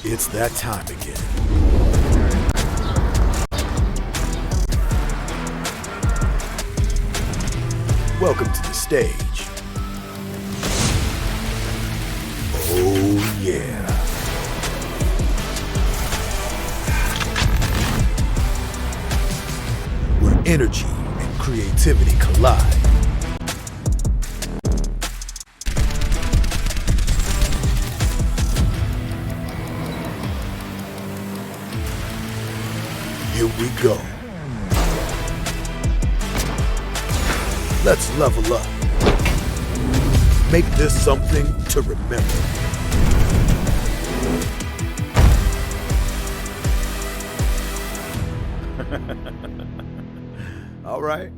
It's that time again. Welcome to the stage. Oh yeah. Where energy and creativity collide. Here we go. Let's level up. Make this something to remember. All right.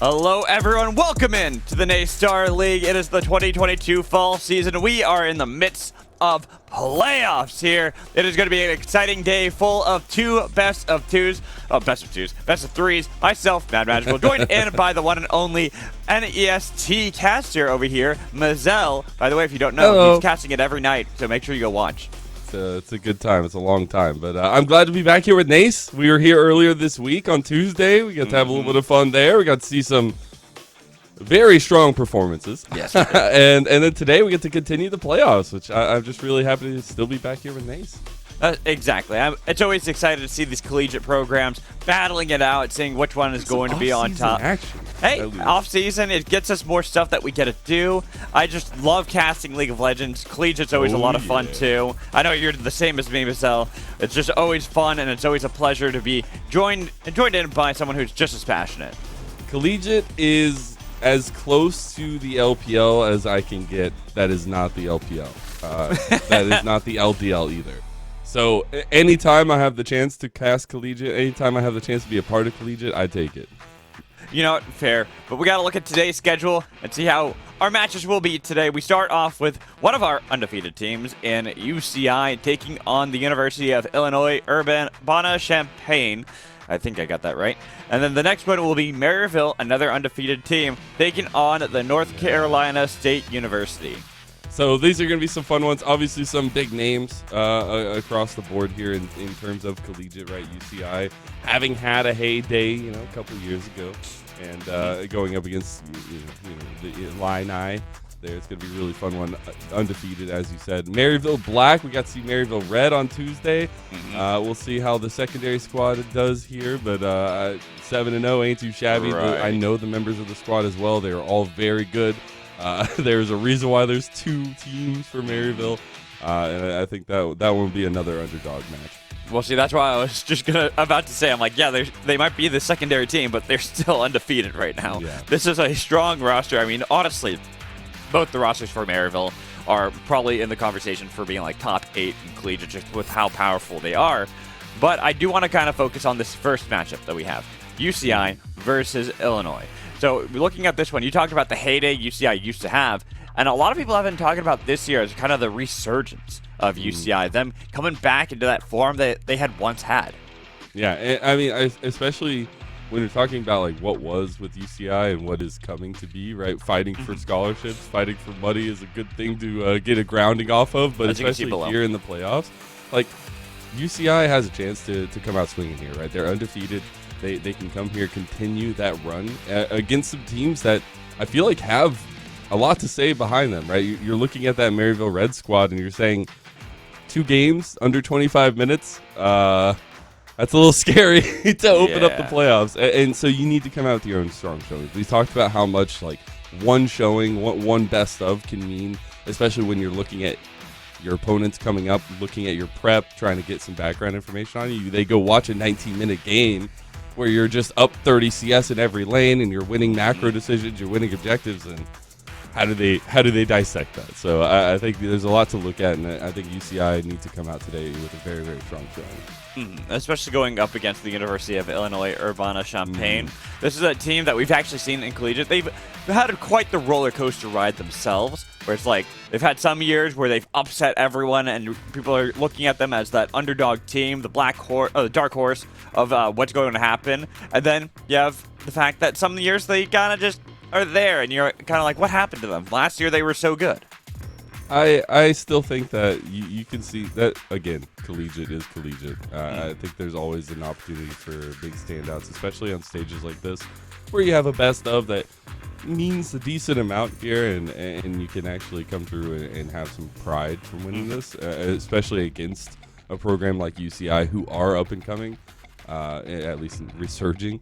Hello everyone, welcome in to the Naystar League. It is the 2022 fall season. We are in the midst of playoffs here. It is going to be an exciting day full of best of threes. Myself, Mad Magical, joined in by the one and only NEST caster over here, Mazel. By the way, if you don't know, Hello. He's casting it every night, so make sure you go watch. It's a good time. It's a long time. But I'm glad to be back here with Nace. We were here earlier this week on Tuesday. We got to have a little bit of fun there. We got to see some very strong performances. Yes. and then today we get to continue the playoffs, which I'm just really happy to still be back here with Nace. Exactly. It's always exciting to see these collegiate programs battling it out, seeing which one is going to be on top. Action, hey, off season, it gets us more stuff that we get to do. I just love casting League of Legends. Collegiate's always a lot of fun too. I know you're the same as me, Marcel. It's just always fun, and it's always a pleasure to be joined in by someone who's just as passionate. Collegiate is as close to the LPL as I can get. That is not the LPL. That is not the LDL either. So anytime I have the chance to cast Collegiate, anytime I have the chance to be a part of Collegiate, I take it. You know what? Fair. But we got to look at today's schedule and see how our matches will be today. We start off with one of our undefeated teams in UCI taking on the University of Illinois Urbana-Champaign. I think I got that right. And then the next one will be Maryville, another undefeated team, taking on the North Carolina State University. So these are going to be some fun ones. Obviously, some big names across the board here in terms of collegiate, right? UCI having had a heyday, a couple years ago, and going up against the Illini. There, it's going to be a really fun one. Undefeated, as you said. Maryville Black. We got to see Maryville Red on Tuesday. We'll see how the secondary squad does here, but 7-0 ain't too shabby. Right. I know the members of the squad as well. They are all very good. There's a reason why there's two teams for Maryville, and I think that one will be another underdog match. Well, see, that's why I was just about to say, I'm like, yeah, they might be the secondary team, but they're still undefeated right now. Yeah. This is a strong roster. I mean, honestly, both the rosters for Maryville are probably in the conversation for being like top 8 in collegiate just with how powerful they are. But I do want to kind of focus on this first matchup that we have, UCI versus Illinois. So looking at this one, you talked about the heyday UCI used to have, and a lot of people have been talking about this year as kind of the resurgence of UCI, them coming back into that form that they had once had. Yeah, I mean, especially when you're talking about like what was with UCI and what is coming to be, right? Fighting for scholarships, fighting for money is a good thing to get a grounding off of, but especially here in the playoffs, like UCI has a chance to come out swinging here, right? They're undefeated. They can come here, continue that run against some teams that I feel like have a lot to say behind them, right? You're looking at that Maryville Red squad and you're saying 2 games under 25 minutes. That's a little scary to open up the playoffs. And so you need to come out with your own strong showing. We talked about how much like one showing, one best of can mean, especially when you're looking at your opponents coming up, looking at your prep, trying to get some background information on you. They go watch a 19-minute game where you're just up 30 CS in every lane and you're winning macro decisions, you're winning objectives, and how do they dissect that? So I think there's a lot to look at, and I think UCI need to come out today with a very, very strong showing. Especially going up against the University of Illinois Urbana-Champaign. This is a team that we've actually seen in collegiate. had quite the roller coaster ride themselves, where it's like they've had some years where they've upset everyone and people are looking at them as that underdog team, the the dark horse of what's going to happen. And then you have the fact that some years they kind of just are there and you're kind of like, what happened to them? Last year they were so good. I still think that you can see that, again, collegiate is collegiate. I think there's always an opportunity for big standouts, especially on stages like this, where you have a best of that means a decent amount here, and you can actually come through and have some pride from winning this, especially against a program like UCI, who are up and coming, at least resurging.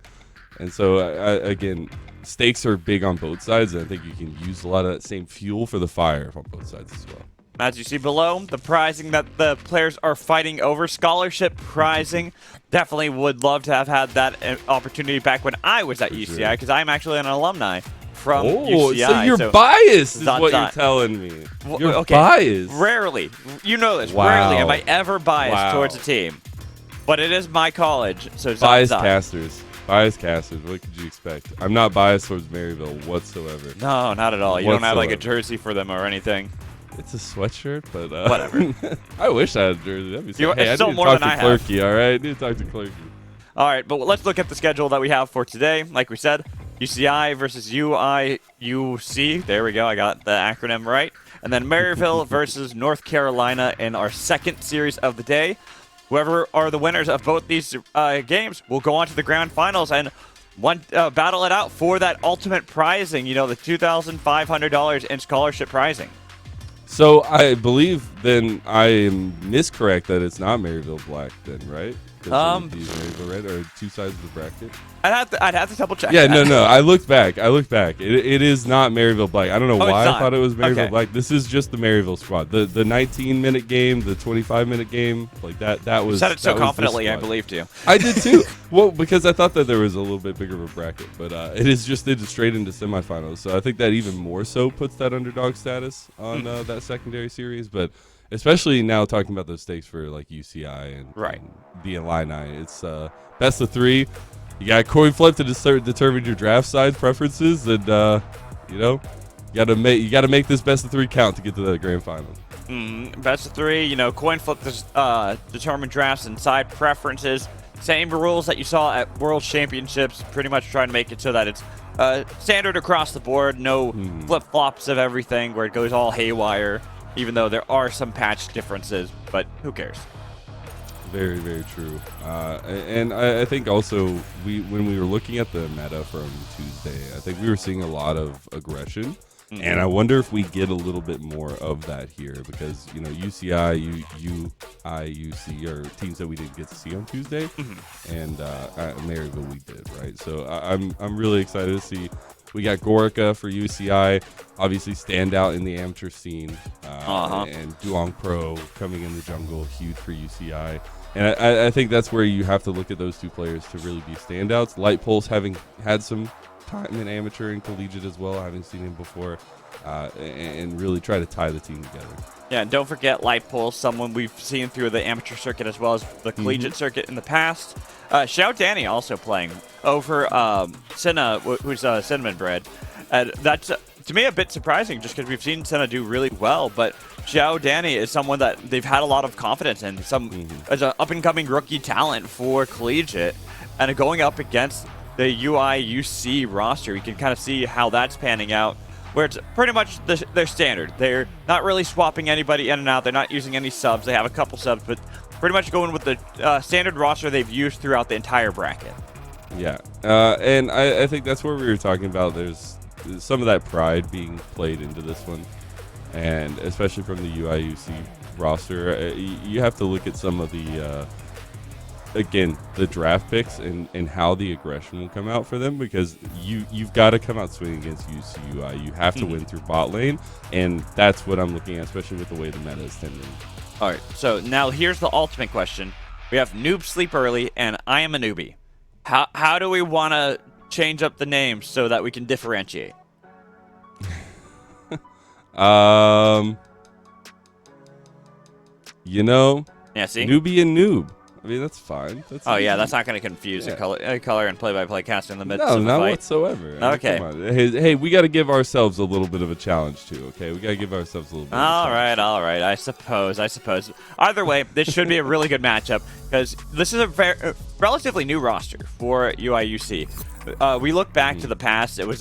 And so, again, stakes are big on both sides, and I think you can use a lot of that same fuel for the fire on both sides as well. As you see below, the prizing that the players are fighting over, scholarship prizing. Definitely would love to have had that opportunity back when I was at UCI, because I'm actually an alumni from UCI. So you're biased is what you're telling me. You're okay. biased. Rarely. You know this. Wow. Rarely am I ever biased towards a team. But it is my college, so biased casters. Biased casters. What could you expect? I'm not biased towards Maryville whatsoever. No, not at all. You don't have like a jersey for them or anything. It's a sweatshirt, but whatever. I wish I had a jersey. That'd be so. Hey, I need to talk to Clerky, all right? I need to talk to Clerky. All right, but let's look at the schedule that we have for today. Like we said, UCI versus UC. There we go. I got the acronym right. And then Maryville versus North Carolina in our second series of the day. Whoever are the winners of both these games will go on to the grand finals and battle it out for that ultimate prizing, the $2,500 in scholarship prizing. So I believe then I am miscorrect that it's not Maryville Black then, right? These Maryville Red are two sides of the bracket. I'd have to double check. Yeah, that. no. I looked back. It is not Maryville Black. I don't know why I thought it was Maryville Okay. Black. This is just the Maryville squad. The 19-minute game, the 25-minute game, like that was. You said it so that was confidently, I believed you. I did too. Well, because I thought that there was a little bit bigger of a bracket, but it is just straight into semifinals. So I think that even more so puts that underdog status on that secondary series. But especially now talking about those stakes for like UCI and the Illini, it's best of three. You got a coin flip to determine your draft side preferences, and you gotta make this best of three count to get to the grand final. Best of three, coin flip to determine drafts and side preferences. Same rules that you saw at World Championships, pretty much trying to make it so that it's standard across the board, no flip-flops of everything where it goes all haywire, even though there are some patch differences, but who cares? Very, very true. And I think also when we were looking at the meta from Tuesday, I think we were seeing a lot of aggression. And I wonder if we get a little bit more of that here because, UCI, UC are teams that we didn't get to see on Tuesday. And Maryville we did, right? So I'm really excited to see. We got Gorica for UCI, obviously standout in the amateur scene. And Duong Pro coming in the jungle, huge for UCI. And I think that's where you have to look at those two players to really be standouts. Light Pulse having had some time in amateur and collegiate as well, having seen him before, and really try to tie the team together. Yeah, and don't forget Light Pulse, someone we've seen through the amateur circuit as well as the collegiate circuit in the past. Xiao Danny also playing over Senna, who's Cinnamon Bread. And that's, to me, a bit surprising just because we've seen Senna do really well, but Xiao Danny is someone that they've had a lot of confidence in, as an up-and-coming rookie talent for collegiate, and going up against the UI-UC roster, you can kind of see how that's panning out, where it's pretty much their standard. They're not really swapping anybody in and out. They're not using any subs. They have a couple subs, but pretty much going with the standard roster they've used throughout the entire bracket. Yeah, and I think that's where we were talking about. There's some of that pride being played into this one, and especially from the UI-UC roster, you have to look at some of the again, the draft picks and how the aggression will come out for them, because you've got to come out swinging against UCUI. You have to win through bot lane, and that's what I'm looking at, especially with the way the meta is tending. All right, so now here's the ultimate question. We have Noob Sleep Early, and I am a newbie. How do we want to change up the names so that we can differentiate? Yeah, see? Newbie and Noob. I mean, that's fine. That's Oh, yeah, easy. that's not going to confuse a color and play-by-play caster in the midst No, of a not fight. whatsoever. I mean, Okay. come on. Hey, we got to give ourselves a little bit of a challenge, too, okay? We got to give ourselves a little bit of a challenge. All right. I suppose. Either way, this should be a really good matchup because this is a relatively new roster for UIUC. We look back to the past. It was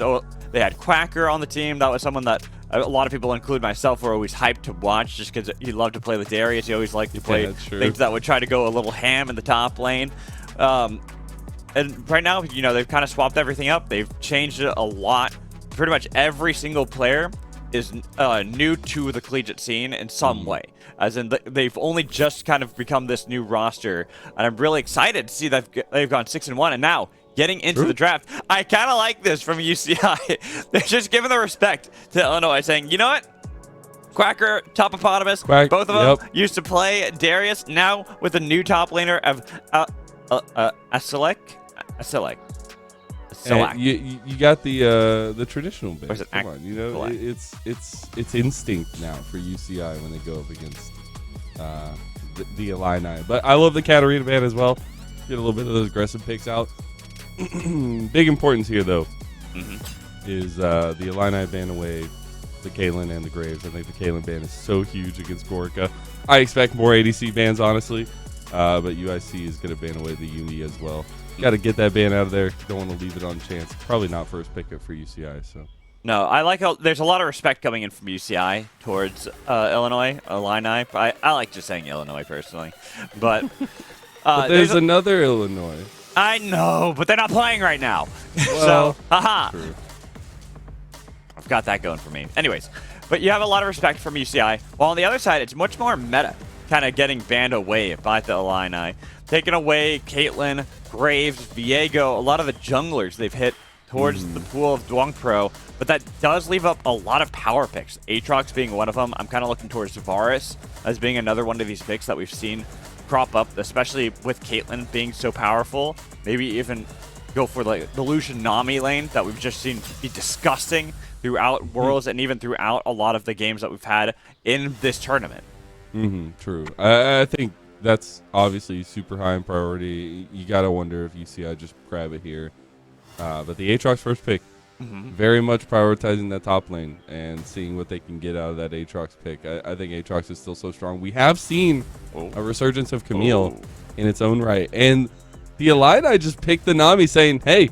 they had Quacker on the team. That was someone that a lot of people, including myself, were always hyped to watch just because he loved to play with Darius. He always liked to play things that would try to go a little ham in the top lane. And right now, they've kind of swapped everything up. They've changed it a lot. Pretty much every single player is new to the collegiate scene in some way. As in, they've only just kind of become this new roster. And I'm really excited to see that they've gone 6-1. And now, getting into the draft, I kind of like this from UCI. They're just giving the respect to Illinois, saying, you know what? Quacker, Topopotamus, both of them used to play Darius. Now with the new top laner of Asilek. You got the traditional base. Or is it Come on, it's instinct now for UCI when they go up against the Illini. But I love the Katarina ban as well. Get a little bit of those aggressive picks out. Big importance here though is the Illini ban away the Caitlyn and the Graves. I think the Caitlyn ban is so huge against Gorka. I expect more ADC bans honestly, but UIC is going to ban away the Uni as well. Got to get that ban out of there. Don't want to leave it on chance. Probably not first pick up for UCI. So no, I like how there's a lot of respect coming in from UCI towards Illinois, Illini. I like just saying Illinois personally, but there's another Illinois. I know, but they're not playing right now. Well, so, haha. True. I've got that going for me. Anyways, but you have a lot of respect from UCI. While on the other side, it's much more meta, kind of getting banned away by the Illini. Taking away Caitlyn, Graves, Viego, a lot of the junglers they've hit towards the pool of Duong Pro, but that does leave up a lot of power picks. Aatrox being one of them. I'm kind of looking towards Varus as being another one of these picks that we've seen crop up, especially with Caitlyn being so powerful. Maybe even go for the Lucian Nami lane that we've just seen be disgusting throughout Worlds and even throughout a lot of the games that we've had in this tournament. True. I think that's obviously super high in priority. You got to wonder if UCI just grab it here. But the Aatrox first pick, very much prioritizing that top lane and seeing what they can get out of that Aatrox pick. I think Aatrox is still so strong. We have seen a resurgence of Camille in its own right. And the Illini just picked the Nami saying, hey,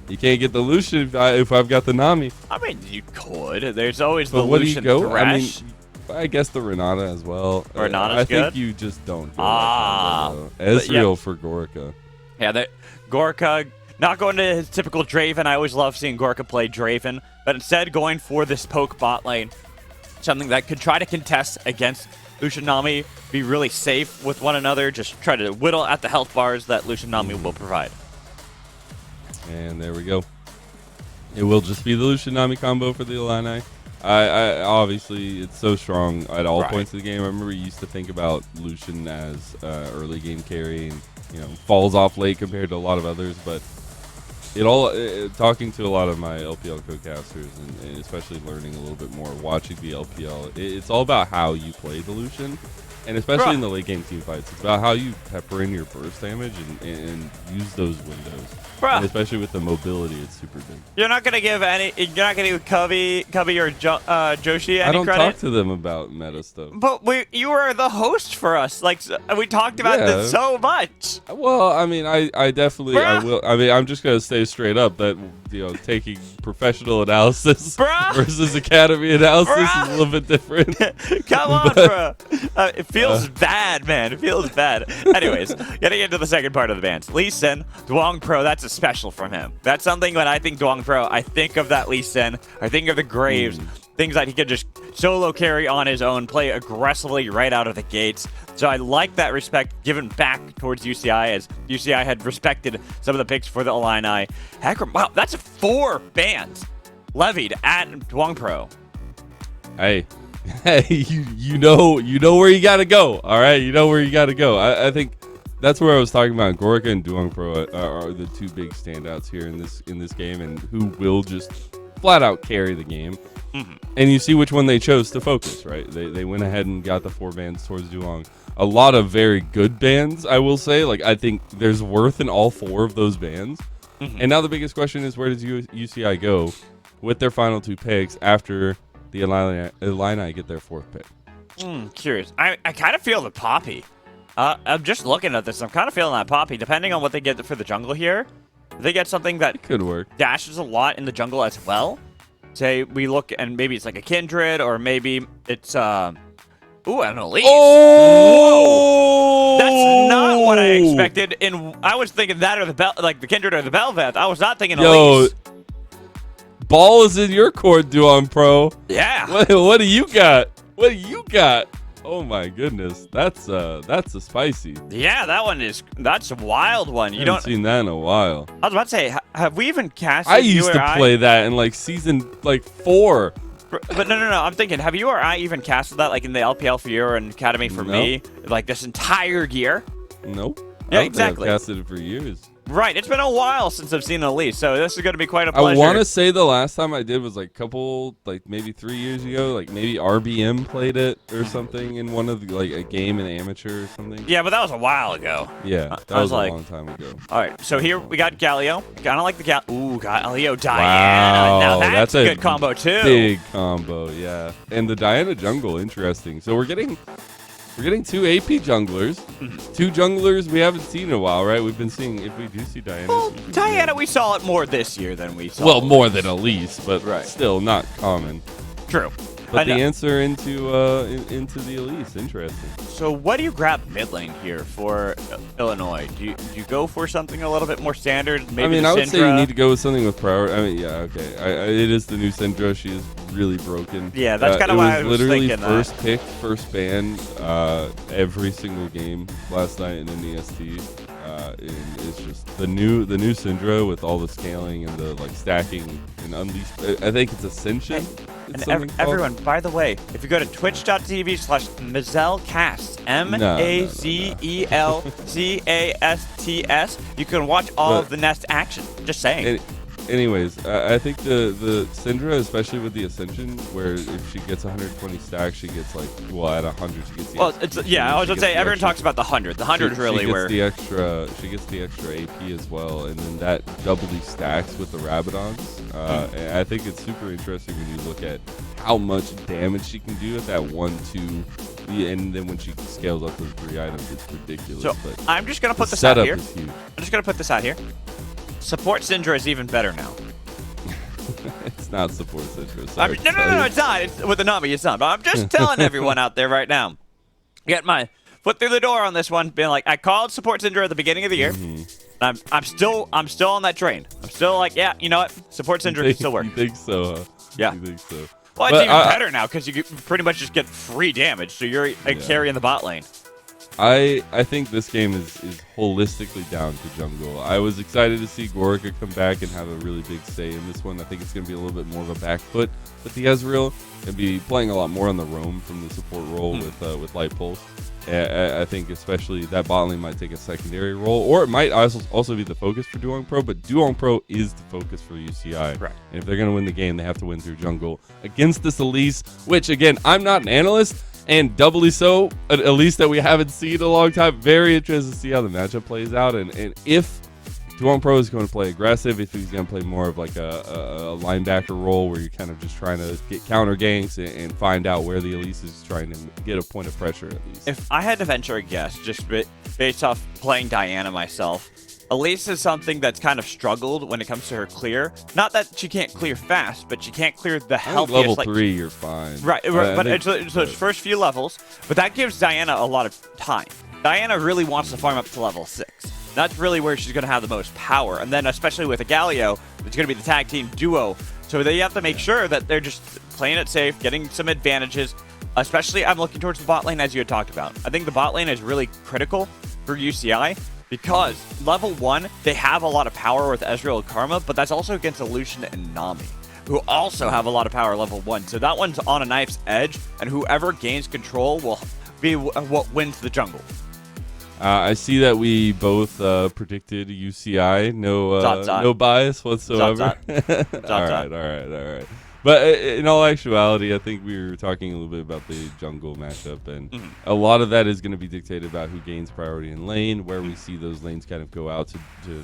you can't get the Lucian if I've got the Nami. I mean, you could. There's always but the what Lucian do you go? Thresh. I guess the Renata as well. Renata's good? I good? think you just don't go that combo, though. Ezreal for Gorka. Yeah, Gorka not going to his typical Draven. I always love seeing Gorka play Draven, but instead going for this poke bot lane, something that could try to contest against Lucian Nami, be really safe with one another, just try to whittle at the health bars that Lucian Nami will provide. And there we go. It will just be the Lucian Nami combo for the Illini. I obviously it's so strong at all points of the game. I remember you used to think about Lucian as early game carry and falls off late compared to a lot of others, but talking to a lot of my LPL co-casters and especially learning a little bit more watching the LPL, it's all about how you play the Lucian, and especially in the late game team fights, it's about how you pepper in your burst damage and use those windows. And especially with the mobility, it's super big. You're not gonna give Cubby or Joshi any I don't credit? talk to them about meta stuff. But you were the host for us. Like, we talked about this so much. Well, I mean, I definitely I will. I mean, I'm just gonna stay straight up that taking professional analysis versus academy analysis is a little bit different. Come on, bro. It feels bad, man. It feels bad. Anyways, getting into the second part of the bans. Lee Sin, Duong Pro, that's a special from him. That's something when I think Duong Pro, I think of that Lee Sin. I think of the Graves. Things that he could just solo carry on his own, play aggressively right out of the gates. So I like that respect given back towards UCI, as UCI had respected some of the picks for the Illini. Heck, wow, that's 4 bans levied at Duong Pro. Hey, you know where you gotta go. All right, you know where you gotta go. I think that's where I was talking about. Gorka and Duong Pro are the 2 big standouts here in this game, and who will just flat out carry the game. And you see which one they chose to focus, right? They went ahead and got the 4 bans towards Duong. a lot of very good bans, I will say. Like, I think there's worth in all 4 of those bans. And now the biggest question is, where does UCI go with their final 2 picks after the Illini get their 4th pick? Curious. I kind of feel the Poppy. I'm just looking at this. I'm kind of feeling that Poppy, depending on what they get for the jungle here. If they get something that could work, dashes a lot in the jungle as well. Say we look and maybe it's like a Kindred, or maybe it's an Elise. Oh, whoa! That's not what I expected. I was thinking that or the Kindred or the Belveth. I was not thinking Elise. Ball is in your court, Duon Pro. Yeah. What do you got? What do you got? Oh my goodness, that's a spicy. Yeah, that's a wild one. I haven't seen that in a while. I was about to say, have we even casted? I used to play that in like season 4. But no. I'm thinking, have you or I even casted that like in the LPL for you or in Academy for me, like this entire year? Nope. Yeah, exactly. I've casted it for years. Right, it's been a while since I've seen Elise, so this is going to be quite a pleasure. I want to say the last time I did was like maybe 3 years ago. Like maybe RBM played it or something in one of like a game in amateur or something. Yeah, but that was a while ago. Yeah, that was a long time ago. All right, so here we got Galio. Kind of like the Galio Diana. Wow, now that's a good combo too. Big combo, yeah. And the Diana jungle, interesting. So we're getting 2 AP junglers, 2 junglers we haven't seen in a while, right? We've been seeing, if we do see Diana. Well, Diana, we saw it more this year than we saw. Well, more than Elise, but still not common. True. But the answer into the Elise, interesting. So what do you grab mid lane here for Illinois? Do you go for something a little bit more standard? Maybe I would say you need to go with something with priority. I mean, yeah, okay. It is the new Syndra. She is really broken. Yeah, that's kind of why I was literally thinking first pick, first ban every single game last night in NEST. It's just the new Syndra with all the scaling and the like stacking and unleashed. I think it's Ascension. And everyone, by the way, if you go to twitch.tv/MazelCasts, MazelCasts, you can watch all of the Nest action. Just saying. Anyways, I think the Syndra, especially with the Ascension, where if she gets 120 stacks, she gets like, well, at 100 she gets the I was gonna say everyone talks about the 100. The 100 is really where she gets the extra AP as well, and then that doubly stacks with the Rabadons. And I think it's super interesting when you look at how much damage she can do at that 1-2. And then when she scales up to the 3 items, it's ridiculous. So but I'm just gonna put this out here. Is huge. I'm just gonna put this out here. Support Syndra is even better now. It's not support Syndra. No, it's not. It's, with the Nami, it's not. But I'm just telling everyone out there right now. Get my foot through the door on this one. Being like, I called support Syndra at the beginning of the year. I'm still on that train. I'm still like, yeah, you know what? Support Syndra can still work. You think so? Huh? Yeah. You think so? Well, it's even better now because you pretty much just get free damage. So you're carrying the bot lane. I think this game is holistically down to jungle. I was excited to see Gorica come back and have a really big say in this one. I think it's going to be a little bit more of a back foot with the Ezreal and be playing a lot more on the roam from the support role with Light Pulse. I think especially that bot lane might take a secondary role, or it might also be the focus for Duong Pro, but Duong Pro is the focus for UCI. Right. And if they're going to win the game, they have to win through jungle against this Elise, which, again, I'm not an analyst, and doubly so, an Elise that we haven't seen in a long time. Very interested to see how the matchup plays out, and if Duong Pro is going to play aggressive, if he's going to play more of like a linebacker role where you're kind of just trying to get counter ganks and find out where the Elise is trying to get a point of pressure at least. If I had to venture a guess, just based off playing Diana myself, Elise is something that's kind of struggled when it comes to her clear. Not that she can't clear fast, but she can't clear the healthiest. Level 3, you're fine. Right, but it's first few levels. But that gives Diana a lot of time. Diana really wants to farm up to level 6. That's really where she's going to have the most power. And then especially with a Galio, it's going to be the tag team duo. So they have to make sure that they're just playing it safe, getting some advantages. Especially, I'm looking towards the bot lane, as you had talked about. I think the bot lane is really critical for UCI because level 1, they have a lot of power with Ezreal and Karma, but that's also against Lucian and Nami, who also have a lot of power level 1. So that one's on a knife's edge, and whoever gains control will be what wins the jungle. I see that we both predicted UCI. No bias whatsoever. All right. But in all actuality, I think we were talking a little bit about the jungle matchup, and a lot of that is going to be dictated about who gains priority in lane, where we see those lanes kind of go out to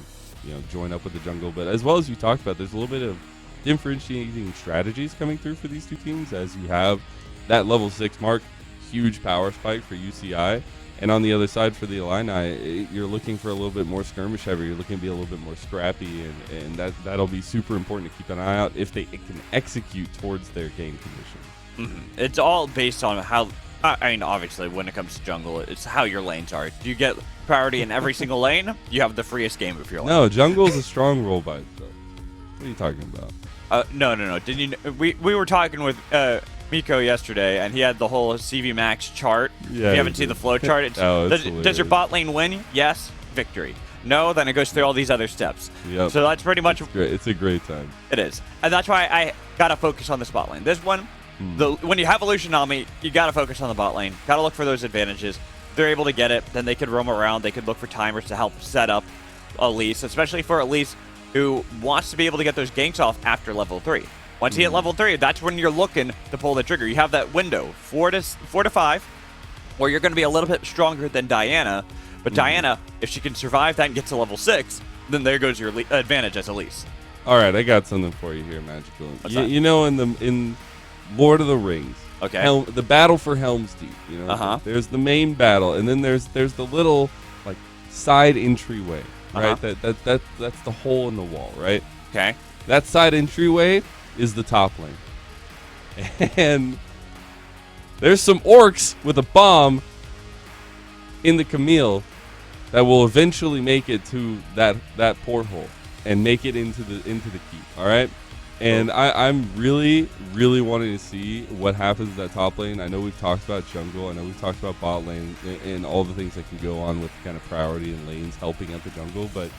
join up with the jungle. But as well as you talked about, there's a little bit of differentiating strategies coming through for these two teams, as you have that level 6 mark, huge power spike for UCI. And on the other side for the Illini, you're looking for a little bit more skirmish heavy. You're looking to be a little bit more scrappy, and that'll be super important to keep an eye out if they can execute towards their game condition. It's all based on how. I mean, obviously, when it comes to jungle, it's how your lanes are. Do you get priority in every single lane? You have the freest game of your lane. No, jungle is a strong role by itself. What are you talking about? No. Didn't you? We were talking with Miko yesterday, and he had the whole CV Max chart. Yeah, if you haven't seen the flow chart, it's, does your bot lane win? Yes, victory. No, then it goes through all these other steps. Yep. So that's pretty much. It's great. It's a great time. It is, and that's why I gotta focus on this bot lane. This one, when you have Illusion on me, you gotta focus on the bot lane. Gotta look for those advantages. If they're able to get it, then they could roam around. They could look for timers to help set up Elise, especially for Elise, who wants to be able to get those ganks off after level 3. Once you hit level 3, that's when you're looking to pull the trigger. You have that window, 4 to 5, where you're going to be a little bit stronger than Diana. But Diana, if she can survive that and get to level 6, then there goes your advantage as Elise. All right, I got something for you here, Magical. You know, in Lord of the Rings, okay, the battle for Helm's Deep. You know, there's the main battle, and then there's the little like side entryway, right? That's the hole in the wall, right? Okay. That side entryway is the top lane. And there's some orcs with a bomb in the Camille that will eventually make it to that porthole and make it into the keep. All right. And I'm really, really wanting to see what happens in that top lane. I know we've talked about jungle. I know we've talked about bot lane and all the things that can go on with kind of priority and lanes helping out the jungle. But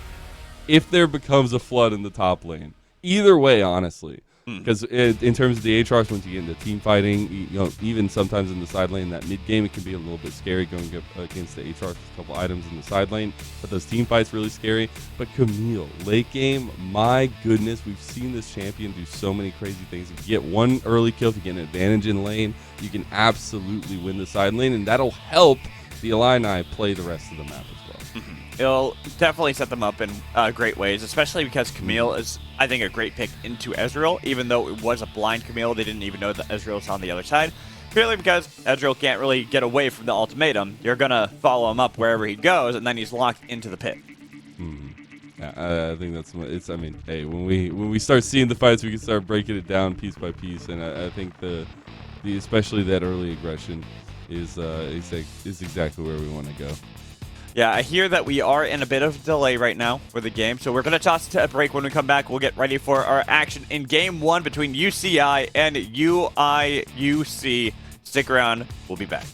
if there becomes a flood in the top lane, either way, honestly, because in terms of the Aatrox, once you get into team fighting, even sometimes in the side lane, that mid game, it can be a little bit scary going up against the Aatrox, a couple items in the side lane. But those team fights really scary. But Camille, late game, my goodness, we've seen this champion do so many crazy things. If you get one early kill, if you get an advantage in lane, you can absolutely win the side lane, and that'll help the Illini play the rest of the map as well. It'll definitely set them up in great ways, especially because Camille is, I think, a great pick into Ezreal. Even though it was a blind Camille, they didn't even know that Ezreal's on the other side. Purely because Ezreal can't really get away from the ultimatum. You're going to follow him up wherever he goes, and then he's locked into the pit. I think that's I mean, hey, when we start seeing the fights, we can start breaking it down piece by piece, and I think the especially that early aggression is exactly where we want to go. Yeah, I hear that we are in a bit of delay right now for the game, so we're going to toss it to a break. When we come back, we'll get ready for our action in Game 1 between UCI and UIUC. Stick around. We'll be back.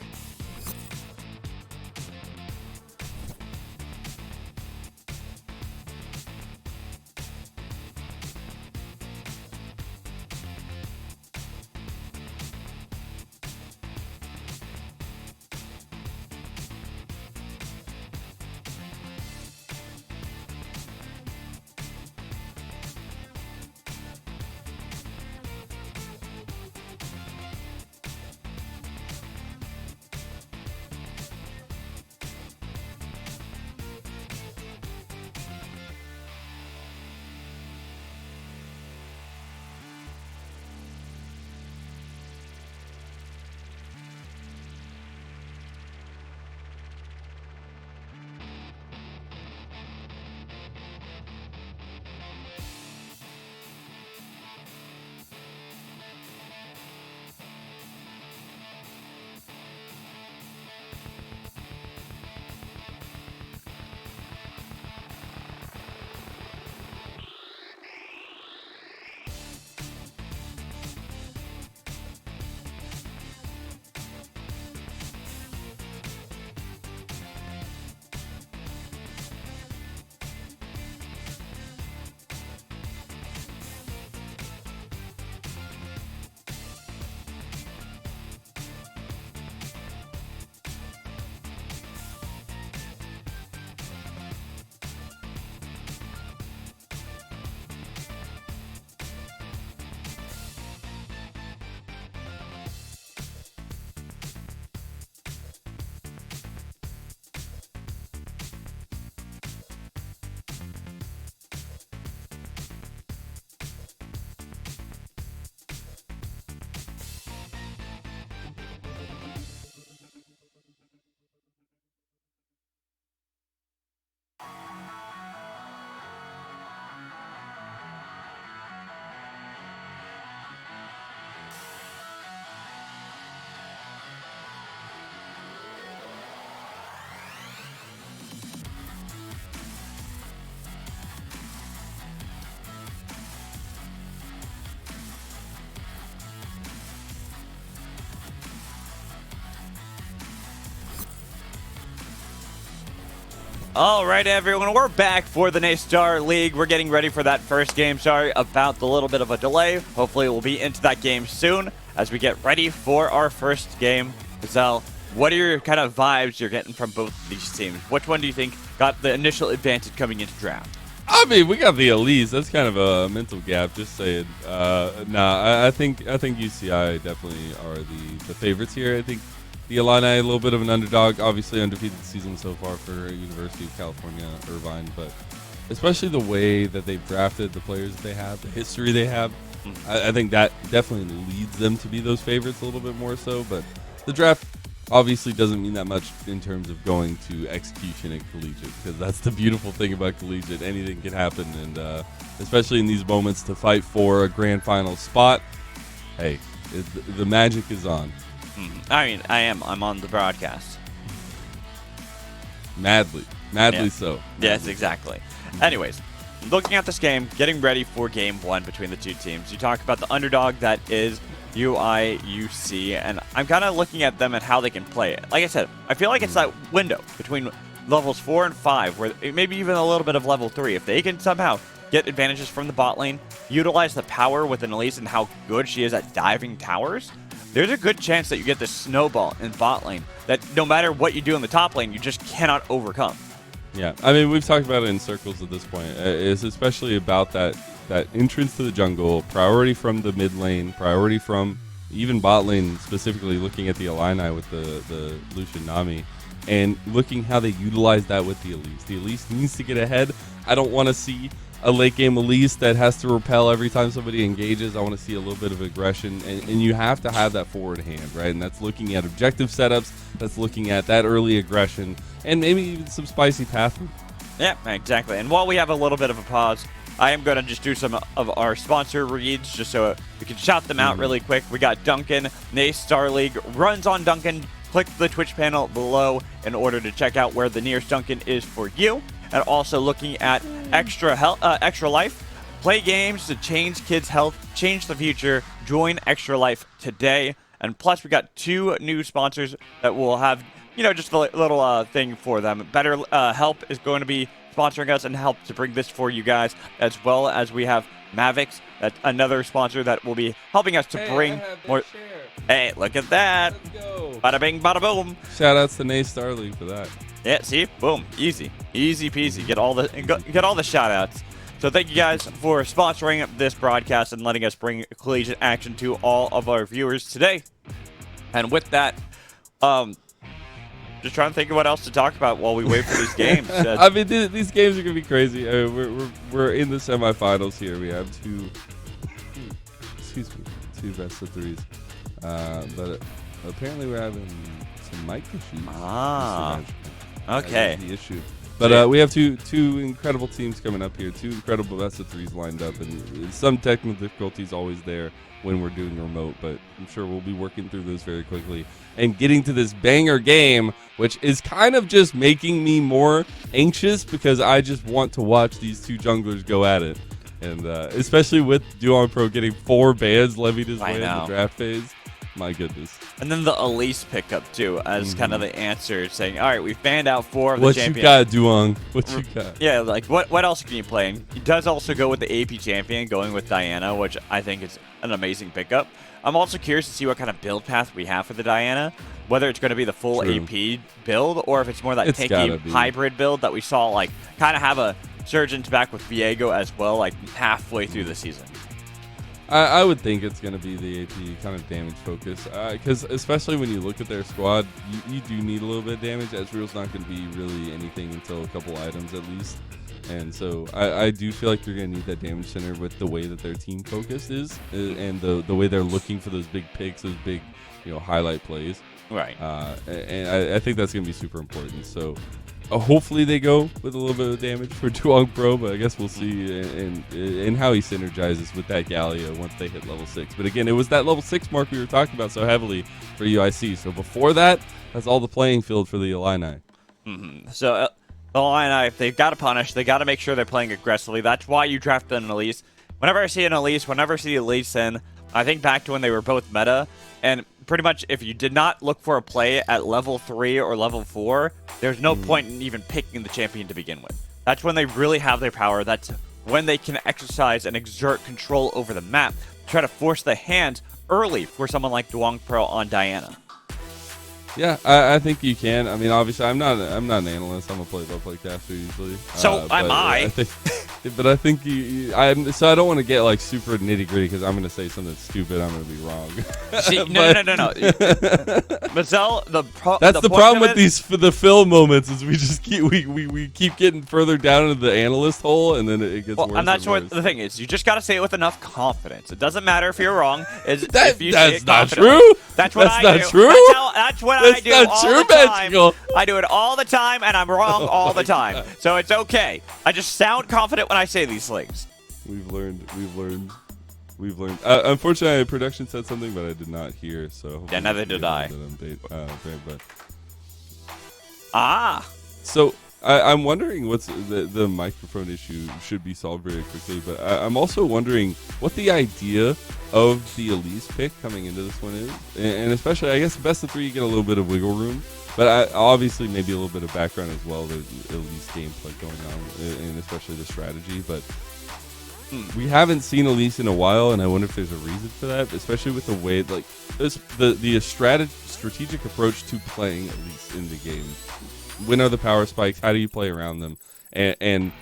All right, everyone, we're back for the Star League. We're getting ready for that first game. Sorry about the little bit of a delay. Hopefully, we'll be into that game soon as we get ready for our first game. Giselle, what are your kind of vibes you're getting from both of these teams? Which one do you think got the initial advantage coming into draft? I mean, we got the Elise. That's kind of a mental gap. Just saying. I think UCI definitely are the favorites here. I think the Illini a little bit of an underdog. Obviously, undefeated season so far for University of California, Irvine. But especially the way that they've drafted the players they have, the history they have, I think that definitely leads them to be those favorites a little bit more so. But the draft obviously doesn't mean that much in terms of going to execution and collegiate, because that's the beautiful thing about collegiate. Anything can happen, and especially in these moments to fight for a grand final spot, hey, the magic is on. I mean, I'm on the broadcast. Madly so. Yes, exactly. Anyways, looking at this game, getting ready for game one between the two teams. You talk about the underdog that is UIUC, and I'm kind of looking at them and how they can play it. Like I said, I feel like it's that window between levels 4 and 5, where maybe even a little bit of level 3. If they can somehow get advantages from the bot lane, utilize the power within Elise and how good she is at diving towers, there's a good chance that you get this snowball in bot lane that no matter what you do in the top lane, you just cannot overcome. Yeah, I mean, we've talked about it in circles at this point. It's especially about that entrance to the jungle, priority from the mid lane, priority from even bot lane, specifically looking at the Illini with the Lucian Nami, and looking how they utilize that with the Elise. The Elise needs to get ahead. I don't want to see a late game Elise that has to repel every time somebody engages. I want to see a little bit of aggression, and you have to have that forward hand, right? And that's looking at objective setups, that's looking at that early aggression, and maybe even some spicy pathing. Yeah, exactly. And while we have a little bit of a pause, I am going to just do some of our sponsor reads just so we can shout them out really quick. We got Duncan, Star League, runs on Duncan. Click the Twitch panel below in order to check out where the nearest Duncan is for you. And also looking at Extra Life. Play games to change kids' health, change the future. Join Extra Life today. And plus, we got 2 new sponsors that will have, just a little thing for them. Better Help is going to be sponsoring us and help to bring this for you guys, as well as we have Mavix, that's another sponsor that will be helping us to bring more. Hey, look at that! Let's go. Bada bing, bada boom. Shout outs to Star League for that. Yeah, see, boom, easy peasy. Get all the shout outs. So thank you guys for sponsoring this broadcast and letting us bring collegiate action to all of our viewers today. And with that, just trying to think of what else to talk about while we wait for these games. I mean, these games are gonna be crazy. I mean, we're in the semifinals here. We have two best of threes, but apparently we're having some mic issues. Okay. That's the issue. But we have two incredible teams coming up here. 2 incredible best of threes lined up, and some technical difficulties always there when we're doing remote, but I'm sure we'll be working through those very quickly and getting to this banger game, which is kind of just making me more anxious because I just want to watch these 2 junglers go at it. And especially with Duon Pro getting 4 bans levied his way in the draft phase. My goodness. And then the Elise pickup, too, as kind of the answer, saying, all right, we've banned out 4 of the champions. champions. What you got, Duong? What you got? Yeah, like, what else can you play? And he does also go with the AP champion, going with Diana, which I think is an amazing pickup. I'm also curious to see what kind of build path we have for the Diana, whether it's going to be the full AP build, or if it's more that tanky hybrid build that we saw, like, kind of have a surge into back with Viego as well, like, halfway through the season. I would think it's going to be the AP kind of damage focus, because especially when you look at their squad, you do need a little bit of damage. Ezreal's not going to be really anything until a couple items at least. And so I do feel like you're going to need that damage center with the way that their team focus is, and the way they're looking for those big picks, those big highlight plays. Right. And I think that's going to be super important. So hopefully they go with a little bit of damage for Duong Pro, but I guess we'll see and how he synergizes with that Galio once they hit level 6. But again, it was that level 6 mark we were talking about so heavily for UIC. So before that, that's all the playing field for the Illini. So the Illini, if they've got to punish, they got to make sure they're playing aggressively. That's why you draft an Elise. Whenever I see an Elise, whenever I see Elise in, I think back to when they were both meta, and pretty much if you did not look for a play at level 3 or level 4, there's no point in even picking the champion to begin with. That's when they really have their power. That's when they can exercise and exert control over the map, try to force the hand early for someone like Duong Pro on Diana. Yeah, I think you can. I mean, obviously, I'm not an analyst. I'm a play-by-play caster usually. So am I. But I think so I don't want to get like super nitty-gritty because I'm going to say something stupid. I'm going to be wrong. See, no. Mazel, that's the problem with the film moments is we just keep getting further down into the analyst hole, and then it gets worse. I'm not sure what the thing is. You just got to say it with enough confidence. It doesn't matter if you're wrong. That's not true. That's what I do. That's not true. That's what I do all the time. I do it all the time, and I'm wrong all the time. So it's okay. I just sound confident when I say these things. We've learned. Unfortunately, production said something, but I did not hear. So yeah, neither did I. So I'm wondering what's the microphone issue should be solved very quickly, but I'm also wondering what the idea of the Elise pick coming into this one is, and especially I guess best of 3 you get a little bit of wiggle room, but obviously maybe a little bit of background as well. There's Elise gameplay going on, and especially the strategy, but we haven't seen Elise in a while, and I wonder if there's a reason for that, especially with the way like the strategic approach to playing Elise in the game. When are the power spikes? How do you play around them? And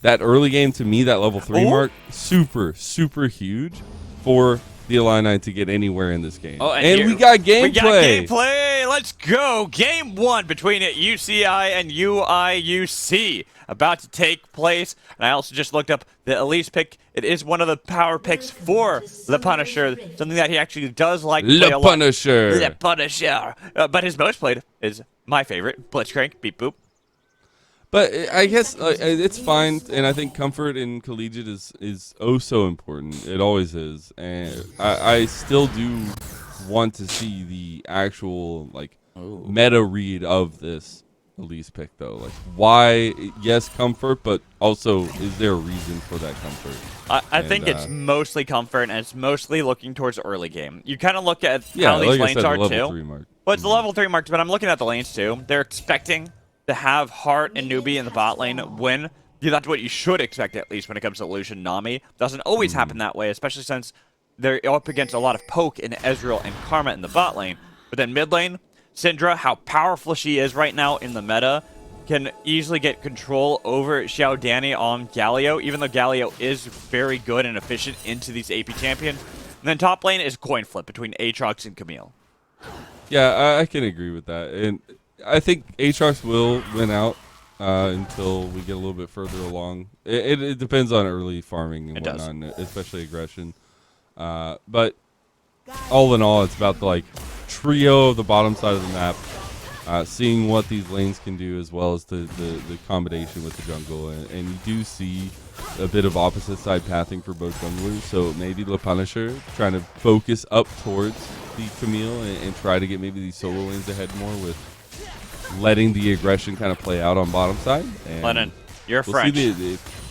that early game, to me, that level 3 mark, super, super huge for the Illini to get anywhere in this game. And we got gameplay. We got gameplay. Let's go. Game 1 between UCI and UIUC about to take place. And I also just looked up the Elise pick. It is one of the power picks for the Punisher, something that he actually does like to play a lot. The Punisher. But his most played is my favorite, Blitzcrank, beep boop. But I guess it's fine, and I think comfort in collegiate is oh so important. It always is, and I still do want to see the actual meta read of this Elise pick though. Like why? Yes, comfort, but also is there a reason for that comfort? I think it's mostly comfort, and it's mostly looking towards early game. You kind of look at how these lanes are too. Well, it's the level 3 marks, but I'm looking at the lanes too. They're expecting to have Hart and Newbie in the bot lane win. That's what you should expect, at least when it comes to Lucian Nami. Doesn't always happen that way, especially since they're up against a lot of poke in Ezreal and Karma in the bot lane. But then mid lane, Syndra, how powerful she is right now in the meta, can easily get control over Xiao Danny on Galio, even though Galio is very good and efficient into these AP champions. And then top lane is coin flip between Aatrox and Camille. Yeah, I can agree with that. And I think Aatrox will win out until we get a little bit further along. It depends on early farming and whatnot, especially aggression. But all in all, it's about the trio of the bottom side of the map, seeing what these lanes can do as well as the combination with the jungle. And you do see a bit of opposite side pathing for both junglers. So maybe the Punisher trying to focus up towards the Camille and try to get maybe these solo lanes ahead more with letting the aggression kind of play out on bottom side. And Lennon, you're French.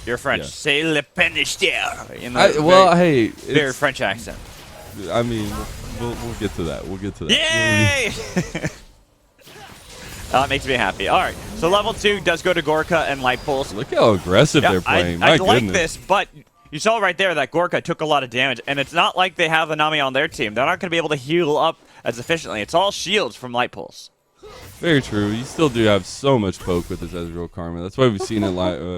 You're French. Yeah. C'est le Punisher. Hey, very French accent. I mean, we'll get to that. We'll get to that. Yay! It makes me happy. All right, so level 2 does go to Gorka and Light Pulse. Look how aggressive they're playing. I like this, but you saw right there that Gorka took a lot of damage, and it's not like they have a Nami on their team. They're not going to be able to heal up as efficiently. It's all shields from Light Pulse. Very true. You still do have so much poke with this Ezreal Karma. That's why we've seen it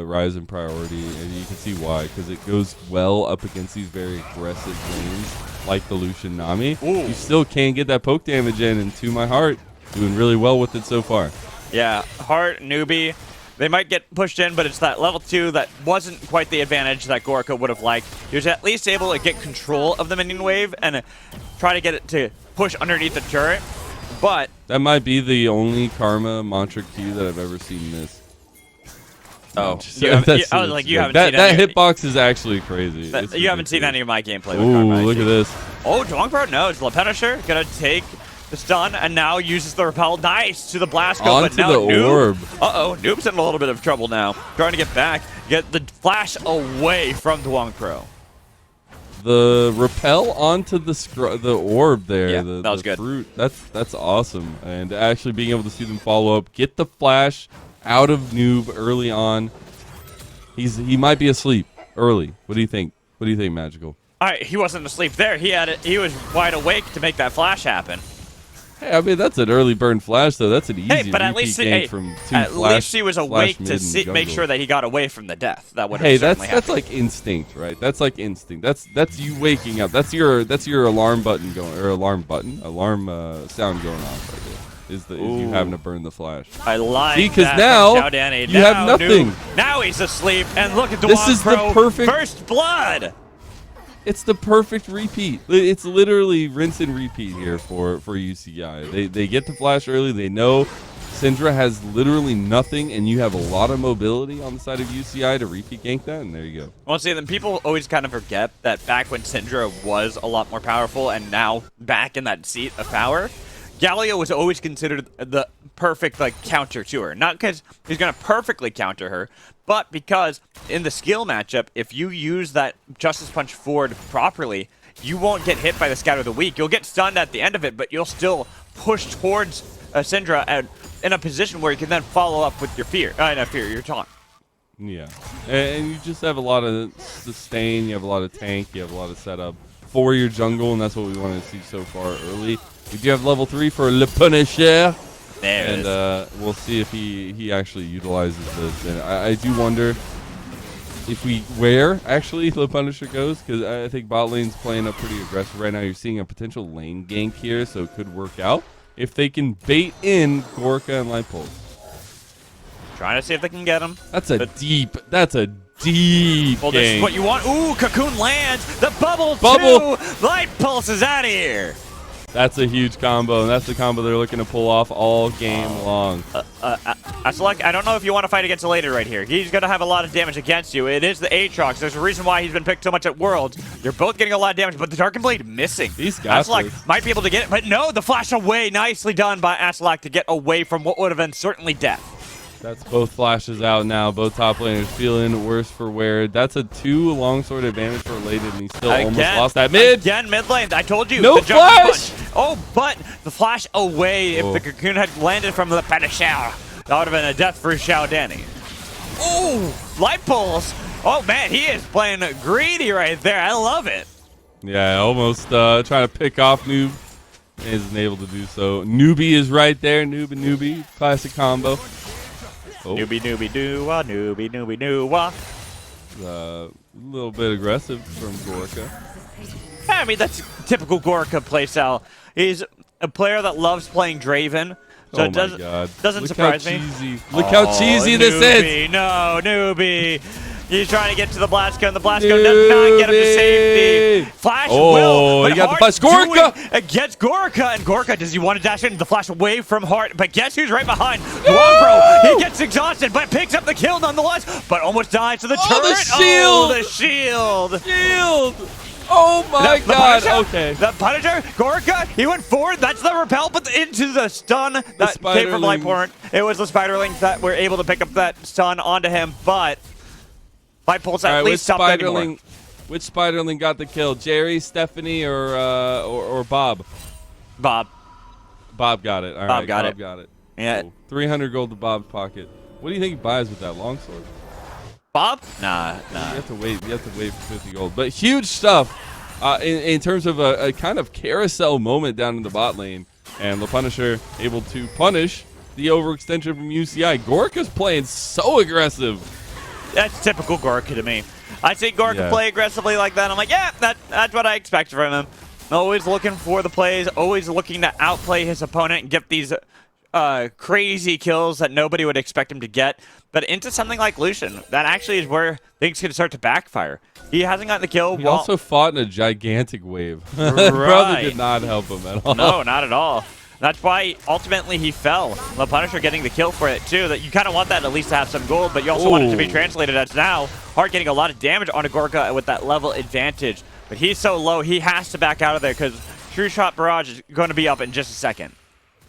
rise in priority, and you can see why, because it goes well up against these very aggressive lanes like the Lucian Nami. Ooh. You still can get that poke damage in, and to my heart, doing really well with it so far. Yeah, Hart, Newbie, they might get pushed in, but it's that level 2 that wasn't quite the advantage that Gorka would have liked. He was at least able to get control of the minion wave and try to get it to push underneath the turret, but that might be the only Karma mantra Q that I've ever seen miss. Oh, I was like, you haven't that seen that hitbox is actually crazy. You haven't seen any of my gameplay with Ooh, Karma. look at this. Oh, Dwangpro knows. Le Punisher gonna take the stun and now uses the repel. Nice to the blast go, but now the orb. Noob's in a little bit of trouble now. Trying to get back, get the flash away from Dwangpro. The repel onto the orb there. Yeah, the, that was the good. Fruit. That's awesome. And actually being able to see them follow up, get the flash out of Noob early on. He might be asleep early. What do you think? What do you think, Magical? He wasn't asleep there. He was wide awake to make that flash happen. Hey, I mean that's an early burn flash though. That's an easy But at repeat least gank from two at flash. least he was awake mid to and make jungle. sure that he got away from the death. That would have Hey, certainly that's happened. like instinct, right? That's like instinct. That's you waking up. That's your alarm button going, or alarm sound going off right there. Is you having to burn the flash? I like See, 'cause that now from Xiao Danny. you have nothing. Now he's asleep, and look at the This is the Pro perfect- first blood. It's the perfect repeat. It's literally rinse and repeat here for UCI. They get the flash early. They know Syndra has literally nothing, and you have a lot of mobility on the side of UCI to repeat gank that, and there you go. Well, see, then people always kind of forget that back when Syndra was a lot more powerful, and now back in that seat of power, Galio was always considered the perfect counter to her. Not because he's going to perfectly counter her, but because in the skill matchup, if you use that Justice Punch forward properly, you won't get hit by the Scout of the Weak. You'll get stunned at the end of it, but you'll still push towards Syndra in a position where you can then follow up with your your taunt. Yeah, and you just have a lot of sustain. You have a lot of tank. You have a lot of setup for your jungle, and that's what we wanted to see so far early. We do have level 3 for Le Punisher. There it and is. We'll see if he actually utilizes this. And I do wonder if where actually the Punisher goes, because I think bot lane's playing up pretty aggressive right now. You're seeing a potential lane gank here, so it could work out if they can bait in Gorka and Light Pulse. Trying to see if they can get him. That's a deep gank. Well, this is what you want. Ooh, Cocoon lands. The bubble. Too. Light Pulse is out of here. That's a huge combo, and that's the combo they're looking to pull off all game long. I don't know if you want to fight against a later right here. He's going to have a lot of damage against you. It is the Aatrox. There's a reason why he's been picked so much at Worlds. You're both getting a lot of damage, but the Darkin Blade missing. These guys might be able to get it, but no, the flash away. Nicely done by Aslak to get away from what would have been certainly death. That's both flashes out now. Both top laners feeling worse for wear. That's a 2 longsword advantage for Elated, and he still almost lost that mid. Again, mid lane. I told you. No the flash! Punch. Oh, but the flash away. If the Cocoon had landed from the Punisher, that would have been a death for Xiao Danny. Oh, Light Pulse. Oh, man, he is playing greedy right there. I love it. Yeah, almost trying to pick off Noob. Isn't able to do so. Newbie is right there. Noob and Newbie. Classic combo. Oh. Newbie, newbie, doo-wah, newbie, newbie, doo-wah. A little bit aggressive from Gorka. I mean, that's typical Gorka playstyle. He's a player that loves playing Draven. So it doesn't surprise me. Look how cheesy this is. No, newbie. He's trying to get to the Blast Cone. The Blast Cone does not get him to safety. Flash will. He got the flash. Gorka! Against Gorka. And Gorka, does he want to dash in the flash away from Hart? But guess who's right behind? Pro. He gets exhausted, but picks up the kill nonetheless. But almost dies to the turret. The shield! The shield. Shield! Oh my god, okay. The Punisher, Gorka, he went forward. That's the repel, but into the stun that came from Lightborn. It was the Spiderlings that were able to pick up that stun onto him, but Light Pulse at least stopped anymore. Which Spiderling got the kill? Jerry, Stephanie, or Bob? Bob. Bob got it. All right, Bob got it. Yeah. Cool. 300 gold to Bob's pocket. What do you think he buys with that longsword? Bob? Nah. You have to wait. You have to wait for 50 gold. But huge stuff in terms of a kind of carousel moment down in the bot lane. And the Punisher able to punish the overextension from UCI. Gorka's playing so aggressive. That's typical Gorka to me. I see Gorka play aggressively like that. I'm like, yeah, that's what I expect from him. Always looking for the plays, always looking to outplay his opponent and get these crazy kills that nobody would expect him to get. But into something like Lucian, that actually is where things can start to backfire. He hasn't gotten the kill. He also fought in a gigantic wave. Right. Brother did not help him at all. No, not at all. That's why ultimately he fell. The Punisher getting the kill for it too. That you kind of want that at least to have some gold, but you also want it to be translated as now. Hart getting a lot of damage onto Gorka with that level advantage. But he's so low, he has to back out of there because True Shot Barrage is going to be up in just a second.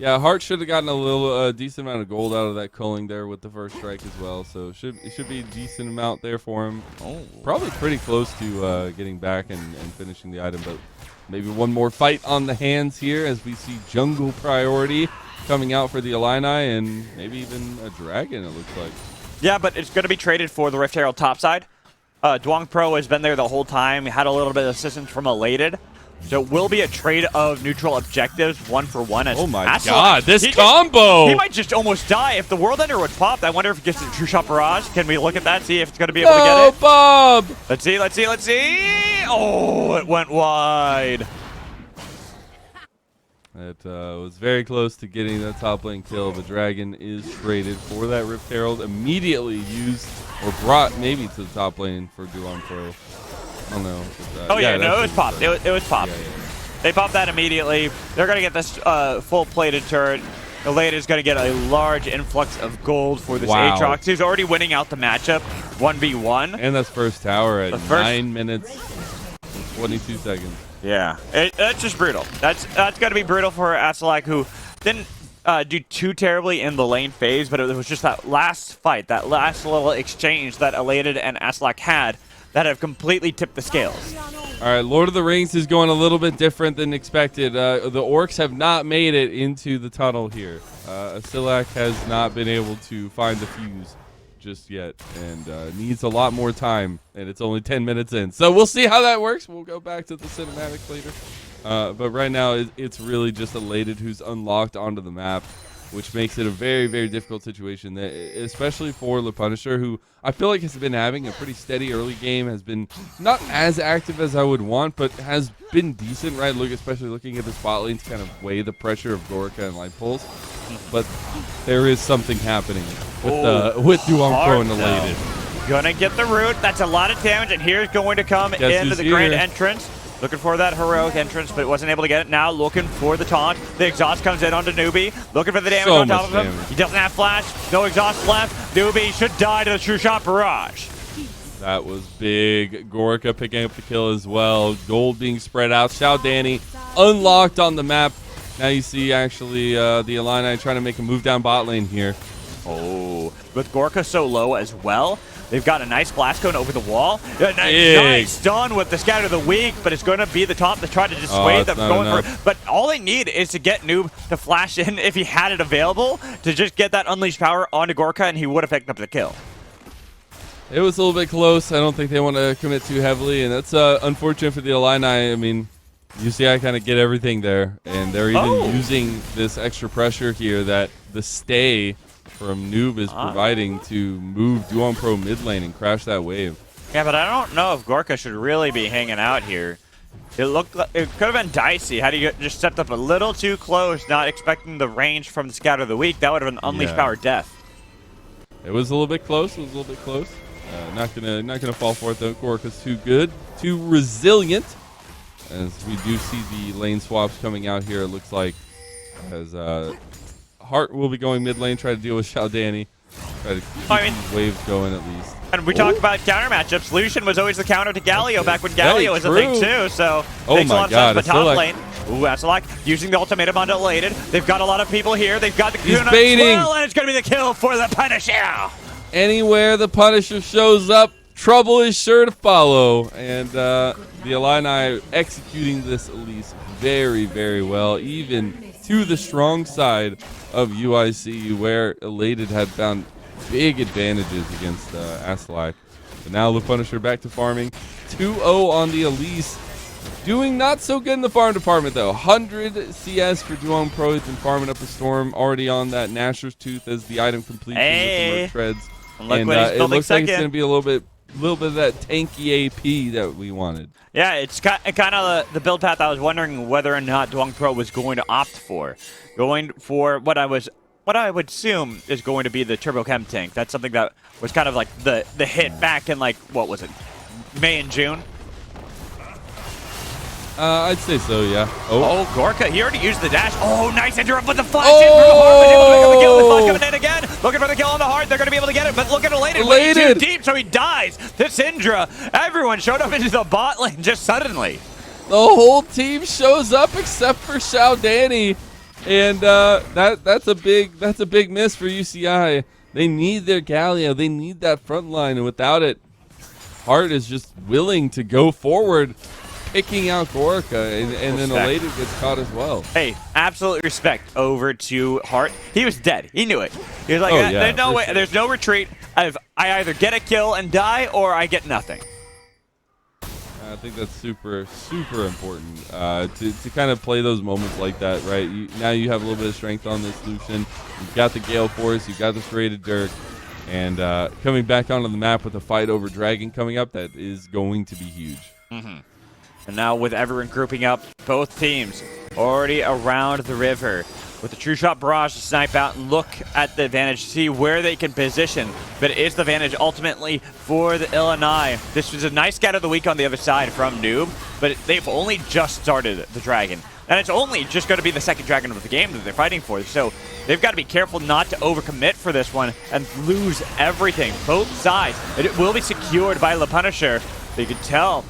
Yeah, Hart should have gotten a little decent amount of gold out of that culling there with the first strike as well. So it should be a decent amount there for him. Oh. Probably pretty close to getting back and finishing the item, but maybe one more fight on the hands here as we see jungle priority coming out for the Illini and maybe even a dragon, it looks like. Yeah, but it's going to be traded for the Rift Herald topside. Duong Pro has been there the whole time. He had a little bit of assistance from Elated. So it will be a trade of neutral objectives, 1-for-1. As Oh my Asla, god, this combo! He might just almost die if the World Ender would pop. I wonder if it gets a True Shot Barrage. Can we look at that, see if it's going to be able to get it? Bob! Let's see, let's see, let's see! Oh, it went wide. It was very close to getting that top lane kill. The dragon is traded for that Rift Herald, immediately used or brought maybe to the top lane for Duong Pro. I don't know. Oh yeah, no, it was popped. It was popped. Yeah. They popped that immediately. They're going to get this full-plated turret. Elate is going to get a large influx of gold for this Aatrox. He's already winning out the matchup, 1v1. And that's first tower at 9 minutes, 22 seconds. Yeah, that's just brutal. That's going to be brutal for Asalak, who didn't do too terribly in the lane phase, but it was just that last fight, that last little exchange that Elated and Asalak had that have completely tipped the scales. All right, Lord of the Rings is going a little bit different than expected. The Orcs have not made it into the tunnel here. Asilak has not been able to find the fuse just yet and needs a lot more time, and it's only 10 minutes in. So we'll see how that works. We'll go back to the cinematics later. But right now, it's really just Elated who's unlocked onto the map, which makes it a very, very difficult situation, especially for Le Punisher, who I feel like has been having a pretty steady early game, has been not as active as I would want, but has been decent, right? Especially looking at the spot lane to kind of weigh the pressure of Gorka and Light Pulse. But there is something happening with Duong Pro and Elated. Gonna get the root. That's a lot of damage, and here's going to come into the grand entrance. Looking for that heroic entrance, but wasn't able to get it. Now looking for the taunt. The exhaust comes in onto Newbie. Looking for the damage on top of him. He doesn't have flash. No exhaust left. Newbie should die to the True Shot Barrage. That was big. Gorka picking up the kill as well. Gold being spread out. Xiao Danny unlocked on the map. Now you see actually the Illini trying to make a move down bot lane here. Oh, with Gorka so low as well. They've got a nice blast cone over the wall. Nice stun with the Scatter of the Weak, but it's going to be the top to try to dissuade them going for. But all they need is to get Noob to flash in if he had it available to just get that unleashed power onto Gorka, and he would have picked up the kill. It was a little bit close. I don't think they want to commit too heavily, and that's unfortunate for the Illini. I mean, UCI kind of get everything there, and they're even using this extra pressure here that the stay from Noob is providing to move Duong Pro mid lane and crash that wave. Yeah, but I don't know if Gorka should really be hanging out here. It looked like it could have been dicey had he just stepped up a little too close, not expecting the range from the Scatter of the Weak. That would have been unleashed power death. It was a little bit close. It was a little bit close. Not gonna fall for it though. Gorka's too good, too resilient. As we do see the lane swaps coming out here, it looks like as Hart will be going mid lane, try to deal with Xiao Danny. Try to keep these waves going at least. And we talk about counter matchups. Lucian was always the counter to Galio back when Galio was a thing too, so makes a lot of sense. But top lane, Asalak using the ultimatum on Elated. They've got a lot of people here. They've got the Kuna as well, and it's going to be the kill for the Punisher. Anywhere the Punisher shows up, trouble is sure to follow. And the Illini executing this Elise very, very well, even to the strong side of UIC, where Elated had found big advantages against Asalak. But now the Punisher back to farming. 2-0 on the Elise. Doing not so good in the farm department, though. 100 CS for Duong Pro. He's been farming up a storm. Already on that Gnasher's Tooth as the item completion with the Merc Treads. And it looks like it's going to be a little bit of that tanky AP that we wanted. Yeah, it's kind of the build path I was wondering whether or not Duong Pro was going to opt for. Going for what I would assume is going to be the Turbo Chem tank. That's something that was kind of like the hit back in, like, what was it, May and June? I'd say so, yeah. Oh, Gorka, he already used the dash. Oh, nice interrupt with the flash in from the Heart. Was able to pick up the kill. The flash coming in again. Looking for the kill on the Heart. They're going to be able to get it, but look at Elated. Way too deep, so he dies. To Syndra. Everyone showed up into the bot lane just suddenly. The whole team shows up except for Xiao Danny. And that's a big miss for UCI. They need their Galio. They need that front line, and without it, Hart is just willing to go forward, picking out Gorka, and then Elated gets caught as well. Hey, absolute respect over to Hart. He was dead. He knew it. He was like, there's no way, there's no retreat. I either get a kill and die, or I get nothing. I think that's super, super important to kind of play those moments like that, right? Now you have a little bit of strength on this Lucian. You've got the Gale Force. You've got this rated Dirk. And coming back onto the map with a fight over Dragon coming up, that is going to be huge. And now with everyone grouping up, both teams already around the river. With the True Shot Barrage to snipe out and look at the advantage, see where they can position. But it is the advantage ultimately for the Illini. This was a nice scout of the week on the other side from Noob, but they've only just started the Dragon. And it's only just going to be the second Dragon of the game that they're fighting for. So they've got to be careful not to overcommit for this one and lose everything, both sides. It will be secured by Le Punisher. You can tell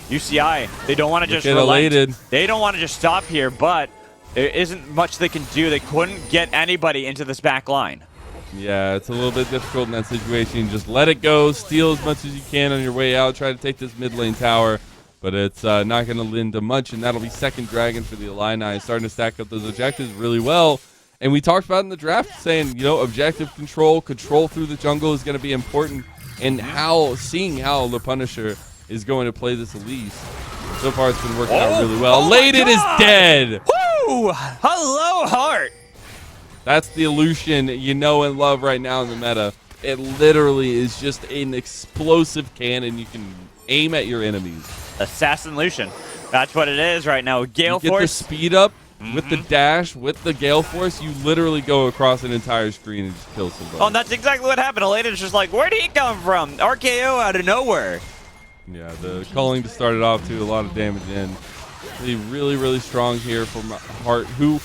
UCI, they don't want to just relent. They don't want to just stop here, but there isn't much they can do. They couldn't get anybody into this back line. Yeah, it's a little bit difficult in that situation. Just let it go. Steal as much as you can on your way out. Try to take this mid lane tower. But it's not going to lend to much, and that'll be second Dragon for the Illini. Starting to stack up those objectives really well. And we talked about in the draft saying, objective control through the jungle is going to be important. And seeing how the Punisher is going to play this Elise. So far, it's been working out really well. Elated is dead. Woo! Hello, Hart. That's the illusion you know and love right now in the meta. It literally is just an explosive cannon you can aim at your enemies. Assassin Lucian. That's what it is right now. Gale Force. Get the speed up with the dash, with the Gale Force. You literally go across an entire screen and just kill somebody. Oh, and that's exactly what happened. Elated's just like, where'd he come from? RKO out of nowhere. Yeah, the culling to start it off too, a lot of damage in. Really, really strong here from Hart, who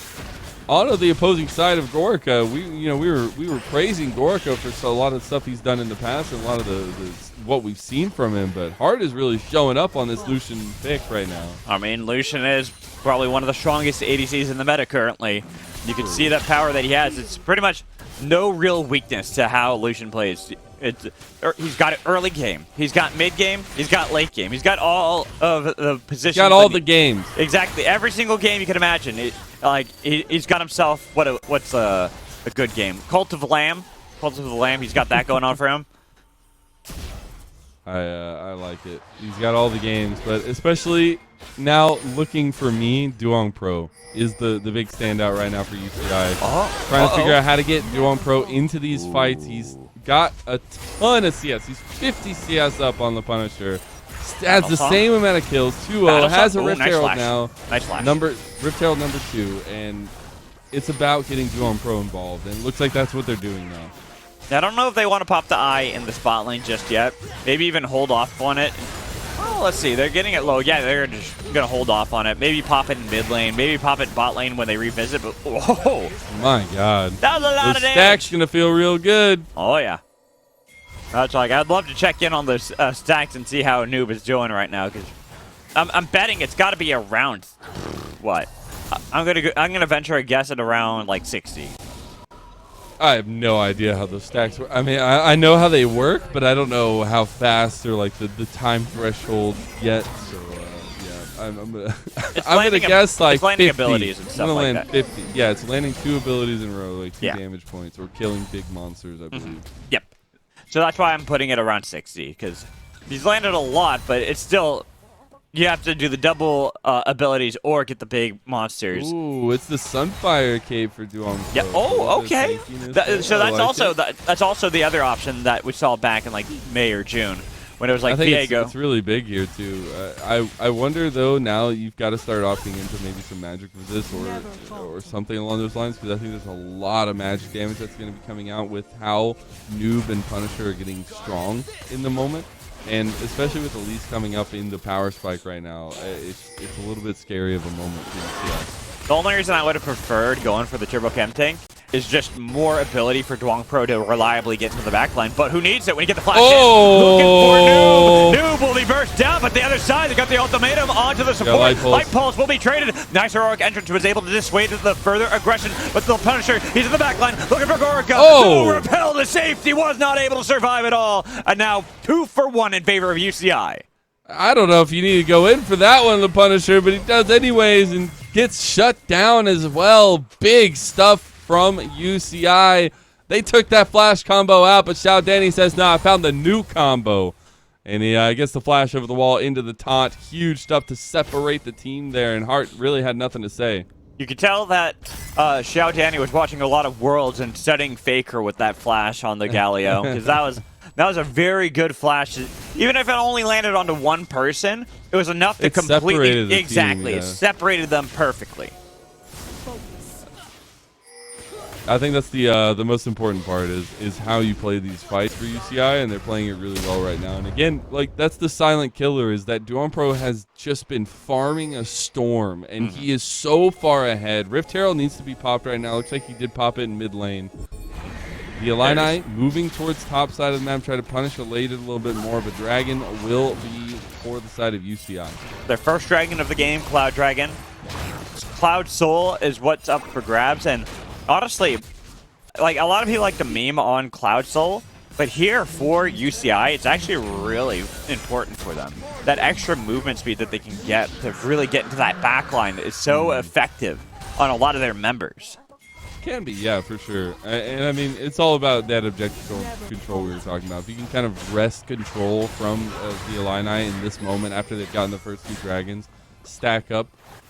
on the opposing side of Gorka, we were praising Gorka for a lot of stuff he's done in the past and a lot of the what we've seen from him, but Hart is really showing up on this Lucian pick right now. I mean, Lucian is probably one of the strongest ADCs in the meta currently. You can see that power that he has. It's pretty much no real weakness to how Lucian plays. He's got an early game. He's got mid game. He's got late game. He's got all of the positions. He's got all the games. Exactly. Every single game you can imagine. He's got himself what's a good game? Cult of the Lamb. He's got that going on for him. I like it. He's got all the games, but especially now looking for me, Duong Pro is the big standout right now for UCI. Trying to figure out how to get Duong Pro into these fights. He's got a ton of CS. He's 50 CS up on the Punisher. Has the same amount of kills. 2-0. Has a Rift Herald now. Nice flash. Rift Herald number 2, and it's about getting Duong Pro involved, and it looks like that's what they're doing now. I don't know if they want to pop the eye in the spot lane just yet. Maybe even hold off on it. Well, let's see. They're getting it low. Yeah, they're just going to hold off on it. Maybe pop it in mid lane. Maybe pop it in bot lane when they revisit. But whoa. My God. That was a lot of damage. The stack's going to feel real good. Oh, yeah. That's like, I'd love to check in on those stacks and see how Noob is doing right now. Because I'm betting it's got to be around, what? I'm gonna venture a guess at around like 60. I have no idea how those stacks work. I mean, I know how they work, but I don't know how fast or like the time threshold yet. So yeah, I'm gonna guess like 50. Abilities and stuff like that. 50. Yeah, it's landing 2 abilities in a row, like 2 damage points, or killing big monsters, I believe. Yep. So that's why I'm putting it around 60, because he's landed a lot, but it's still. You have to do the double abilities or get the big monsters. Ooh, it's the Sunfire cape for Duong. Yeah. Oh, okay. So that's also the other option that we saw back in like May or June when it was like Viego. It's really big here too. I wonder though, now you've got to start opting into maybe some magic with this or something along those lines, because I think there's a lot of magic damage that's going to be coming out with how Noob and Punisher are getting strong in the moment. And especially with Elise coming up in the power spike right now, it's a little bit scary of a moment for UCI. The only reason I would have preferred going for the Turbo Chem tank is just more ability for Dwong Pro to reliably get into the backline. But who needs it when you get the flash in? Oh! Looking for Noob. Noob will be burst down, but the other side, they got the ultimatum onto the support. Light Pulse will be traded. Nice heroic entrance was able to dissuade the further aggression, but the Punisher, he's in the backline looking for Gorica. Oh! No repel to safety, was not able to survive at all. And now 2 for 1 in favor of UCI. I don't know if you need to go in for that one, the Punisher, but he does anyways and gets shut down as well. Big stuff from UCI. They took that flash combo out, but Xiao Danny says, no, I found the new combo. And he gets the flash over the wall into the taunt. Huge stuff to separate the team there, and Hart really had nothing to say. You could tell that Xiao Danny was watching a lot of Worlds and studying Faker with that flash on the Galio, because that was a very good flash. Even if it only landed onto one person, it was enough to completely it separated them perfectly. I think that's the most important part is how you play these fights for UCI, and they're playing it really well right now. And again, like, that's the silent killer, is that Dwong Pro has just been farming a storm, and he is so far ahead. Rift Herald needs to be popped right now. Looks like he did pop it in mid lane. The Illini moving towards top side of the map, try to punish Elated a little bit more, but Dragon will be for the side of UCI. Their first Dragon of the game, Cloud Dragon. Cloud Soul is what's up for grabs, and honestly, like, a lot of people like to meme on Cloud Soul, but here for UCI, it's actually really important for them. That extra movement speed that they can get to really get into that backline is so effective on a lot of their members. Can be, yeah, for sure. And I mean, it's all about that objective control we were talking about. If you can kind of wrest control from the Illini in this moment after they've gotten the first 2 dragons, stack up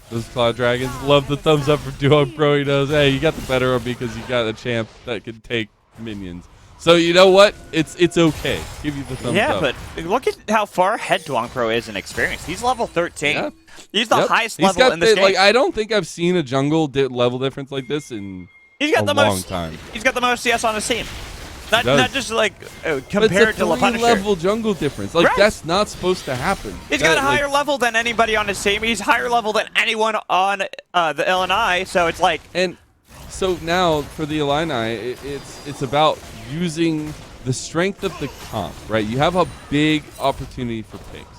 those Cloud Dragons. Love the thumbs up for Dwong Pro. He knows, hey, you got the better of me because you got a champ that can take minions. So you know what? It's okay. Give you the thumbs up. Yeah, but look at how far ahead Dwong Pro is in experience. He's level 13. Yeah. He's the highest level in this game. Like, I don't think I've seen a jungle level difference like this in a long time. He's got the most CS on his team. Not just like compared to the Punisher. Level jungle difference. Like, that's not supposed to happen. He's got a higher level than anybody on his team. He's higher level than anyone on the LNI. So it's like. And so now for the Illini, it's about using the strength of the comp, right? You have a big opportunity for picks.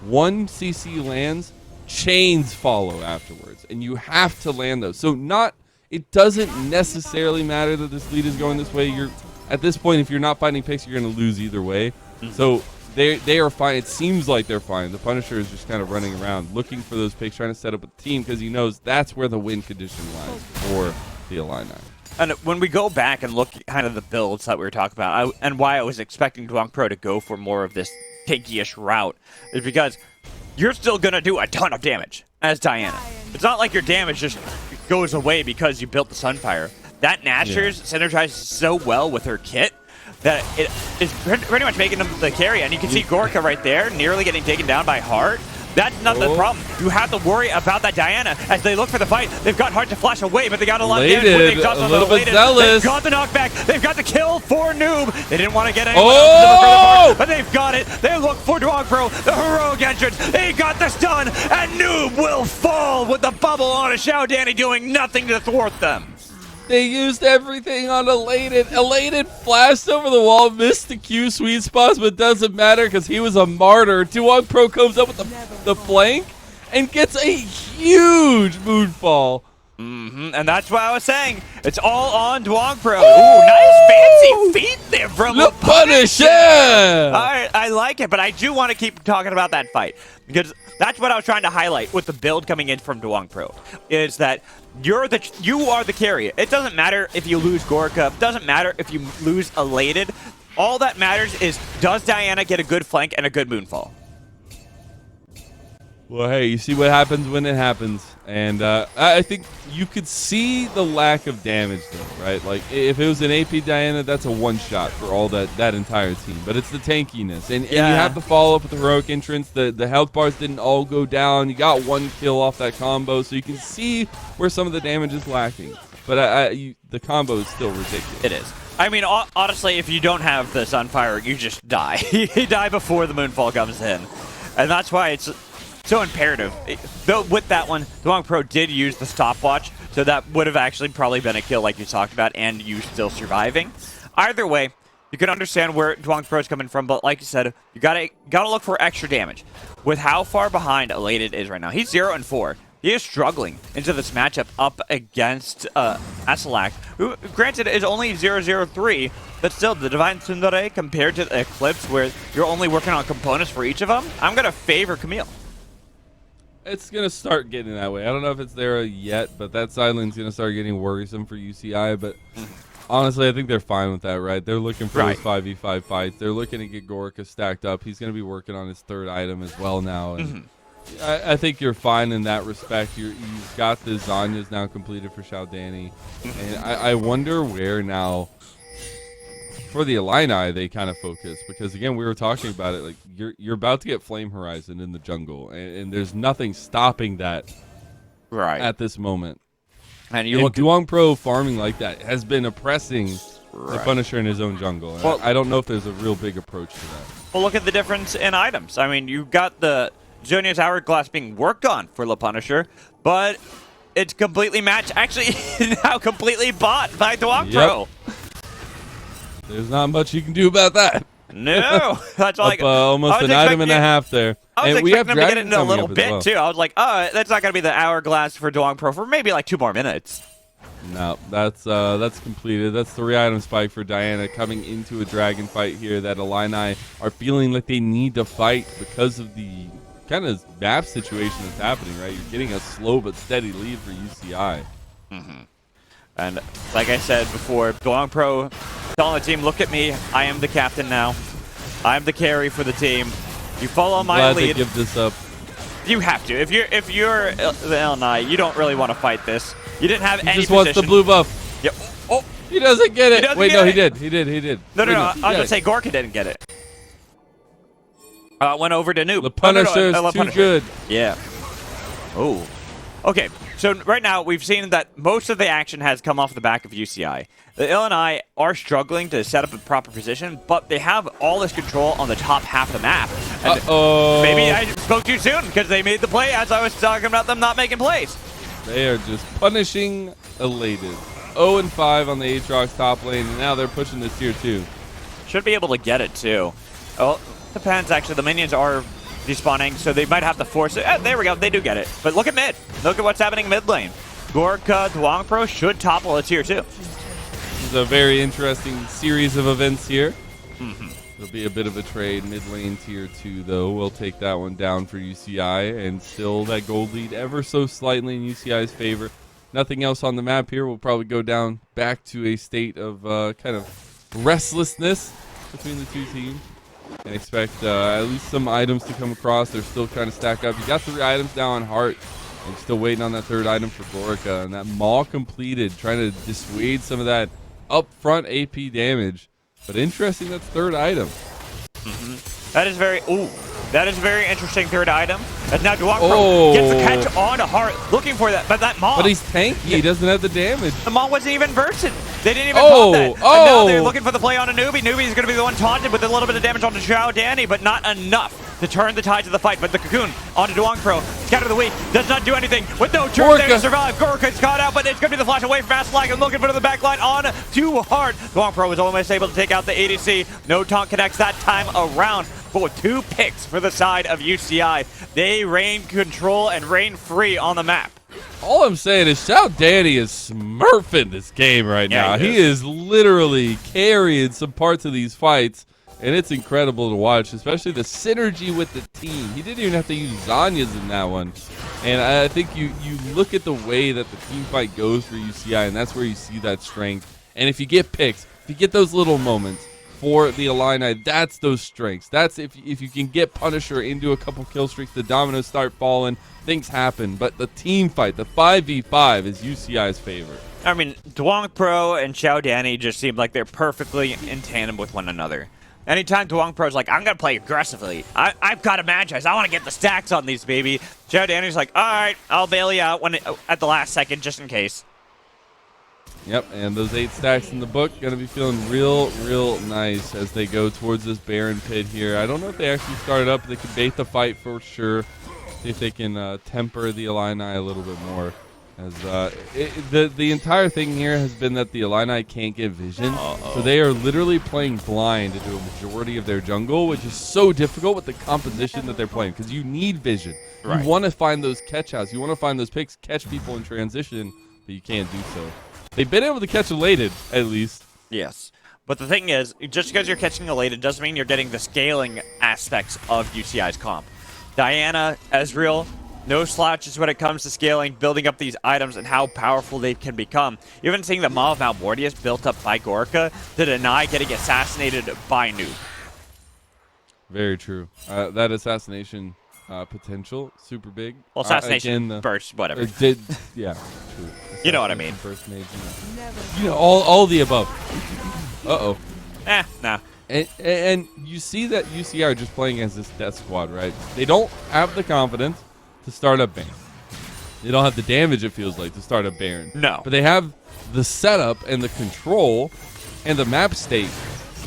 One CC lands, chains follow afterwards, and you have to land those. So it doesn't necessarily matter that this lead is going this way. At this point, if you're not finding picks, you're going to lose either way. So they are fine. It seems like they're fine. The Punisher is just kind of running around looking for those picks, trying to set up a team because he knows that's where the win condition lies for the Illini. And when we go back and look at kind of the builds that we were talking about, and why I was expecting Dwong Pro to go for more of this tanky-ish route, is because you're still going to do a ton of damage as Diana. It's not like your damage just goes away because you built the Sunfire. That Nashor's synergizes so well with her kit that it is pretty much making them the carry. And you can see Gorka right there nearly getting taken down by Hart. That's not the problem. You have to worry about that Diana as they look for the fight. They've got Hart to flash away, but they got a lot of damage. A little bit zealous. They've got the knockback. They've got the kill for Noob. They didn't want to get anyone else, but they've got it. They look for Dwong Pro, the heroic entrance. They got the stun, and Noob will fall with the bubble on a Xiao Danny doing nothing to thwart them. They used everything on Elated. Elated flashed over the wall, missed the Q sweet spots, but doesn't matter because he was a martyr. Dwong Pro comes up with the flank and gets a huge moonfall. And that's what I was saying. It's all on Dwong Pro. Ooh, nice fancy feet there from the Punisher. I like it, but I do want to keep talking about that fight because that's what I was trying to highlight with the build coming in from Dwong Pro, is that you are the carry. It doesn't matter if you lose Gorka. It doesn't matter if you lose Elated. All that matters is, does Diana get a good flank and a good moonfall? Well, hey, you see what happens when it happens. And I think you could see the lack of damage, though, right? Like, if it was an AP Diana, that's a one-shot for all that entire team. But it's the tankiness. And you have to follow up with the heroic entrance. The health bars didn't all go down. You got one kill off that combo, so you can see where some of the damage is lacking. But the combo is still ridiculous. It is. I mean, honestly, if you don't have the Sunfire, you just die. You die before the Moonfall comes in. And that's why it's so imperative. Though with that one, Duong Pro did use the stopwatch, so that would have actually probably been a kill like you talked about, and you still surviving. Either way, you can understand where Duong Pro is coming from, but like you said, you gotta look for extra damage. With how far behind Elated is right now, he's 0-4. He is struggling into this matchup up against Asalak, who, granted, is only 0-0-3, but still, the Divine Tsundere compared to the Eclipse, where you're only working on components for each of them, I'm going to favor Camille. It's going to start getting that way. I don't know if it's there yet, but that side lane's going to start getting worrisome for UCI, but honestly, I think they're fine with that, right? They're looking for those 5v5 fights. They're looking to get Gorka stacked up. He's going to be working on his third item as well now, and I think you're fine in that respect. You've got the Zanyas now completed for Xiao Danny. And I wonder where now, for the Illini, they kind of focus. Because, again, we were talking about it. Like you're about to get Flame Horizon in the jungle. And there's nothing stopping that at this moment. And you look Duong Pro farming like that has been oppressing the Punisher in his own jungle. Well, I don't know if there's a real big approach to that. Well, look at the difference in items. I mean, you've got the Zonia's Hourglass being worked on for the Punisher, but it's completely matched. Actually, now completely bought by Duong Pro. There's not much you can do about that. No, that's like almost an item and a half there. I was and we have expecting them to get it in a little bit well. too. I was like, oh, that's not going to be the Hourglass for Duong Pro for maybe like 2 more minutes. No, that's completed. That's 3 item spike for Diana coming into a dragon fight here that Illini are feeling like they need to fight because of the kind of map situation that's happening, right? You're getting a slow but steady lead for UCI. And like I said before, Duong Pro telling the team, look at me, I am the captain now. I am the carry for the team. You follow my Glad lead. they give this up. You have to. If you're the LNI, you don't really want to fight this. You didn't have any He just wants the blue buff. Yep. Oh, he doesn't get it. Wait, no, it. he did. He did. No. I was going to say Gorka didn't get it. Went over to Noob. The Punisher's too good. Yeah. Oh. Okay, so right now we've seen that most of the action has come off the back of UCI. The LNI are struggling to set up a proper position, but they have all this control on the top half of the map. Maybe I spoke too soon because they made the play as I was talking about them not making plays. They are just punishing Elated. 0-5 on the Aatrox top lane, and now they're pushing this tier 2. Should be able to get it too. Oh, depends actually. The minions are despawning, so they might have to force it. There we go, they do get it. But look at mid. Look at what's happening mid lane. Gorka, Duong Pro should topple a tier 2. This is a very interesting series of events here. There'll be a bit of a trade. Mid lane tier 2, though. We'll take that one down for UCI, and still that gold lead ever so slightly in UCI's favor. Nothing else on the map here. We'll probably go down back to a state of kind of restlessness between the two teams. And expect at least some items to come across. They're still trying to stack up. You got 3 items now on Heart. And still waiting on that 3rd item for Gorka. And that Maul completed, trying to dissuade some of that upfront AP damage. But interesting, that's 3rd item. That is very very interesting 3rd item. As now Duong Pro gets the catch on to Heart, looking for that, but that Maul. But he's tanky. He doesn't have the damage. The Maul wasn't even versed. They didn't even pop that. And now they're looking for the play on a Newbie. Newbie's going to be the one taunted with a little bit of damage onto Xiao Danny, but not enough to turn the tides of the fight. But the Cocoon onto Duong Pro. Scatter the weak. Does not do anything. With no turn there to survive. Gorka's caught out, but it's going to be the flash away from Aslak and looking for the backline on too hard. Duong Pro was almost able to take out the ADC. No taunt connects that time around. But with 2 picks for the side of UCI, they reign control and reign free on the map. All I'm saying is Xiao Danny is smurfing this game right now. He is literally carrying some parts of these fights, and it's incredible to watch, especially the synergy with the team. He didn't even have to use Zanya's in that one. And I think you look at the way that the team fight goes for UCI, and that's where you see that strength. And if you get picks, if you get those little moments for the Illini, that's those strengths. That's if you can get Punisher into a couple kill streaks, the dominoes start falling, things happen. But the team fight, the 5v5 is UCI's favorite. I mean, Duong Pro and Xiao Danny just seem like they're perfectly in tandem with one another. Anytime Duong Pro's like, I'm going to play aggressively. I've got a Magi's. I want to get the stacks on these, baby. Xiao Danny's like, all right, I'll bail you out at the last second just in case. Yep, and those 8 stacks in the book going to be feeling real nice as they go towards this Baron pit here. I don't know if they actually started up. They can bait the fight for sure. See if they can temper the Illini a little bit more. As the entire thing here has been that the Illini can't get vision, so they are literally playing blind into a majority of their jungle, which is so difficult with the composition that they're playing because you need vision. Right. You want to find those catch outs, you want to find those picks, catch people in transition, but you can't do so. They've been able to catch elated at least. Yes. But the thing is, just because you're catching elated doesn't mean you're getting the scaling aspects of UCI's comp. Diana, Ezreal, no slouches when it comes to scaling, building up these items, and how powerful they can become. Even seeing the Maw of Malmortius built up by Gorka to deny getting assassinated by Noob. Very true. That assassination potential, super big. Well, assassination burst, whatever. Yeah, true. You know what I mean. First mage, you know, all the above. Uh-oh. Nah. And you see that UCI are just playing as this death squad, right? They don't have the confidence to start up Baron. They don't have the damage, it feels like, to start up Baron. No. But they have the setup and the control and the map state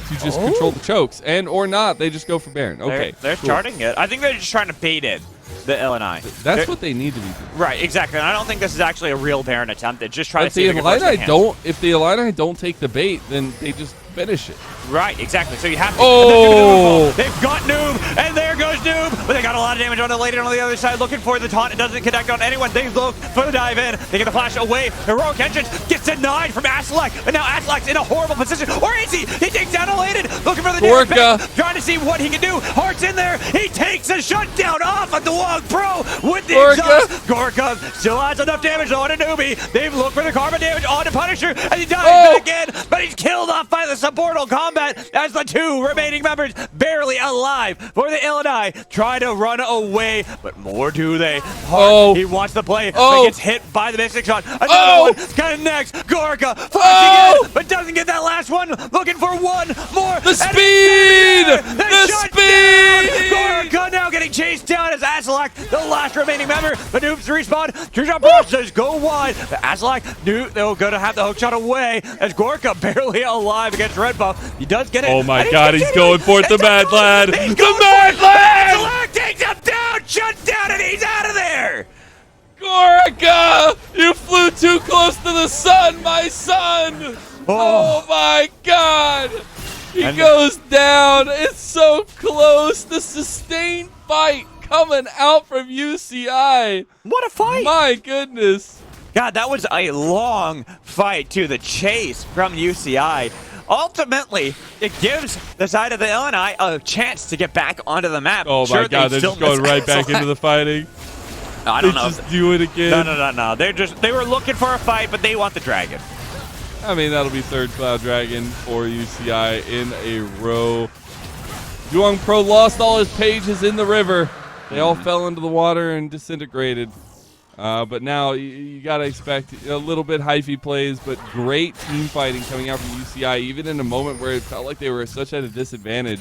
to just control the chokes. And or not, they just go for Baron. Okay. They're cool. charting it. I think they're just trying to bait in the Illini. That's what they need to be doing. Right, exactly. And I don't think this is actually a real Baron attempt. They just try to If see the Illini don't take the bait, then they just finish it. Right, exactly. So you have to. Oh! They've got Noob, and there goes Noob. But they got a lot of damage on the lady on the other side, looking for the taunt. It doesn't connect on anyone. They look for the dive in. They get the flash away. Heroic entrance gets denied from Aslak, and now Aslak's in a horrible position. Or is he? He takes down Elated, looking for the damage back, trying to see what he can do. Heart's in there. He takes a shutdown off of the Wong Pro with the exhaust. Gorka still has enough damage on a newbie. They've looked for the karma damage on the Punisher, and he dies again, but he's killed off by the subportal combat as the two remaining members barely alive for the Illini try to run away, but more do they. Hart, he wants to play, but gets hit by the Mystic Shot. Another one connects. Gorka flashing in, but doesn't get that last one. Looking for one more. The speed! The speed! Gorka now getting chased down as Aslak, the last remaining member. The noobs respawn. True Shot process go wide. But Aslak, they're going to have the hook shot away as Gorka barely alive against Red Buff. He does get it. Oh my god, he's going for it, the Mad Lad! The Mad Lad! Aslak takes him down, shut down, and he's out of there! Gorka! You flew too close to the sun, my son! Oh my god! He goes down. It's so close. The sustained fight coming out from UCI. What a fight! My goodness. God, that was a long fight to the chase from UCI. Ultimately, it gives the side of the Illini a chance to get back onto the map. Oh my god, they're just going right back into the fighting. No, I don't know. Just do it again. No. They were looking for a fight, but they want the dragon. I mean, that'll be third Cloud Dragon for UCI in a row. Yuang Pro lost all his pages in the river. They all fell into the water and disintegrated. But now you got to expect a little bit hyphy plays, but great team fighting coming out from UCI, even in a moment where it felt like they were such at a disadvantage.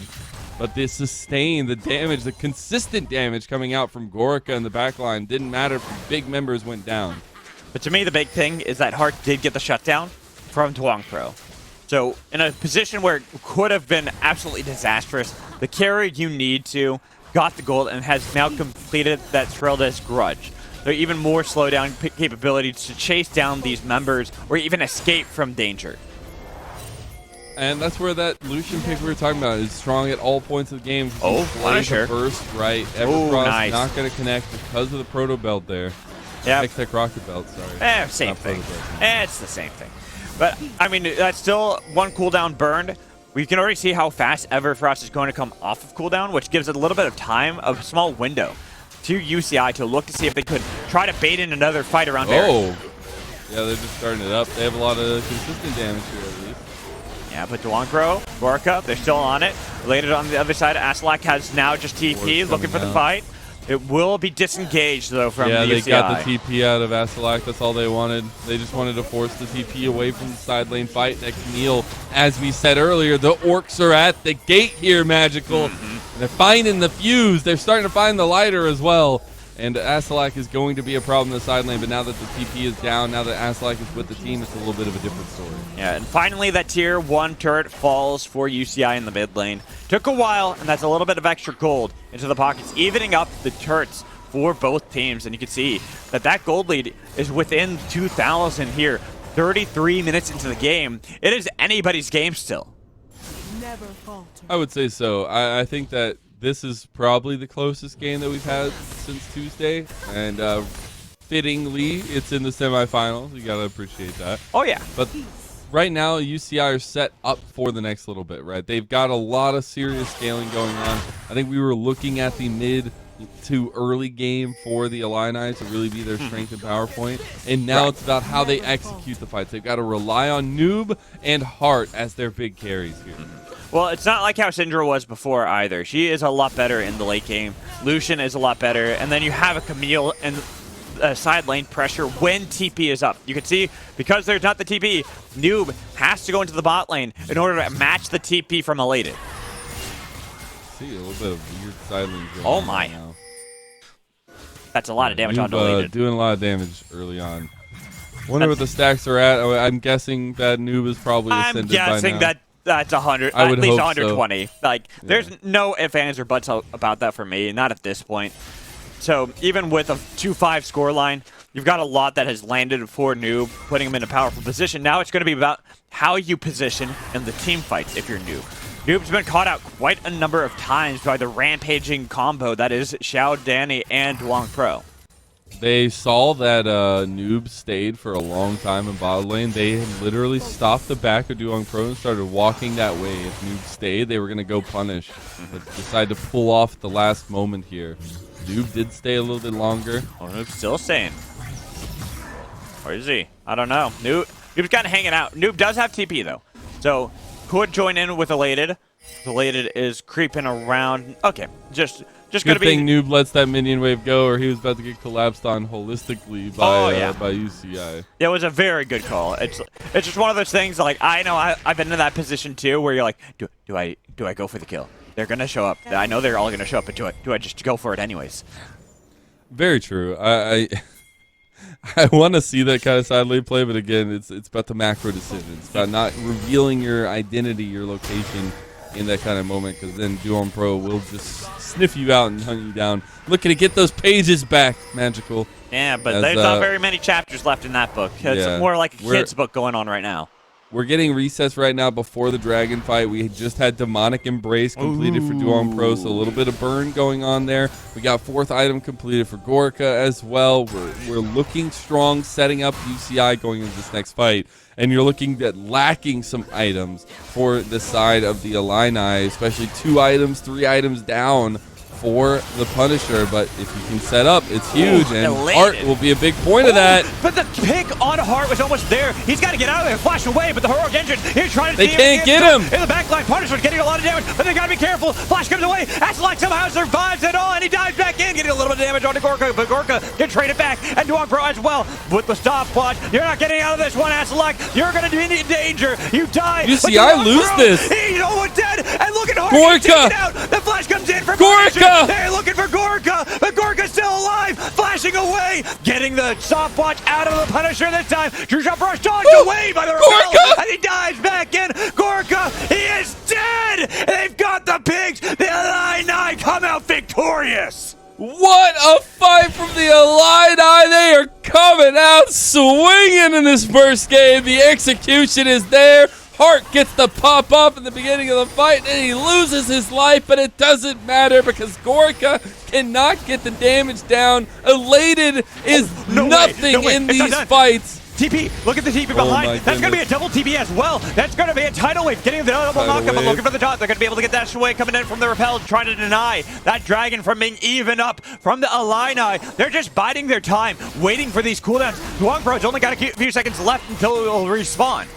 But the sustain, the damage, the consistent damage coming out from Gorka in the backline didn't matter if big members went down. But to me, the big thing is that Hart did get the shutdown from Tuong Pro. So in a position where it could have been absolutely disastrous, the carry you need to got the gold and has now completed that Thrillda's grudge. They're even more slowdown capability to chase down these members or even escape from danger. And that's where that Lucian pick we were talking about is strong at all points of the game. Punisher. Burst right. Evercross not going to connect because of the Proto Belt there. Yeah. X-Tech Rocket Belt, sorry. Same thing. It's the same thing. But, I mean, that's still one cooldown burned. We can already see how fast Everfrost is going to come off of cooldown, which gives it a little bit of time, a small window to UCI to look to see if they could try to bait in another fight around Baron. Yeah, they're just starting it up. They have a lot of consistent damage here at least. Yeah, but Duankro, Gorka, they're still on it. Related on the other side, Aslak has now just TP, looking for the fight. It will be disengaged, though, from the UCI. Yeah, they got the TP out of Aslak. That's all they wanted. They just wanted to force the TP away from the side lane fight. Next Neil, as we said earlier, the orcs are at the gate here, Magical. They're finding the fuse. They're starting to find the lighter as well. And Aslak is going to be a problem in the side lane, but now that the TP is down, now that Aslak is with the team, it's a little bit of a different story. Yeah, and finally that tier 1 turret falls for UCI in the mid lane. Took a while, and that's a little bit of extra gold into the pockets, evening up the turrets for both teams, and you can see that that gold lead is within 2,000 here. 33 minutes into the game. It is anybody's game still. Never falter. I would say so. I think that this is probably the closest game that we've had since Tuesday, and fittingly, it's in the semifinals. You gotta appreciate that. Oh yeah. But right now, UCI are set up for the next little bit, right? They've got a lot of serious scaling going on. I think we were looking at the mid to early game for the Illini to really be their strength and power point, and now it's about how they execute the fights. They've got to rely on Noob and Hart as their big carries here. Well, it's not like how Syndra was before either. She is a lot better in the late game. Lucian is a lot better, and then you have a Camille and side lane pressure when TP is up. You can see, because there's not the TP, Noob has to go into the bot lane in order to match the TP from Elated. See a little bit of weird side lane going Oh on my. now. That's a lot of damage on Noob, Elated. doing a lot of damage early on. Wonder what the stacks are at. I'm guessing that Noob is probably I'm ascended by guessing now. that that's 100, I at would least hope so. 120. Like, there's no ifs, ands, or buts about that for me, not at this point. So even with a 2-5 scoreline, you've got a lot that has landed for Noob, putting him in a powerful position. Now it's going to be about how you position in the team fights if you're Noob. Noob's been caught out quite a number of times by the rampaging combo that is Xiao Danny and Duong Pro. They saw that Noob stayed for a long time in bot lane. They literally stopped the back of Duong Pro and started walking that way. If Noob stayed, they were going to go punish. But decided to pull off at the last moment here. Noob did stay a little bit longer. Oh, Noob's still staying. Where is he? I don't know. Noob's kind of hanging out. Noob does have TP, though. So, could join in with Elated. Elated is creeping around. Okay, just Good gonna be. thing Noob lets that minion wave go, or he was about to get collapsed on holistically by by UCI. It was a very good call. It's just one of those things. Like, I know I've been in that position too, where you're like, do I go for the kill? They're gonna show up. I know they're all gonna show up, but do I just go for it anyways? Very true. I want to see that kind of side lane play, but again, it's about the macro decision. It's about not revealing your identity, your location in that kind of moment, because then Duong Pro will just sniff you out and hunt you down. Looking to get those pages back, Magical. Yeah, but there's not very many chapters left in that book. It's more like a kid's book going on right now. We're getting resets right now before the dragon fight. We just had Demonic Embrace completed for Duong Pro, so a little bit of burn going on there. We got 4th item completed for Gorka as well. We're looking strong, setting up UCI going into this next fight. And you're looking at lacking some items for the side of the Illini, especially 2 items, 3 items down for the Punisher. But if you can set up, it's huge, and Hart will be a big point of that. But the pick on Hart was almost there. He's got to get out of there, flash away, but the heroic engine, he's trying to They can't get him. In the backline, Punisher's getting a lot of damage, but they got to be careful. Flash comes away. Aslak somehow survives it all, and he dives back in, getting a little bit of damage onto Gorka, but Gorka can trade it back, and Duong Pro as well. With the stopwatch, you're not getting out of this one, Aslak. You're going to be in danger. You die. UCI lose this. He's almost dead, and look at Hart. Gorka. Out. The flash comes in for Gorka. Punisher. They're looking for Gorka, but Gorka's still alive, flashing away, getting the stopwatch out of the Punisher this time. True shot brush dodged away by the repel, and he dives back in. Gorka, he is dead. They've got the pigs. The Illini come out victorious. What a fight from the Illini. They are coming out swinging in this first game. The execution is there. Hart gets the pop off in the beginning of the fight, and he loses his life, but it doesn't matter because Gorka cannot get the damage down. Elated is nothing in these fights. TP, look at the TP behind. That's going to be a double TP as well. That's going to be a tidal wave, getting the double knockup, but looking for the top. They're going to be able to get that away coming in from the repel, trying to deny that dragon from being even up from the Illini. They're just biding their time, waiting for these cooldowns. Duong Pro's only got a few seconds left until it will respawn.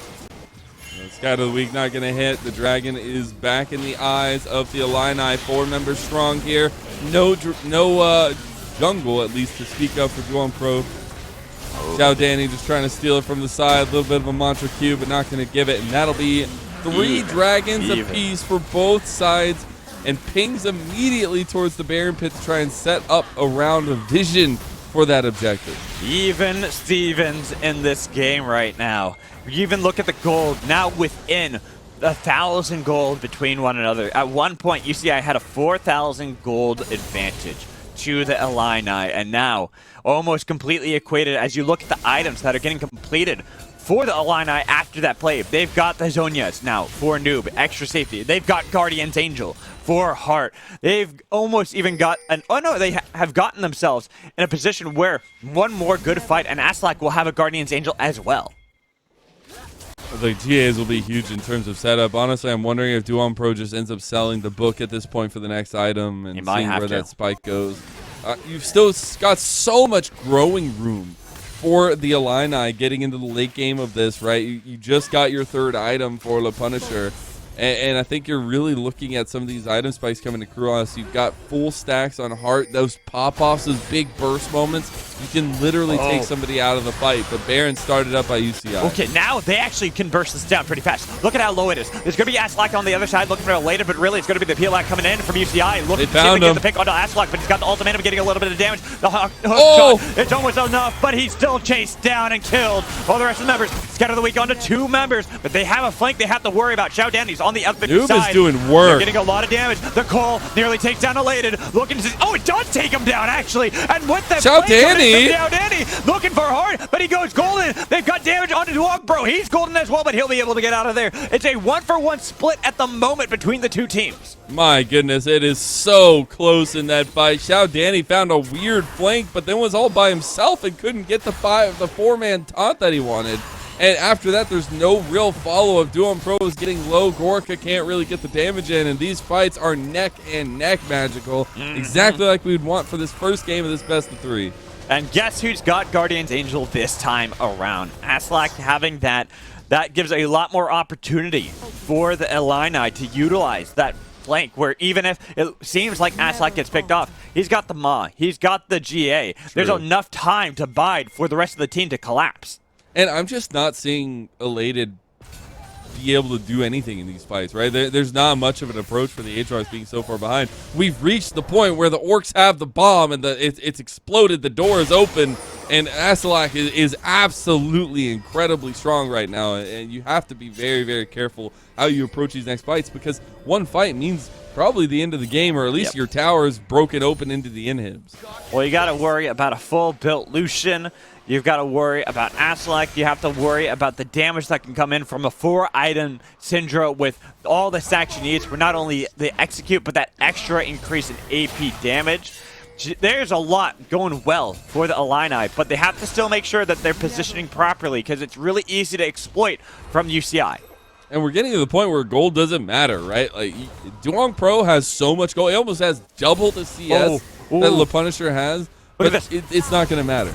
Scout of the week not going to hit. The dragon is back in the eyes of the Illini. 4 members strong here. No jungle, at least, to speak of for Duong Pro. Xiao Danny just trying to steal it from the side. A little bit of a mantra Q, but not going to give it. And that'll be 3 dragons apiece for both sides. And pings immediately towards the Baron Pit to try and set up around a vision for that objective. Even Stevens in this game right now. You even look at the gold now within 1,000 gold between one another. At one point, UCI had a 4,000 gold advantage to the Illini, and now almost completely equated as you look at the items that are getting completed for the Illini after that play. They've got the Zonias now for Noob, extra safety. They've got Guardian's Angel for Heart. They've almost even got an, oh no, they have gotten themselves in a position where one more good fight and Aslak will have a Guardian's Angel as well. The GAs will be huge in terms of setup. Honestly, I'm wondering if Duon Pro just ends up selling the book at this point for the next item and seeing where that spike goes. You've still got so much growing room for the Illini getting into the late game of this, right? You just got your third item for Le Punisher, and I think you're really looking at some of these item spikes coming to Kruos. You've got full stacks on Heart, those pop-offs, those big burst moments. You can literally take somebody out of the fight, but Baron started up by UCI. Okay, now they actually can burst this down pretty fast. Look at how low it is. There's going to be Aslak on the other side looking for a later, but really it's going to be the Pialak coming in from UCI. Looking to see if he gets the pick onto Aslak, but he's got the ultimatum getting a little bit of damage. The hook shot, it's almost enough, but he's still chased down and killed. All the rest of the members scatter the week onto 2 members, but they have a flank they have to worry about. Xiao Danny's on the other Noob side. is doing work. They're getting a lot of damage. The Cole nearly takes down Elated. Looking to see, oh, it does take him down, actually. And with the Xiao Danny looking for Heart, but he goes golden. They've got damage onto Duong Bro. He's golden as well, but he'll be able to get out of there. It's a 1-for-1 split at the moment between the two teams. My goodness, it is so close in that fight. Xiao Danny found a weird flank, but then was all by himself and couldn't get the 4-man taunt that he wanted. And after that, there's no real follow-up. Duon Pro is getting low. Gorka can't really get the damage in, and these fights are neck and neck magical, exactly like we'd want for this first game of this best of 3. And guess who's got Guardian's Angel this time around? Aslak having that gives a lot more opportunity for the Illini to utilize that flank, where even if it seems like Aslak gets picked off, he's got the Ma, he's got the GA. True. There's enough time to bide for the rest of the team to collapse. And I'm just not seeing Elated be able to do anything in these fights, right? There's not much of an approach for the Aatrox being so far behind. We've reached the point where the Orcs have the bomb and it's exploded, the door is open, and Aslak is absolutely incredibly strong right now, and you have to be very, very careful how you approach these next fights, because one fight means probably the end of the game, or at least your tower is broken open into the inhibs. Well, you got to worry about a full-built Lucian. You've got to worry about Aslak. You have to worry about the damage that can come in from a 4-item Syndra with all the stacks you need for not only the execute, but that extra increase in AP damage. There's a lot going well for the Illini, but they have to still make sure that they're positioning properly, because it's really easy to exploit from UCI. And we're getting to the point where gold doesn't matter, right? Like, Duong Pro has so much gold. It almost has double the CS that Le Punisher has. Look But at this. it's not going to matter.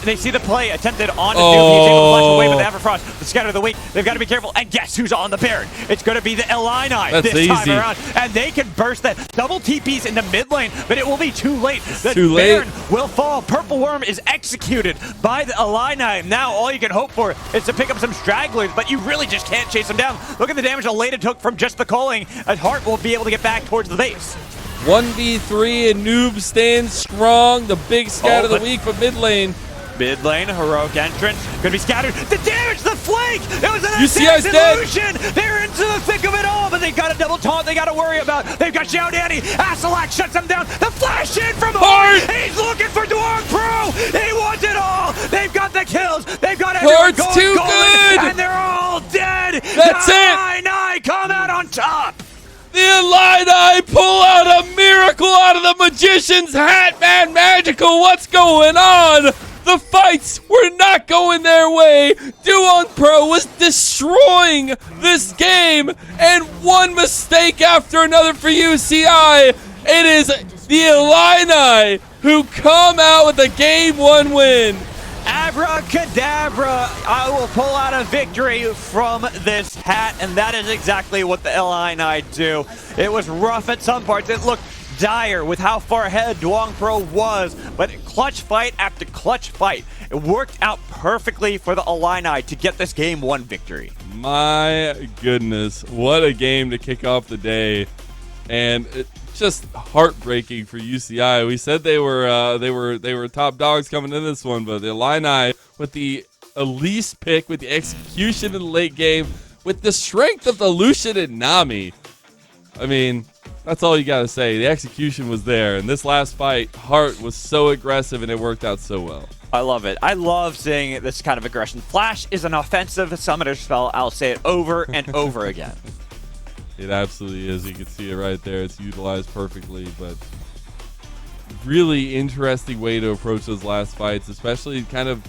They see the play attempted on Noob. He's able to flash away with the Everfrost. The scatter of the week. They've got to be careful. And guess who's on the Baron? It's going to be the Illini this time around. And they can burst that double TPs into mid lane, but it will be too late. The Baron will fall. Purple Worm is executed by the Illini. Now all you can hope for is to pick up some stragglers, but you really just can't chase them down. Look at the damage Elated took from just the calling. And Heart will be able to get back towards the base. 1v3 and Noob stands strong. The big scat of the week, but mid lane. Mid lane, heroic entrance, gonna be scattered. The damage, the flank! It was an UCI's illusion! They're into the thick of it all, but they got a double taunt they gotta worry about. They've got Xiao Danny. Aslak shuts them down. The flash in from Heart! He's looking for Duong Pro! He wants it all! They've got the kills! They've got everyone going too good! And they're all dead! That's it! Nine come out on top! The Illini pull out a miracle out of the magician's hat, man. Magical, what's going on? The fights were not going their way. Duong Pro was destroying this game, and one mistake after another for UCI. It is the Illini who come out with a Game 1 win. Abracadabra, I will pull out a victory from this hat, and that is exactly what the Illini do. It was rough at some parts. It looked dire with how far ahead Duong Pro was, but clutch fight after clutch fight, it worked out perfectly for the Illini to get this Game 1 victory. My goodness, what a game to kick off the day, and just heartbreaking for UCI. We said they were top dogs coming in this one, but the Illini with the Elise pick, with the execution in the late game, with the strength of the Lucian and Nami. I mean, That's all you got to say. The execution was there. And this last fight, Hart was so aggressive, and it worked out so well. I love it. I love seeing this kind of aggression. Flash is an offensive summoner spell. I'll say it over and over again. It absolutely is. You can see it right there. It's utilized perfectly, but really interesting way to approach those last fights, especially kind of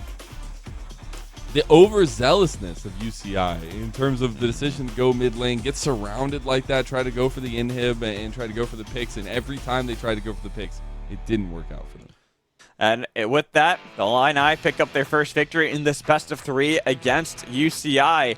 the overzealousness of UCI in terms of the decision to go mid lane, get surrounded like that, try to go for the inhib and try to go for the picks, and every time they tried to go for the picks, it didn't work out for them. And with that, the Illini pick up their first victory in this best of 3 against UCI,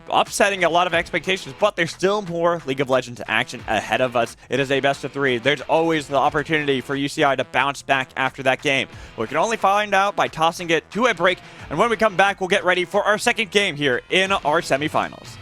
upsetting a lot of expectations, but there's still more League of Legends action ahead of us. It is a best of 3. There's always the opportunity for UCI to bounce back after that game. We can only find out by tossing it to a break, and when we come back, we'll get ready for our second game here in our semifinals.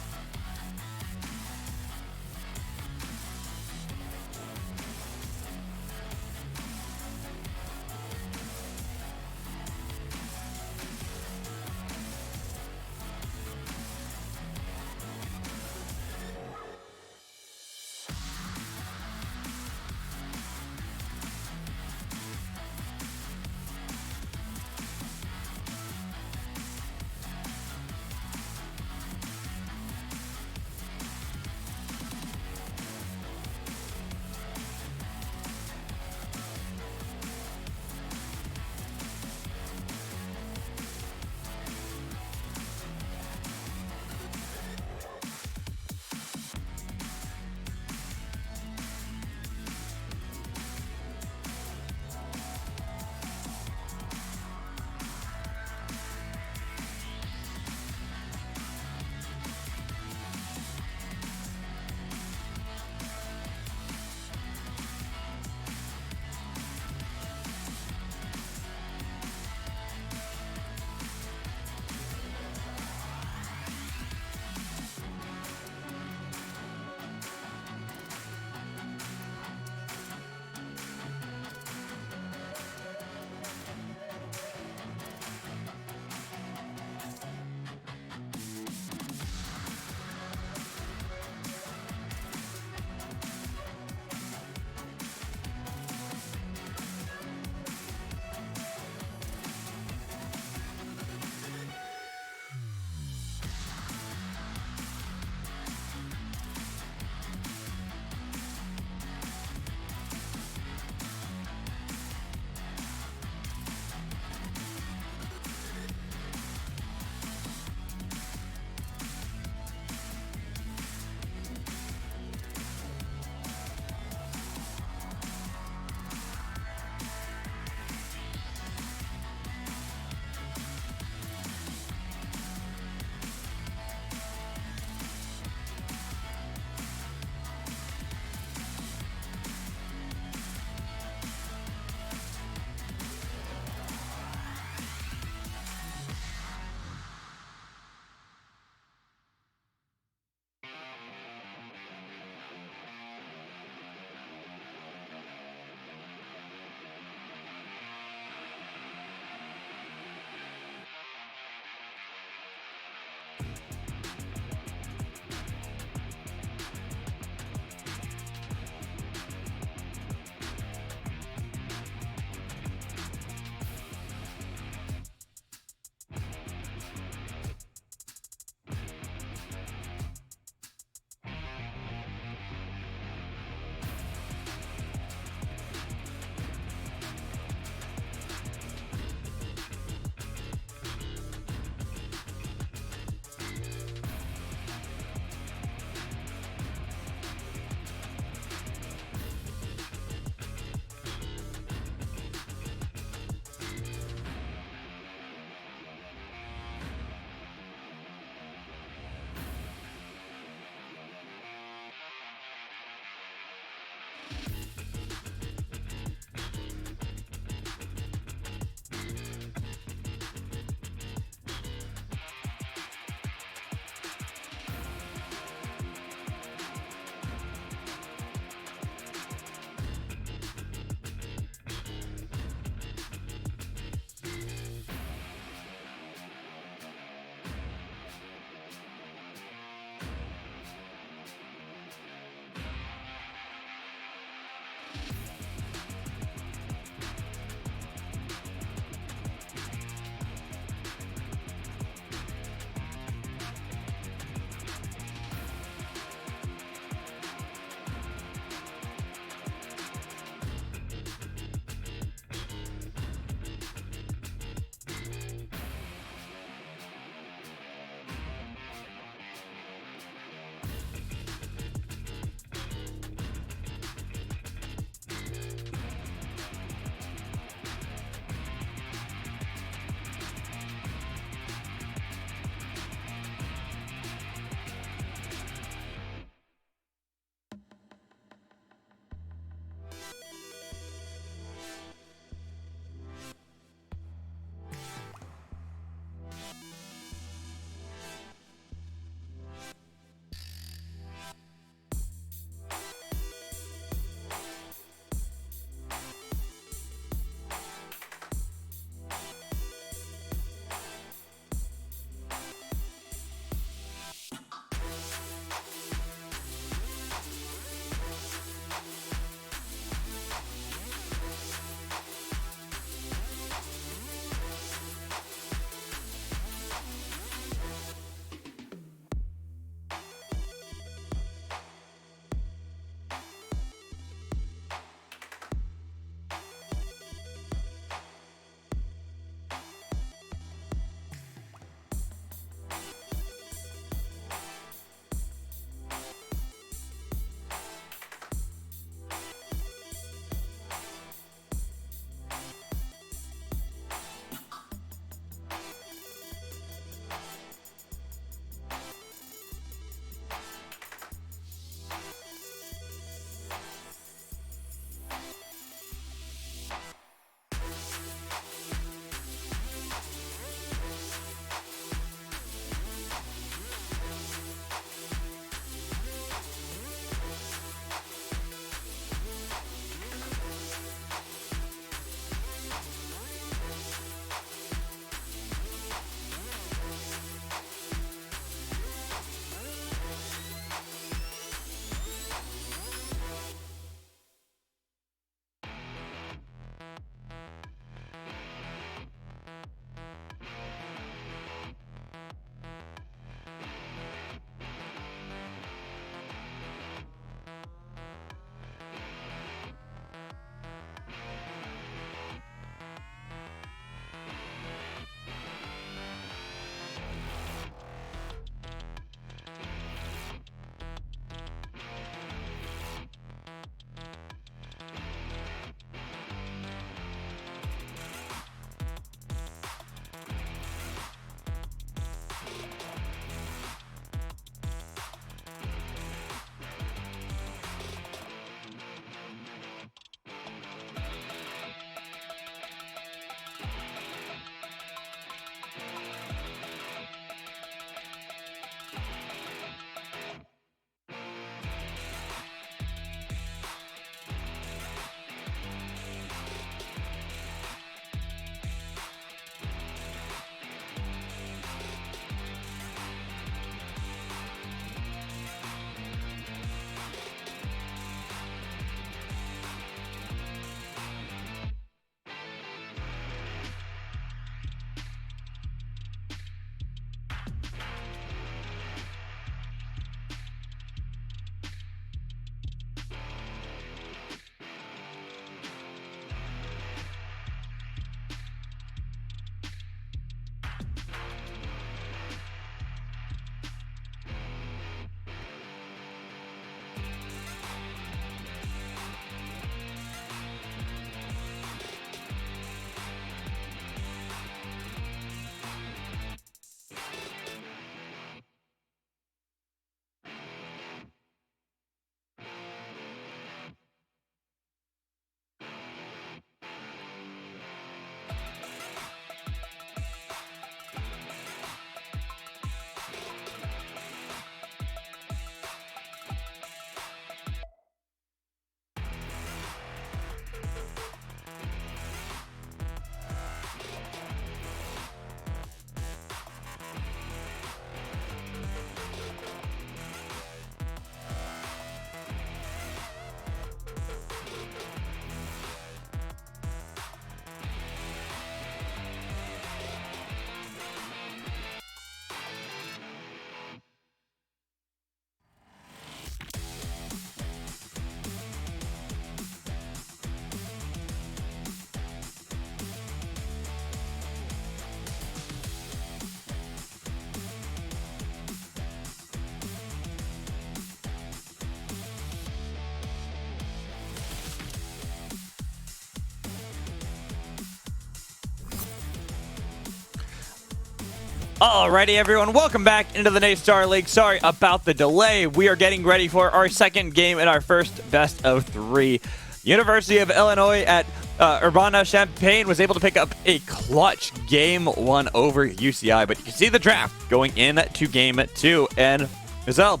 Alrighty, everyone, welcome back into the Nate Star League. Sorry about the delay. We are getting ready for our second game in our first best of 3. University of Illinois at Urbana-Champaign was able to pick up a clutch game 1 over UCI, but you can see the draft going into game 2. And Gazelle,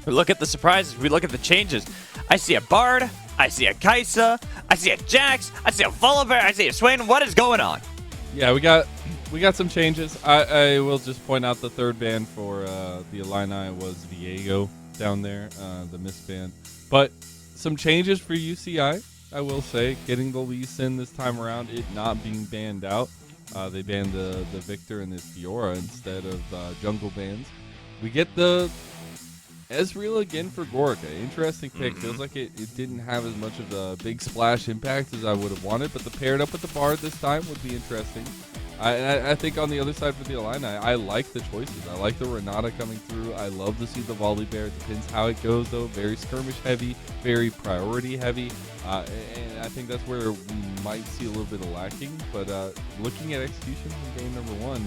we look at the surprises, we look at the changes. I see a Bard, I see a Kaisa, I see a Jax, I see a Volibear, I see a Swain. What is going on? Yeah, we got some changes. I will just point out the third ban for the Illini was Viego down there, the mist ban. But some changes for UCI, I will say. Getting the Lee Sin this time around, it not being banned out. They banned the Victor and the Fiora instead of jungle bans. We get the Ezreal again for Gorka. Interesting pick. Feels like it didn't have as much of a big splash impact as I would have wanted, but the paired up with the Bard this time would be interesting. I think on the other side for the Illini, I like the choices. I like the Renata coming through. I love to see the Volibear. It depends how it goes, though. Very skirmish heavy, very priority heavy. And I think that's where we might see a little bit of lacking. But looking at execution from game number 1,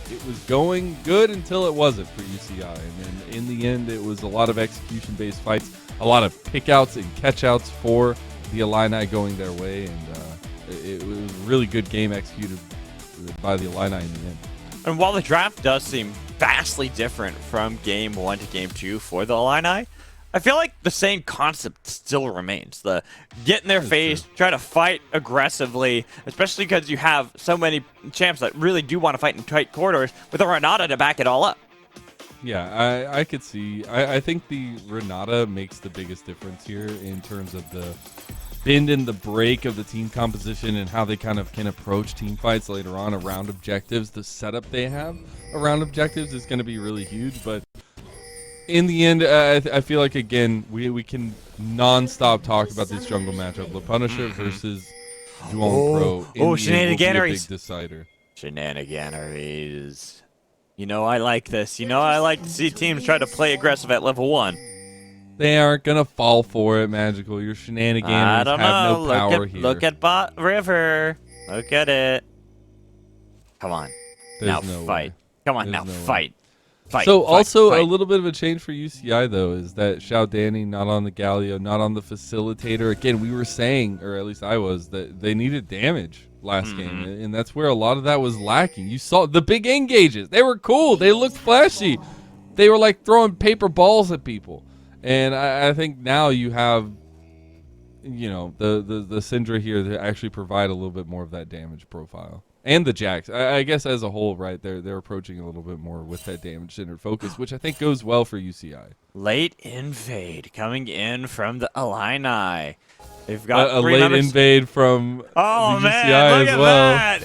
it was going good until it wasn't for UCI. And then in the end, it was a lot of execution-based fights, a lot of pickouts and catchouts for the Illini going their way. And it was a really good game executed by the Illini in the end. And while the draft does seem vastly different from game 1 to game 2 for the Illini, I feel like the same concept still remains. The get in their face, try to fight aggressively, especially because you have so many champs that really do want to fight in tight corridors with a Renata to back it all up. Yeah, I could see. I think the Renata makes the biggest difference here in terms of the bend in the break of the team composition and how they kind of can approach team fights later on around objectives. The setup they have around objectives is going to be really huge, but in the end, I feel like, again, we can non-stop talk about this jungle matchup. The Punisher versus Duong Pro. Shenaniganeries. Big decider. Shenaniganeries. You know, I like this. You know, I like to see teams try to play aggressive at level 1. They aren't going to fall for it, Magical. Your Shenaniganeries I don't have know. no power here. Look at Bot River. Look at it. Come on. There's now no fight. way. Come on, There's now no way. fight. Fight. So fight, also fight. a little bit of a change for UCI, though, is that Xiao Danny not on the Galio, not on the Facilitator. Again, we were saying, or at least I was, that they needed damage last game, and that's where a lot of that was lacking. You saw the big engages. They were cool. They looked flashy. They were like throwing paper balls at people. And I think now you have, you know, the Syndra here to actually provide a little bit more of that damage profile. And the Jax. I guess as a whole, right, they're approaching a little bit more with that damage-centered focus, which I think goes well for UCI. Late invade coming in from the Illini. They've got A late invade from the man, UCI look as at well. that.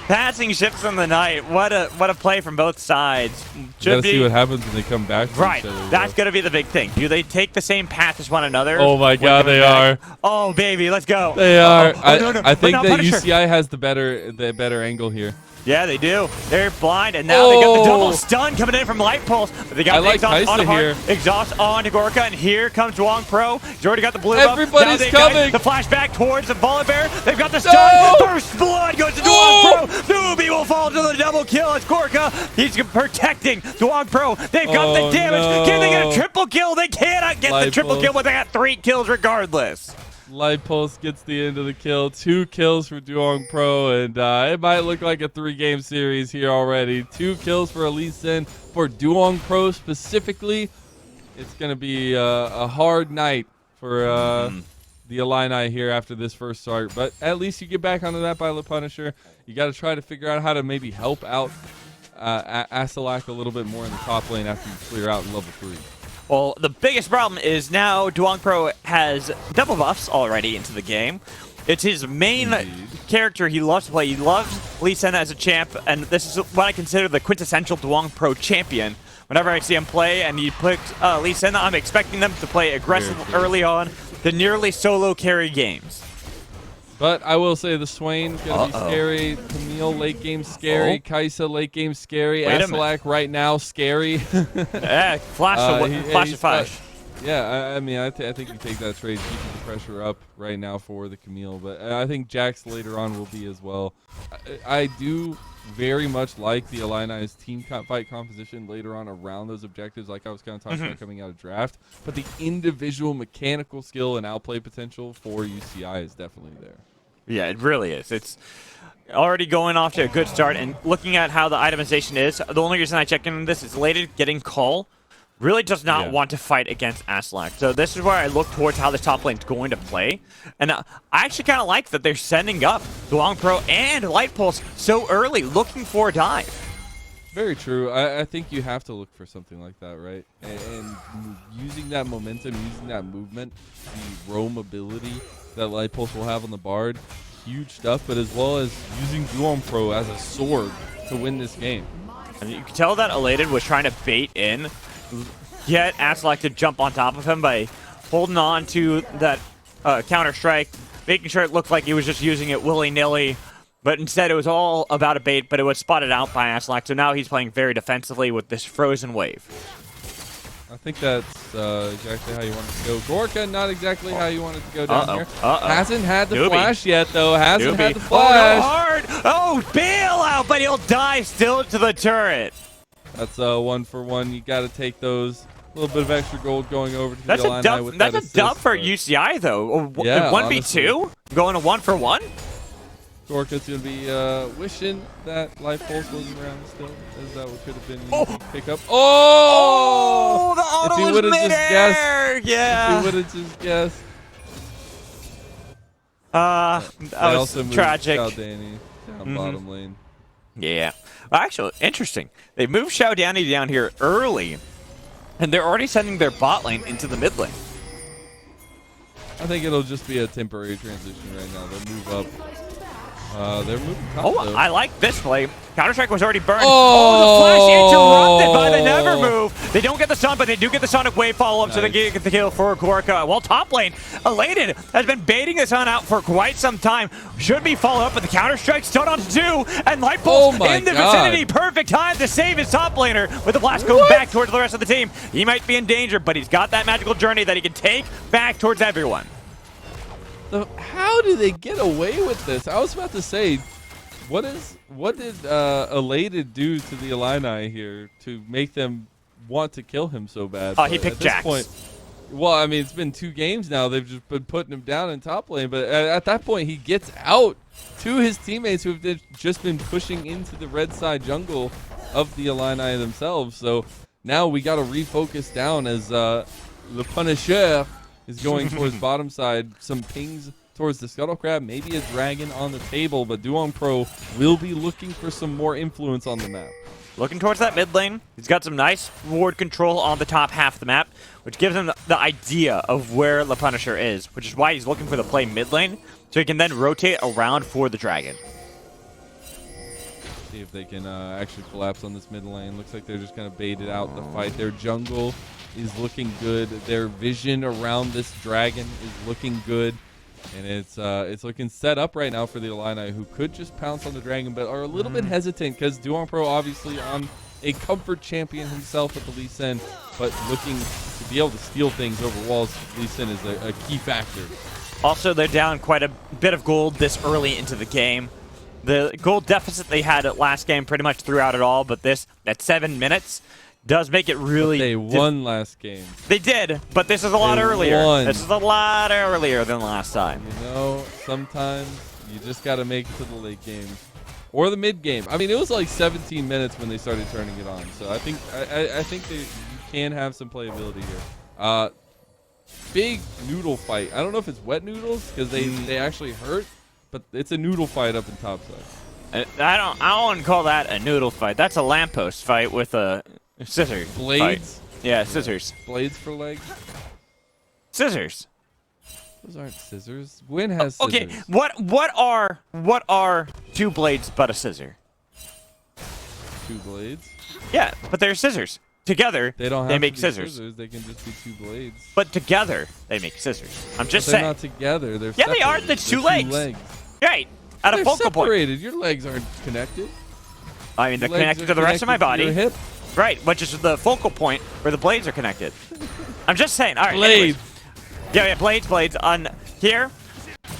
Passing ships in the night. What a play from both sides. You gotta see what happens when they come back. Right, To that's going to be the big thing. Do they take the same path as one another? Oh my God, they are. Oh baby, let's go. They are. No. I think But that now Punisher. UCI has the better angle here. Yeah, they do. They're blind, and now they got the double stun coming in from Light Pulse. But they got I the like exhaust on Kaisa Heart, here. exhaust on to Gorka, and here comes Duong Pro. He's already got the blue buff. Everybody's Now they've got coming. the flashback towards the Volibear. They've got the stun. No. First blood goes to Duong Oh. Pro. Doobie will fall to the double kill. It's Gorka. He's protecting Duong Pro. They've got the damage. No. Can they get a triple kill? They cannot get the Light triple Pulse. kill, but they got 3 kills regardless. Light Pulse gets the end of the kill. 2 kills for Duong Pro, and it might look like a 3-game series here already. 2 kills for Lee Sin. For Duong Pro specifically, it's going to be a hard night for the Illini here after this first start. But at least you get back onto that by the Punisher. You got to try to figure out how to maybe help out Asalak a little bit more in the top lane after you clear out in level 3. Well, the biggest problem is now Duong Pro has double buffs already into the game. It's his main character he loves to play. He loves Lee Sin as a champ, and this is what I consider the quintessential Duong Pro champion. Whenever I see him play and he puts Lee Sin, I'm expecting them to play aggressive early on, to nearly solo carry games. But I will say the Swain's going to be scary. Camille late game scary. Kaisa late game scary. Wait a Asalak right now scary. Yeah, flash of flash. Yeah, I mean, I think you take that trade, keeping the pressure up right now for the Camille, but I think Jax later on will be as well. I do very much like the Illini's team fight composition later on around those objectives, like I was kind of talking about coming out of draft, but the individual mechanical skill and outplay potential for UCI is definitely there. Yeah, it really is. It's already going off to a good start, and looking at how the itemization is, the only reason I check in on this is Elated getting call really does not want to fight against Aslak. So this is where I look towards how the top lane's going to play. And I actually kind of like that they're sending up Duong Pro and Light Pulse so early, looking for a dive. Very true. I think you have to look for something like that, right? And using that momentum, using that movement, the roam ability that Light Pulse will have on the Bard, huge stuff, but as well as using Duong Pro as a sword to win this game. And you can tell that Elated was trying to bait in, get Aslak to jump on top of him by holding on to that counter strike, making sure it looked like he was just using it willy-nilly, but instead it was all about a bait, but it was spotted out by Aslak, so now he's playing very defensively with this frozen wave. I think that's exactly how you want it to go. Gorka, not exactly how you want it to go down here. Hasn't had the flash yet, though. Hasn't had the flash. Oh, hard. Oh, bailout, but he'll die still to the turret. That's a 1-for-1. You got to take those. A little bit of extra gold going over to the Illini with that assist. That's a dub for UCI, though. Yeah, 1v2? Going to 1-for-1? Gorka's going to be wishing that Light Pulse wasn't around still, as that could have been an easy pickup. Oh! The auto if he was would have just midair! guessed. Yeah. If he would have just guessed. That was tragic. Danny down bottom lane. Yeah. Well, actually, interesting. They moved Xiao Danny down here early, and they're already sending their bot lane into the mid lane. I think it'll just be a temporary transition right now. They'll move up. They're moving top, though. I like this play. Counter-Strike was already burned. The flash interrupted by the Never move. They don't get the stun, but they do get the Sonic Wave follow-up, so they get the kill for Gorka. While top lane, Elated has been baiting the Sun out for quite some time. Should be followed up, but the Counter-Strike stun on 2, and Light Pulse in the vicinity. Perfect time to save his top laner with the blast going back towards the rest of the team. He might be in danger, but he's got that magical journey that he can take back towards everyone. So how do they get away with this? I was about to say, what did Elated do to the Illini here to make them want to kill him so bad? He picked Jax. Well, I mean, it's been 2 games now. They've just been putting him down in top lane. But at that point, he gets out to his teammates who have just been pushing into the red side jungle of the Illini themselves. So now we got to refocus down as Le Punisher is going towards bottom side. Some pings towards the Scuttle Crab, maybe a dragon on the table, but Duong Pro will be looking for some more influence on the map. Looking towards that mid lane. He's got some nice ward control on the top half of the map, which gives him the idea of where Le Punisher is, which is why he's looking for the play mid lane, so he can then rotate around for the dragon. See if they can actually collapse on this mid lane. Looks like they're just going to bait it out the fight. Their jungle is looking good. Their vision around this dragon is looking good. And it's looking set up right now for the Illini, who could just pounce on the dragon, but are a little bit hesitant because Duong Pro obviously on a comfort champion himself with the Lee Sin, but looking to be able to steal things over walls. Lee Sin is a key factor. Also, they're down quite a bit of gold this early into the game. The gold deficit they had at last game pretty much throughout it all, but this at 7 minutes does make it really... But they won last game. They did, but this is a lot earlier. Won. This is a lot earlier than last time. You know, sometimes you just got to make it to the late game. Or the mid game. I mean, it was like 17 minutes when they started turning it on. So I think you can have some playability here. Big noodle fight. I don't know if it's wet noodles because they actually hurt, but it's a noodle fight up in topside. I don't want to call that a noodle fight. That's a lamppost fight with a scissors. Blades? Fight. Yeah, scissors. Blades for legs? Scissors. Those aren't scissors. Gwyn has scissors. Okay, what are 2 blades but a scissor? 2 blades? Yeah, but they're scissors. Together, they don't have they make to be scissors. They can just be 2 blades. But together, they make scissors. I'm just they're saying. They're not together. They're yeah, separated. they are. That's 2 legs. Right. At a focal point. Separated. Your legs aren't connected. I mean, they're connected to the rest of my body. Your hip. Right, which is the focal point where the blades are connected. I'm just saying. All right. Blades. Yeah, blades. On here,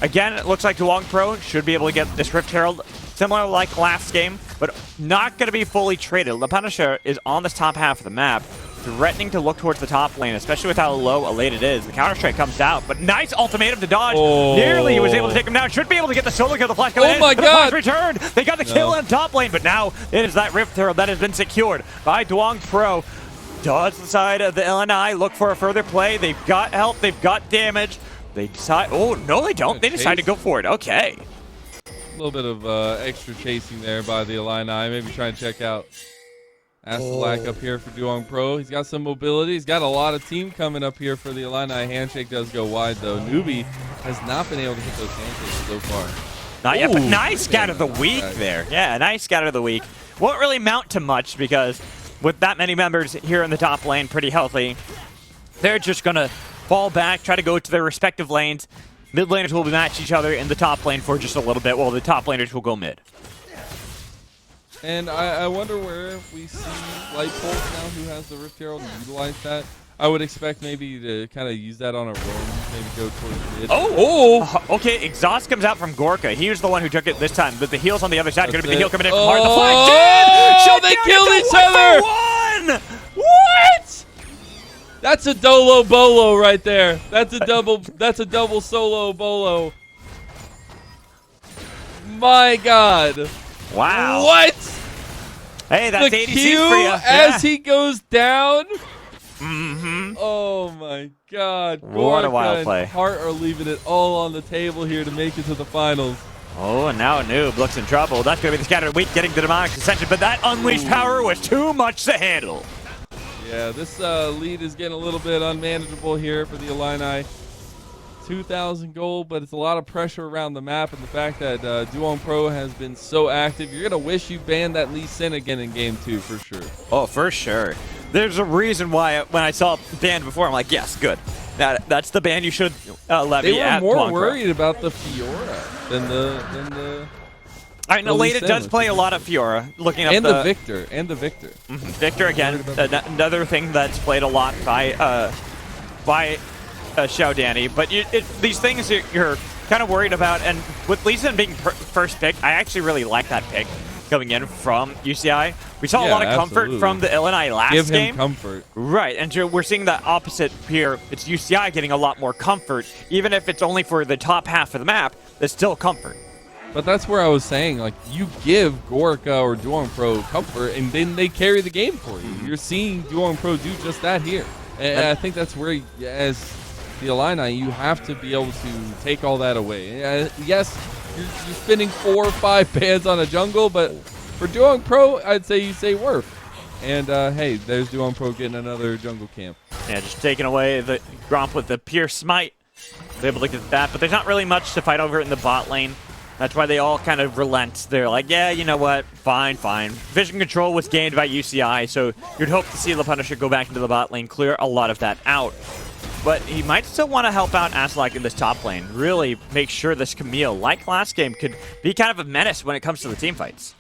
again, it looks like Duong Pro should be able to get this Rift Herald, similar like last game, but not going to be fully traded. The Punisher is on this top half of the map, threatening to look towards the top lane, especially with how low Elate it is. The counter-strike comes out, but nice ultimatum to dodge. Oh. Nearly he was able to take him down. Should be able to get the solo kill. The flash coming in. Oh my The God. flash returned. They got the kill in top lane, but now it is that Rift Herald that has been secured by Duong Pro. Dodge the side of the LNI, look for a further play. They've got help, they've got damage. They decide, oh, no they don't. They decide to go for it, okay. A little bit of extra chasing there by the Illini. Maybe try and check out Aslak up here for Duong Pro. He's got some mobility. He's got a lot of team coming up here for the Illini. Handshake does go wide, though. Newbie has not been able to hit those handshakes so far. Not yet, but Ooh. nice scout of the week there. Yeah, nice scout of the week. Won't really mount to much because with that many members here in the top lane, pretty healthy, they're just going to fall back, try to go to their respective lanes. Mid laners will match each other in the top lane for just a little bit, while the top laners will go mid. And I wonder where we see Lightpulse now, who has the Rift Herald, and utilize that. I would expect maybe to kind of use that on a roam, maybe go towards mid. Okay, exhaust comes out from Gorka. He was the one who took it this time, but the heal's on the other side. Going to be the heal coming in from hard. The flag dead! They Shut killed down, each it's a other! 1-for-1! What? That's a dolo bolo right there. That's a double solo bolo. My God. Wow. What? Hey, that's The ADC Q for you. as he goes down. Mm-hmm. Oh my God. What a wild Gorka and play. Hart are leaving it all on the table here to make it to the finals. Oh, and now Noob looks in trouble. That's going to be the scattered weak getting the demonic ascension, but that unleashed power was too much to handle. Yeah, this lead is getting a little bit unmanageable here for the Illini. 2,000 gold, but it's a lot of pressure around the map, and the fact that Duong Pro has been so active, you're going to wish you banned that Lee Sin again in Game 2 for sure. Oh, for sure. There's a reason why when I saw banned before, I'm like, yes, good. That's the ban you should levy They were at more Duong Pro. worried about the Fiora than the I know Lee Leda Sin, does which play is a lot of Fiora. Looking up and the Victor. Mhm. Victor again, another thing that's played a lot by Xiao Danny. But these things you're kind of worried about, and with Lee Sin being first pick, I actually really like that pick coming in from UCI. We saw a lot of comfort from the Illini last game. Give him comfort. Right, and we're seeing the opposite here. It's UCI getting a lot more comfort, even if it's only for the top half of the map. There's still comfort. But that's where I was saying, like, you give Gorka or Duong Pro comfort, and then they carry the game for you. You're seeing Duong Pro do just that here. And I think that's where, as the Illini, you have to be able to take all that away. Yes, you're spending 4 or 5 bans on a jungle, but for Duong Pro, I'd say you say worth. And, hey, there's Duong Pro getting another jungle camp. Yeah, just taking away the Gromp with the pure smite. They're able to get that, but there's not really much to fight over in the bot lane. That's why they all kind of relent. They're like, yeah, you know what? Fine, fine. Vision control was gained by UCI, so you'd hope to see the Punisher go back into the bot lane, clear a lot of that out. But he might still want to help out Aslak in this top lane. Really make sure this Camille, like last game, could be kind of a menace when it comes to the team fights.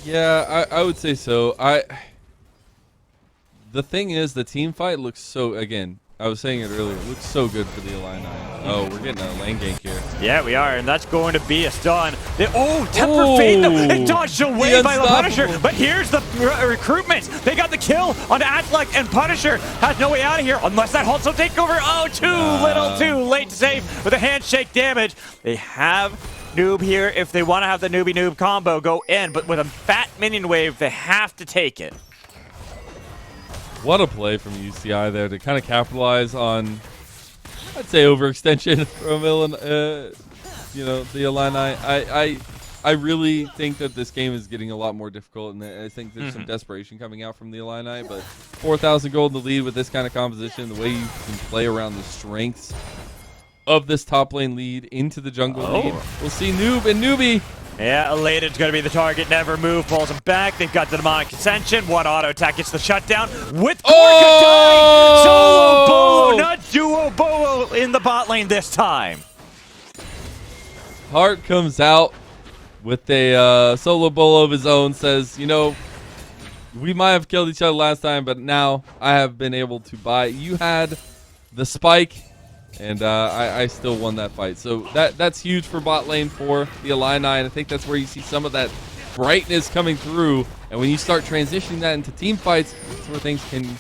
Yeah, I would say so. The thing is, the team fight looks so, again, I was saying it earlier, it looks so good for the Illini. Oh, we're getting a lane gank here. Yeah, we are, and that's going to be a stun. Temper Fade, it dodged away by the Punisher, but here's the recruitment. They got the kill on Aslak, and Punisher has no way out of here unless that Hulso takeover. Oh, too little, too late to save with a handshake damage. They have Noob here if they want to have the Noobie Noob combo go in, but with a fat minion wave, they have to take it. What a play from UCI there to kind of capitalize on, I'd say, overextension from the Illini. I really think that this game is getting a lot more difficult, and I think there's some desperation coming out from the Illini. But 4,000 gold in the lead with this kind of composition, the way you can play around the strengths of this top lane lead into the jungle lead. We'll see Noob and Newbie. Yeah, Elated's going to be the target. Never move. Pulls him back. They've got the demonic ascension. One auto attack gets the shutdown. With Gorka dying. Solo Bolo, not duo Bolo in the bot lane this time. Hart comes out with a solo bolo of his own. Says, you know, we might have killed each other last time, but now I have been able to buy. You had the spike, and I still won that fight. So that's huge for bot lane for the Illini, and I think that's where you see some of that brightness coming through. And when you start transitioning that into team fights, that's where things can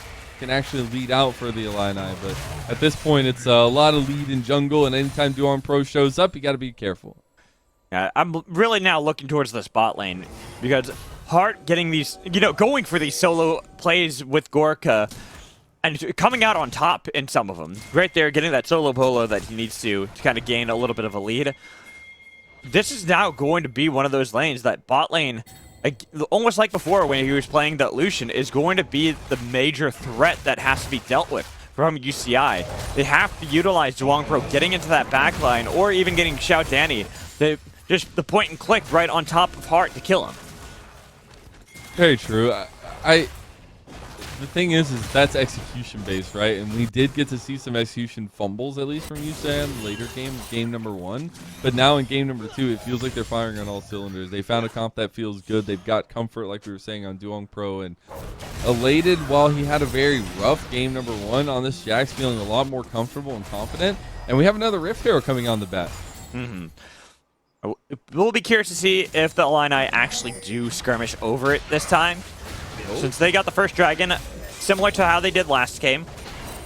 actually lead out for the Illini. But at this point, it's a lot of lead in jungle, and anytime Duon Pro shows up, you got to be careful. Yeah, I'm really now looking towards this bot lane because Hart getting these, going for these solo plays with Gorka and coming out on top in some of them. Right there, getting that solo polo that he needs to kind of gain a little bit of a lead. This is now going to be one of those lanes that bot lane, almost like before when he was playing that Lucian, is going to be the major threat that has to be dealt with from UCI. They have to utilize Duong Pro getting into that backline or even getting Xiao Danny. Just the point and click right on top of Hart to kill him. Very true. The thing is that's execution based, right? And we did get to see some execution fumbles, at least from UCI in the later game number 1. But now in game number 2, it feels like they're firing on all cylinders. They found a comp that feels good. They've got comfort, like we were saying, on Duong Pro. And Elated, while he had a very rough game number 1 on this, Jack's feeling a lot more comfortable and confident. And we have another Rift Hero coming on the bat. We'll be curious to see if the Illini actually do skirmish over it this time. Since they got the first dragon, similar to how they did last game,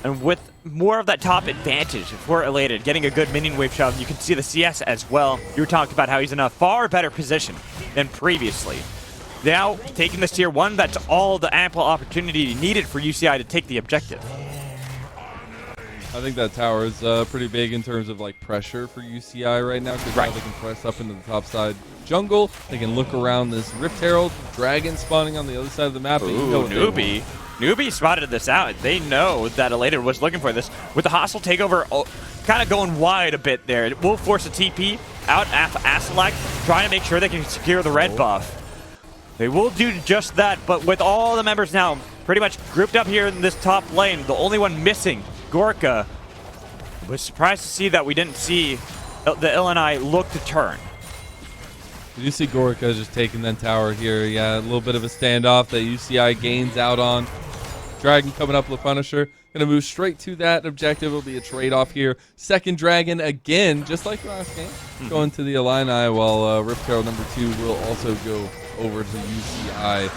and with more of that top advantage for Elated, getting a good minion wave shove. You can see the CS as well. You were talking about how he's in a far better position than previously. Now, taking this tier 1, that's all the ample opportunity needed for UCI to take the objective. I think that tower is pretty big in terms of like pressure for UCI right now, because now they can press up into the top side jungle. They can look around this Rift Herald, dragon spawning on the other side of the map. Ooh, Newbie spotted this out. They know that Elated was looking for this. With the hostile takeover kind of going wide a bit there, it will force a TP out after Asalak, trying to make sure they can secure the red buff. They will do just that, but with all the members now pretty much grouped up here in this top lane, the only one missing, Gorka, was surprised to see that we didn't see the Illini look to turn. Did you see Gorka just taking that tower here? Yeah, a little bit of a standoff that UCI gains out on. Dragon coming up with Punisher. Going to move straight to that objective. It'll be a trade-off here. Second Dragon again, just like last game. Going to the Illini, while Rift Herald number 2 will also go over to UCI.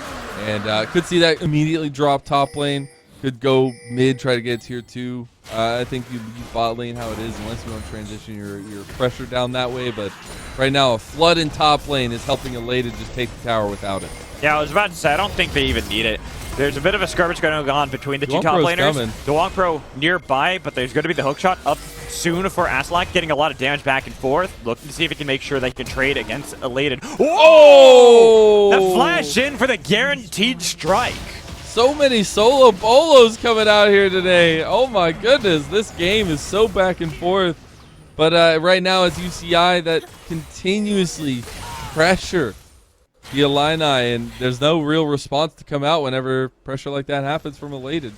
And could see that immediately drop top lane. Could go mid, try to get tier 2. I think you leave bot lane how it is unless you want to transition your pressure down that way. But right now, a flood in top lane is helping Elated just take the tower without it. Yeah, I was about to say, I don't think they even need it. There's a bit of a skirmish going on between the two top laners. Duong Pro nearby, but there's going to be the hookshot up soon for Aslak, getting a lot of damage back and forth. Looking to see if he can make sure they can trade against Elated. Oh! That flash in for the guaranteed strike. So many solo bolos coming out here today. Oh my goodness, this game is so back and forth. But right now it's UCI that continuously pressure the Illini, and there's no real response to come out whenever pressure like that happens from Elated.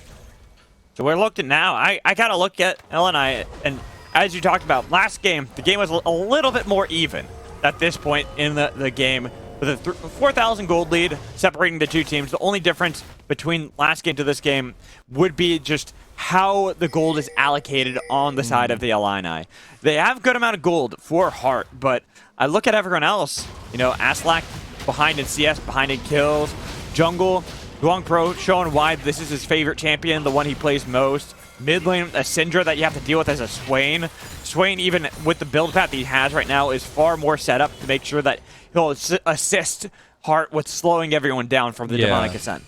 So we're looking now. I got to look at Illini, and as you talked about, last game, the game was a little bit more even at this point in the game. With a 4,000 gold lead separating the two teams, the only difference between last game to this game would be just how the gold is allocated on the side of the Illini. They have a good amount of gold for Hart, but I look at everyone else. Aslak behind in CS, behind in kills. Jungle, Duong Pro showing why this is his favorite champion, the one he plays most. Mid lane, a Syndra that you have to deal with as a Swain. Swain, even with the build path he has right now, is far more set up to make sure that he'll assist Hart with slowing everyone down from the demonic ascent.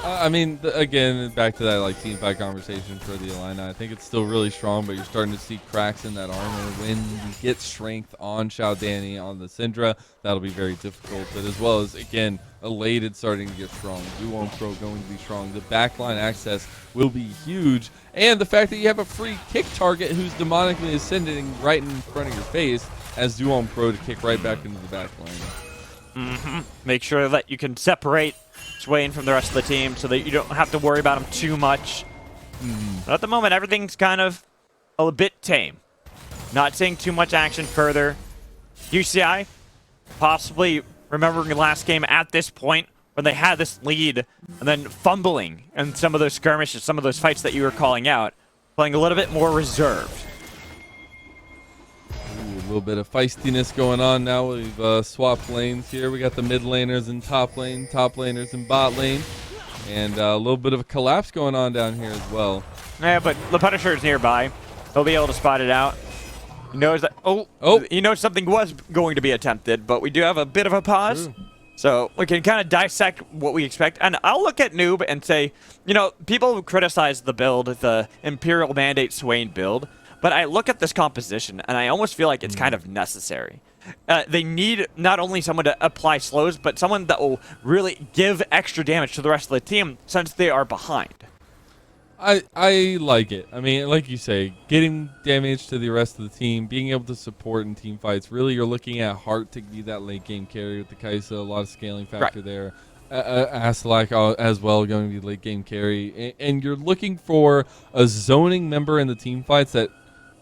I mean, again, back to that like team fight conversation for the Illini. I think it's still really strong, but you're starting to see cracks in that armor. When you get strength on Xiao Danny, on the Syndra, that'll be very difficult. But as well as, again, Elated starting to get strong. Duong Pro going to be strong. The backline access will be huge. And the fact that you have a free kick target who's demonically ascending right in front of your face as Duong Pro to kick right back into the backline. Make sure that you can separate Swain from the rest of the team so that you don't have to worry about him too much. But at the moment, everything's kind of a bit tame. Not seeing too much action further. UCI, possibly remembering last game at this point, when they had this lead and then fumbling in some of those skirmishes, some of those fights that you were calling out, playing a little bit more reserved. Ooh, a little bit of feistiness going on now. We've swapped lanes here. We got the mid laners in top lane, top laners in bot lane, and a little bit of a collapse going on down here as well. Yeah, but the Punisher is nearby. He'll be able to spot it out. He knows that. Oh, he knows something was going to be attempted, but we do have a bit of a pause. Ooh. So we can kind of dissect what we expect. And I'll look at Noob and say, you know, people criticize the build, the Imperial Mandate Swain build, but I look at this composition and I almost feel like it's kind of necessary. They need not only someone to apply slows, but someone that will really give extra damage to the rest of the team since they are behind. I like it. I mean, like you say, getting damage to the rest of the team, being able to support in team fights. Really, you're looking at Hart to be that late game carry with the Kai'Sa. A lot of scaling factor there. Aslak as well going to be late game carry. And you're looking for a zoning member in the team fights that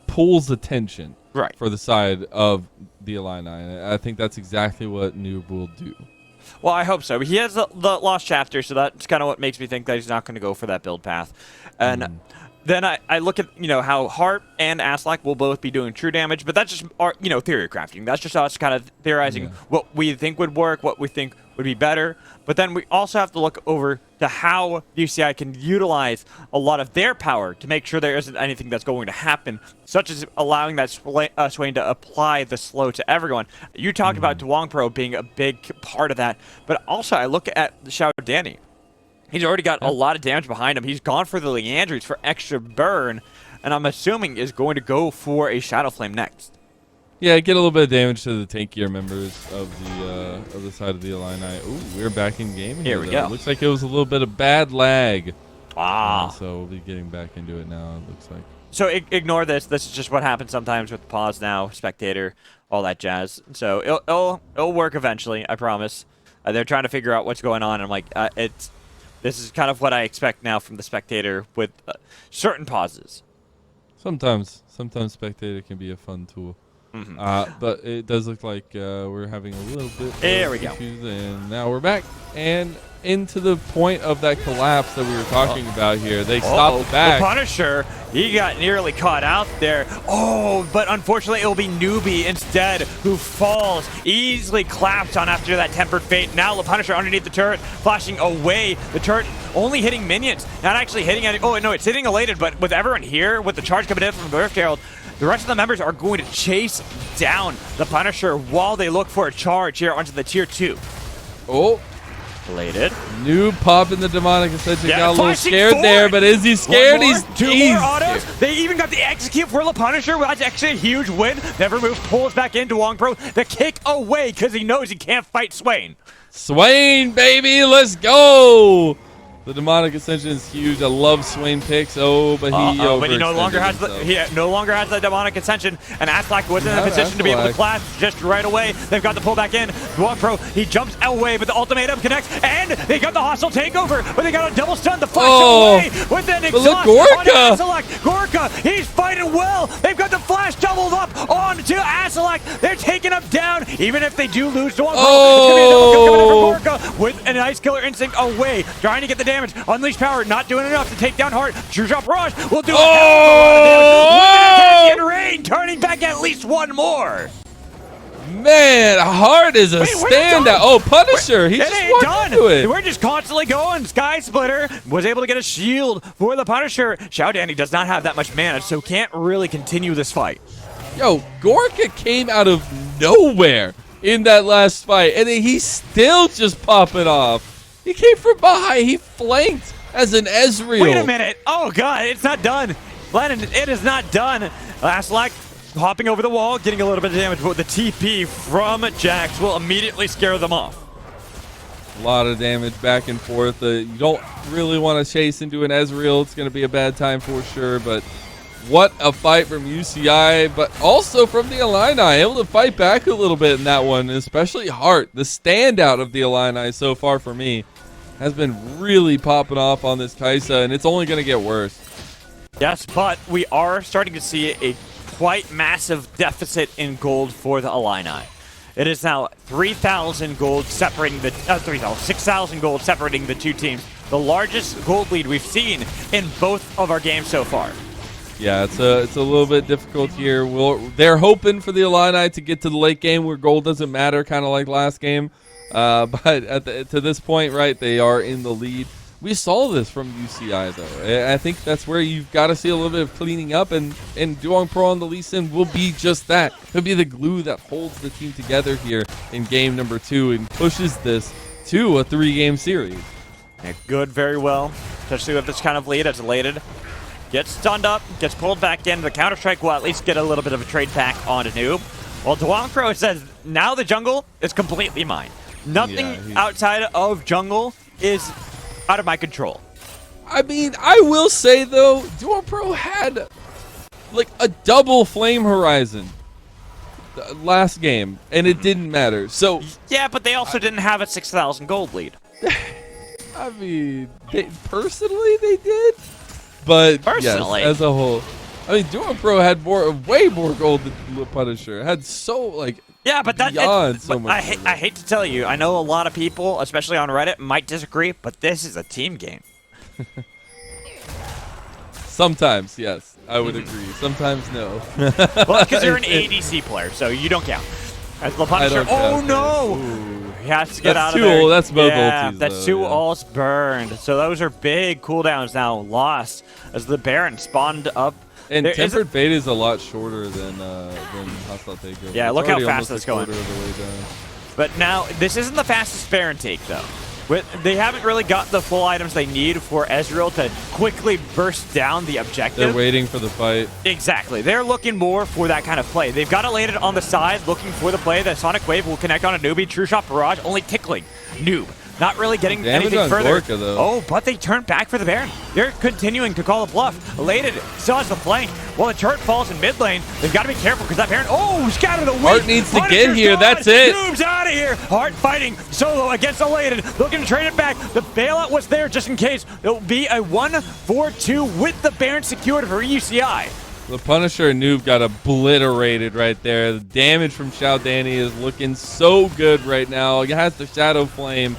pulls attention for the side of the Illini. I think that's exactly what Noob will do. Well, I hope so. He has the Lost Chapter, so that's kind of what makes me think that he's not going to go for that build path. And then I look at, you know, how Hart and Aslak will both be doing true damage, but that's just our, you know, theory crafting. That's just us kind of theorizing what we think would work, what we think would be better. But then we also have to look over to how UCI can utilize a lot of their power to make sure there isn't anything that's going to happen, such as allowing that Swain to apply the slow to everyone. You talked about Duong Pro being a big part of that, but also I look at Xiao Danny. He's already got a lot of damage behind him. He's gone for the Leandries for extra burn, and I'm assuming is going to go for a Shadow Flame next. Yeah, get a little bit of damage to the tankier members of the side of the Illini. Ooh, we're back in game here. Here we go. Looks like it was a little bit of bad lag. So we'll be getting back into it now, it looks like. So ignore this. This is just what happens sometimes with the pause now, spectator, all that jazz. So it'll work eventually, I promise. They're trying to figure out what's going on. And I'm like, this is kind of what I expect now from the spectator with certain pauses. Sometimes spectator can be a fun tool. But it does look like we're having a little bit of issues, and now we're back and into the point of that collapse that we were talking about here. They stopped the back. The Punisher, he got nearly caught out there. Oh, but unfortunately it will be Newbie instead who falls, easily clapped on after that Tempered Fate. Now the Punisher underneath the turret, flashing away. The turret only hitting minions, not actually hitting any. Oh, no, it's hitting elated, but with everyone here, with the charge coming in from the Rift Herald, the rest of the members are going to chase down the Punisher while they look for a charge here onto the tier 2. Oh. Elated. New pop in the Demonic Ascension. Yeah, got a little scared there, but is he scared? More, He's two more autos. They even got the execute for the Punisher. That's actually a huge win. Never move, pulls back into Duong Pro. The kick away because he knows he can't fight Swain. Swain, baby, let's go. The Demonic Ascension is huge. I love Swain picks. Oh, but he no longer has the Demonic Ascension, and Aslak was in a position to be able to clap just right away. They've got the pull back in. Duong Pro, he jumps away, but the ultimatum connects, and they got the hostile takeover, but they got a double stun. The flash away with an exhaust on Aslak. Gorka, he's fighting well. They've got the flash doubled up onto Aslak. They're taking him down, even if they do lose Duong Pro. It's gonna be a double kill coming in from Gorka with an Ice Killer Instinct away, trying to get the damage. Unleash power, not doing enough to take down Hart. True Drop Rush will do a lot of damage. With Rain, turning back at least one more. Man, Hart is a standout. Oh, Punisher, he's just done. It. We're just constantly going. Sky Splitter was able to get a shield for the Punisher. Xiao Danny does not have that much mana, so can't really continue this fight. Yo, Gorka came out of nowhere in that last fight, and he's still just popping off. He came from behind. He flanked as an Ezreal. Wait a minute. Oh, God. It's not done. Lennon, it is not done. Aslak hopping over the wall, getting a little bit of damage, but the TP from Jax will immediately scare them off. A lot of damage back and forth. You don't really want to chase into an Ezreal. It's going to be a bad time for sure, but what a fight from UCI, but also from the Illini. Able to fight back a little bit in that one, especially Hart, the standout of the Illini so far for me, has been really popping off on this Kai'Sa, and it's only going to get worse. Yes, but we are starting to see a quite massive deficit in gold for the Illini. It is now 3,000 gold separating the 6,000 gold separating the two teams. The largest gold lead we've seen in both of our games so far. Yeah, it's a little bit difficult here. They're hoping for the Illini to get to the late game where gold doesn't matter, kind of like last game. But to this point, right, they are in the lead. We saw this from UCI, though. I think that's where you've got to see a little bit of cleaning up, and Duong Pro on the Lee Sin will be just that. He'll be the glue that holds the team together here in game number 2 and pushes this to a 3-game series. Yeah, good, very well, especially with this kind of lead as elated. Gets stunned up, gets pulled back in. The Counter-Strike will at least get a little bit of a trade back onto Noob. Well, Duong Pro says, now the jungle is completely mine. Nothing outside of jungle is out of my control. I mean, I will say, though, Duong Pro had like a double Flame Horizon last game, and it didn't matter. So yeah, but they also didn't have a 6,000 gold lead. I mean, personally, they did. But personally, yes, as a whole, I mean, Duong Pro had way more gold than Punisher. Had so like but beyond so much. I hate to tell you, I know a lot of people, especially on Reddit, might disagree, but this is a team game. Sometimes, yes, I would agree. Sometimes, no. Well, because you're an ADC player, so you don't count. As the Punisher, oh no! He has to get out of there. That's both ultis, that's though, 2 ults burned. So those are big cooldowns now lost as the Baron spawned up. And Tempered Fate is a lot shorter than Hostile Takeover. Yeah, it's look how already fast almost that's going. a quarter of the way down. But now, this isn't the fastest Baron take, though. They haven't really got the full items they need for Ezreal to quickly burst down the objective. They're waiting for the fight. Exactly. They're looking more for that kind of play. They've got it landed on the side, looking for the play. The Sonic Wave will connect on a newbie. True Shot Barrage only tickling Noob. Not really getting anything further. Gorka, though. Oh, but they turn back for the Baron. They're continuing to call a bluff. Elated still has the flank. While the turret falls in mid lane, they've got to be careful because that Baron, scatter the weak. Heart needs to get here. That's it. Noob's out of here. Heart fighting solo against Elated. Looking to trade it back. The bailout was there just in case. It'll be a 1-4-2 with the Baron secured for UCI. The Punisher and Noob got obliterated right there. The damage from Xiao Danny is looking so good right now. He has the Shadow Flame.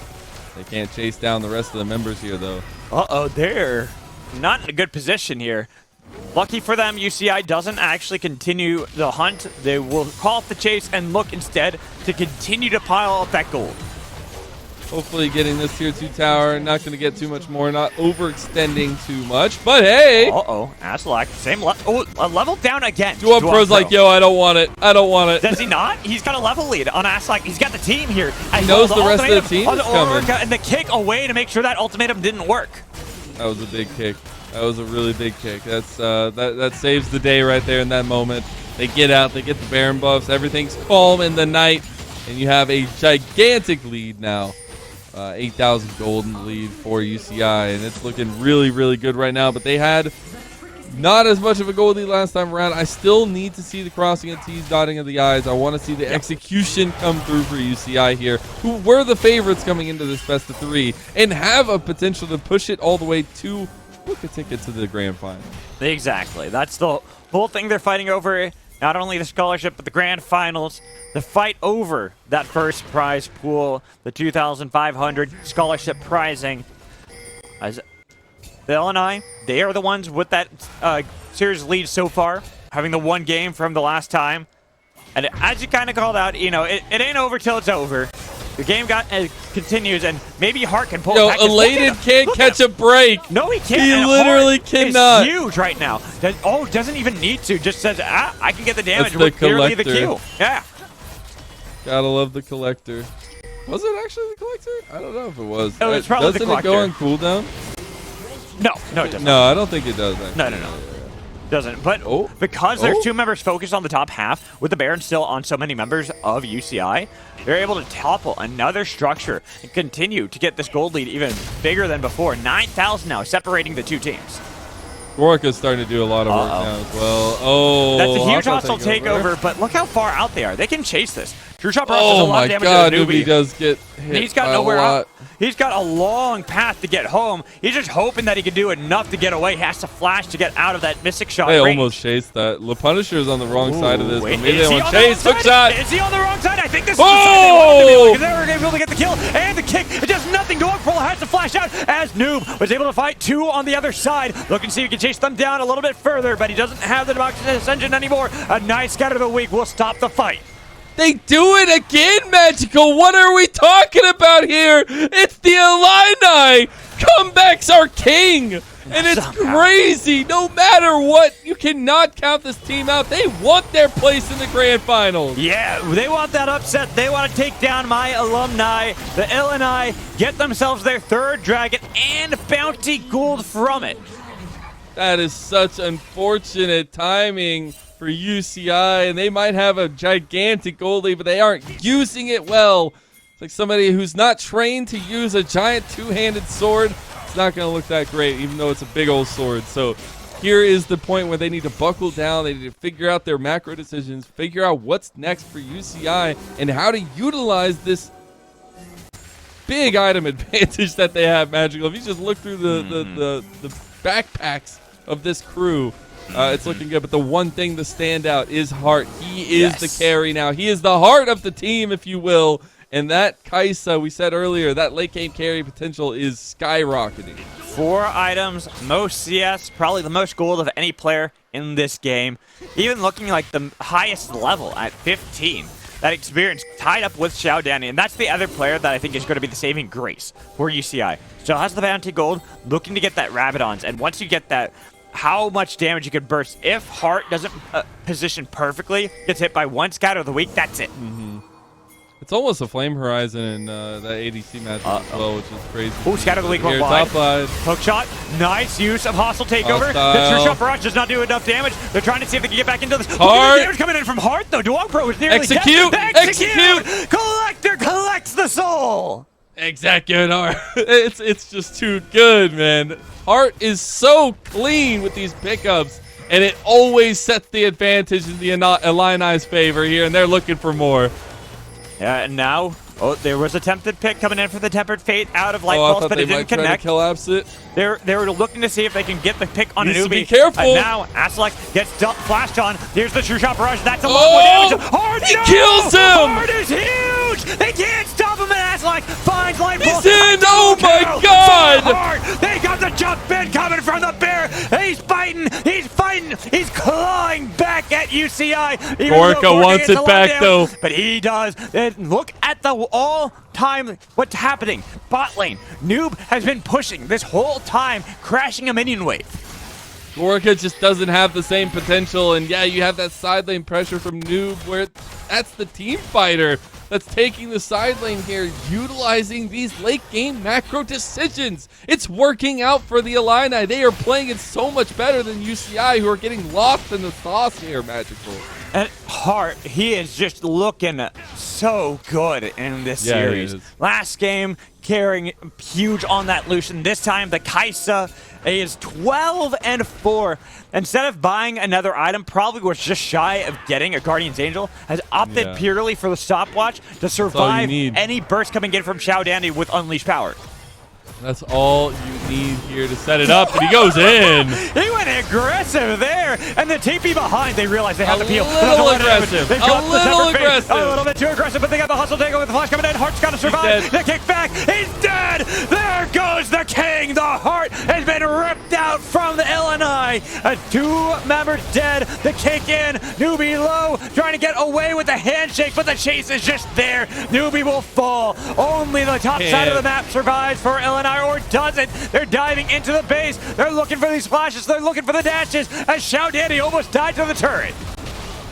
They can't chase down the rest of the members here, though. They're not in a good position here. Lucky for them, UCI doesn't actually continue the hunt. They will call off the chase and look instead to continue to pile up that gold. Hopefully getting this tier 2 tower. Not going to get too much more. Not overextending too much. But hey! Aslak, same level. A level down again. Duong Pro's like, yo, I don't want it. I don't want it. Does he not? He's got a level lead on Aslak. He's got the team here. He knows the rest of the team is coming. And the kick away to make sure that ultimatum didn't work. That was a big kick. That was a really big kick. That's that saves the day right there in that moment. They get out. They get the Baron buffs. Everything's calm in the night. And you have a gigantic lead now. 8,000 gold in the lead for UCI, and it's looking really, really good right now. But they had not as much of a gold lead last time around. I still need to see the crossing of T's, dotting of the I's. I want to see the execution come through for UCI here, who were the favorites coming into this best of 3 and have a potential to push it all the way to book a ticket to the grand final. Exactly. That's the whole thing they're fighting over. Not only the scholarship, but the grand finals. The fight over that first prize pool, the 2,500 scholarship prizing. As the Illini, they are the ones with that series lead so far, having the one game from the last time. And as you kind of called out, it ain't over till it's over. The game continues, and maybe Hart can pull it back. Elated can't catch a break. No, he can't. He literally cannot. He's huge right now. Doesn't even need to. Just says, I can get the damage. That's the Clearly the collector. Q. Yeah. Gotta love the collector. Was it actually the collector? I don't know if it was. No, it's probably the collector. Doesn't it go on cooldown? No, it doesn't. No, I don't think it does. Actually. No. Doesn't. But because there's 2 members focused on the top half, with the Baron still on so many members of UCI, they're able to topple another structure and continue to get this gold lead even bigger than before. 9,000 now, separating the 2 teams. Gorka's starting to do a lot of work now as well. That's a huge hostile takeover, but look how far out they are. They can chase this. True Shot Barrage does a Oh lot my of damage god, to the Newbie newbie. does get hit And he's got by nowhere a lot. out. He's got a long path to get home. He's just hoping that he can do enough to get away. He has to flash to get out of that Mystic Shot They range. almost chased that. Le Punisher is on the wrong side of this, Wait, but maybe is they he want on to chase. the wrong Hook side? shot. Is he on the wrong side? I think this is the side they wanted to be on, because they were able to get the kill and the kick. It does nothing. Dog Pro has to flash out as Noob was able to fight two on the other side. Looking to see if he can chase them down a little bit further, but he doesn't have the Demoxys Ascension anymore. A nice scatter of the week will stop the fight. They do it again, Magical. What are we talking about here? It's the Illini. Comebacks are king. And it's crazy. No matter what, you cannot count this team out. They want their place in the grand finals. Yeah, they want that upset. They want to take down my alumni, the Illini, get themselves their third dragon and bounty gold from it. That is such unfortunate timing for UCI, and they might have a gigantic gold lead, but they aren't using it well. It's like somebody who's not trained to use a giant two-handed sword. It's not going to look that great, even though it's a big old sword. So here is the point where they need to buckle down. They need to figure out their macro decisions, figure out what's next for UCI, and how to utilize this big item advantage that they have, Magical. If you just look through the backpacks of this crew, it's looking good. But the one thing to stand out is Heart. He is the carry now. He is the heart of the team, if you will. And that Kaisa, we said earlier, that late game carry potential is skyrocketing. 4 items, most CS, probably the most gold of any player in this game. Even looking like the highest level at 15. That experience tied up with Xiao Danny, and that's the other player that I think is going to be the saving grace for UCI. Still has the bounty gold, looking to get that Rabadons, and once you get that, how much damage you can burst. If Heart doesn't position perfectly, gets hit by one scatter of the week, that's it. It's almost a Flame Horizon in that ADC match as well, which is crazy. Ooh, scatter of the week went Here, wide. top line. Hook shot, nice use of hostile takeover. Hostile. The True Shot Barrage does not do enough damage. They're trying to see if they can get back into this. Heart. Damage coming in from Heart, though. Duong Pro is nearly Execute. dead. Execute. Collector collects the soul. Execute Heart. It's just too good, man. Heart is so clean with these pickups, and it always sets the advantage in the Illini's favor here, and they're looking for more. Yeah, and now, there was a tempted pick coming in for the Tempered Fate out of Light I Pulse, thought but they it didn't might try to connect. collapse it. They were looking to see if they can get the pick on a Needs to newbie. be careful. And now Aslak gets flashed on. Here's the True Shot Barrage. That's a lot more damage. Hard, he kills him! Hard is huge! They can't stop him, and Aslak finds Light Pulse. He's in! Oh my god! Hard. They got the jump in coming from the bear. He's fighting. He's fighting. He's clawing back at UCI. Even Gorka though wants gets a it lot of back, damage, though. but he does. And look at the all-time what's happening. Bot lane. Noob has been pushing this whole time, crashing a minion wave. Gorka just doesn't have the same potential, and yeah, you have that side lane pressure from Noob, where that's the team fighter that's taking the side lane here, utilizing these late game macro decisions. It's working out for the Illini. They are playing it so much better than UCI, who are getting lost in the sauce here, Magical. And Hart, he is just looking so good in this series. He is. Last game, carrying huge on that Lucian. This time, the Kaisa is 12-4. Instead of buying another item, probably was just shy of getting a Guardian's Angel, has opted purely for the stopwatch to survive any burst coming in from Xiao Dandy with Unleashed Power. That's all you need here to set it up, and he goes in. He went aggressive there, and the TP behind, they realize they have to peel. A little aggressive. A little bit too aggressive, but they got the hustle takeover with the flash coming in. Heart's got to survive. The kick back. He's dead. There goes the king. The Heart has been ripped out from the Illini. A 2-member dead. The kick in. Newbie low, trying to get away with the handshake, but the chase is just there. Newbie will fall. Only the top side of the map survives for Illini, or doesn't. They're diving into the base. They're looking for these flashes. They're looking for the dashes as Xiao Danny almost died to the turret.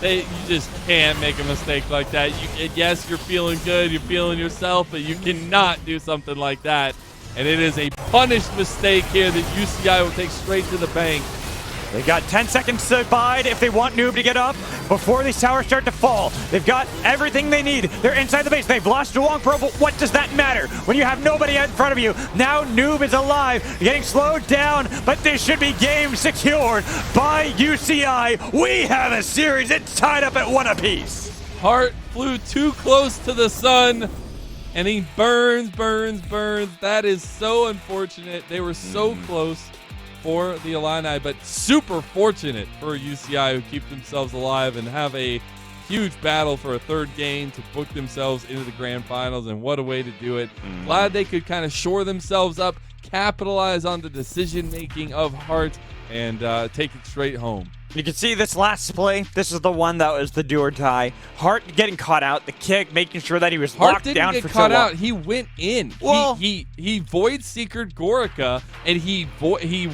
You just can't make a mistake like that. Yes, you're feeling good, you're feeling yourself, but you cannot do something like that. And it is a punished mistake here that UCI will take straight to the bank. They got 10 seconds to bide if they want Noob to get up before these towers start to fall. They've got everything they need. They're inside the base. They've lost Duong Pro, but what does that matter when you have nobody in front of you? Now Noob is alive, getting slowed down, but this should be game secured by UCI. We have a series. It's tied up at 1 apiece. Hart flew too close to the sun, and he burns. That is so unfortunate. They were so close for the Illini, but super fortunate for UCI, who keep themselves alive and have a huge battle for a third game to book themselves into the grand finals, and what a way to do it. Glad they could kind of shore themselves up, capitalize on the decision-making of Hart, and take it straight home. You can see this last play. This is the one that was the do or die. Hart getting caught out, the kick, making sure that he was Hart locked didn't down get for caught so long. out. He went in. Well, he void seekered Gorica, and he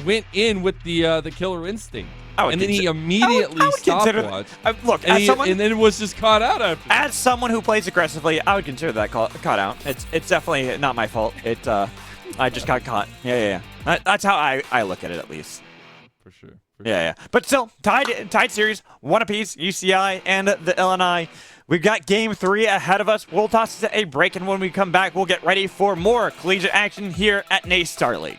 went in with the killer instinct. And then he immediately I would consider stopwatched. look, And, as someone, and then was just caught out after that. as someone who plays aggressively, I would consider that caught out. It's definitely not my fault. I just got caught. Yeah. That's how I look at it, at least. For sure. Yeah. But still, tied series, one apiece, UCI and the Illini. We've got Game 3 ahead of us. We'll toss it a break, and when we come back, we'll get ready for more collegiate action here at NACE Star League.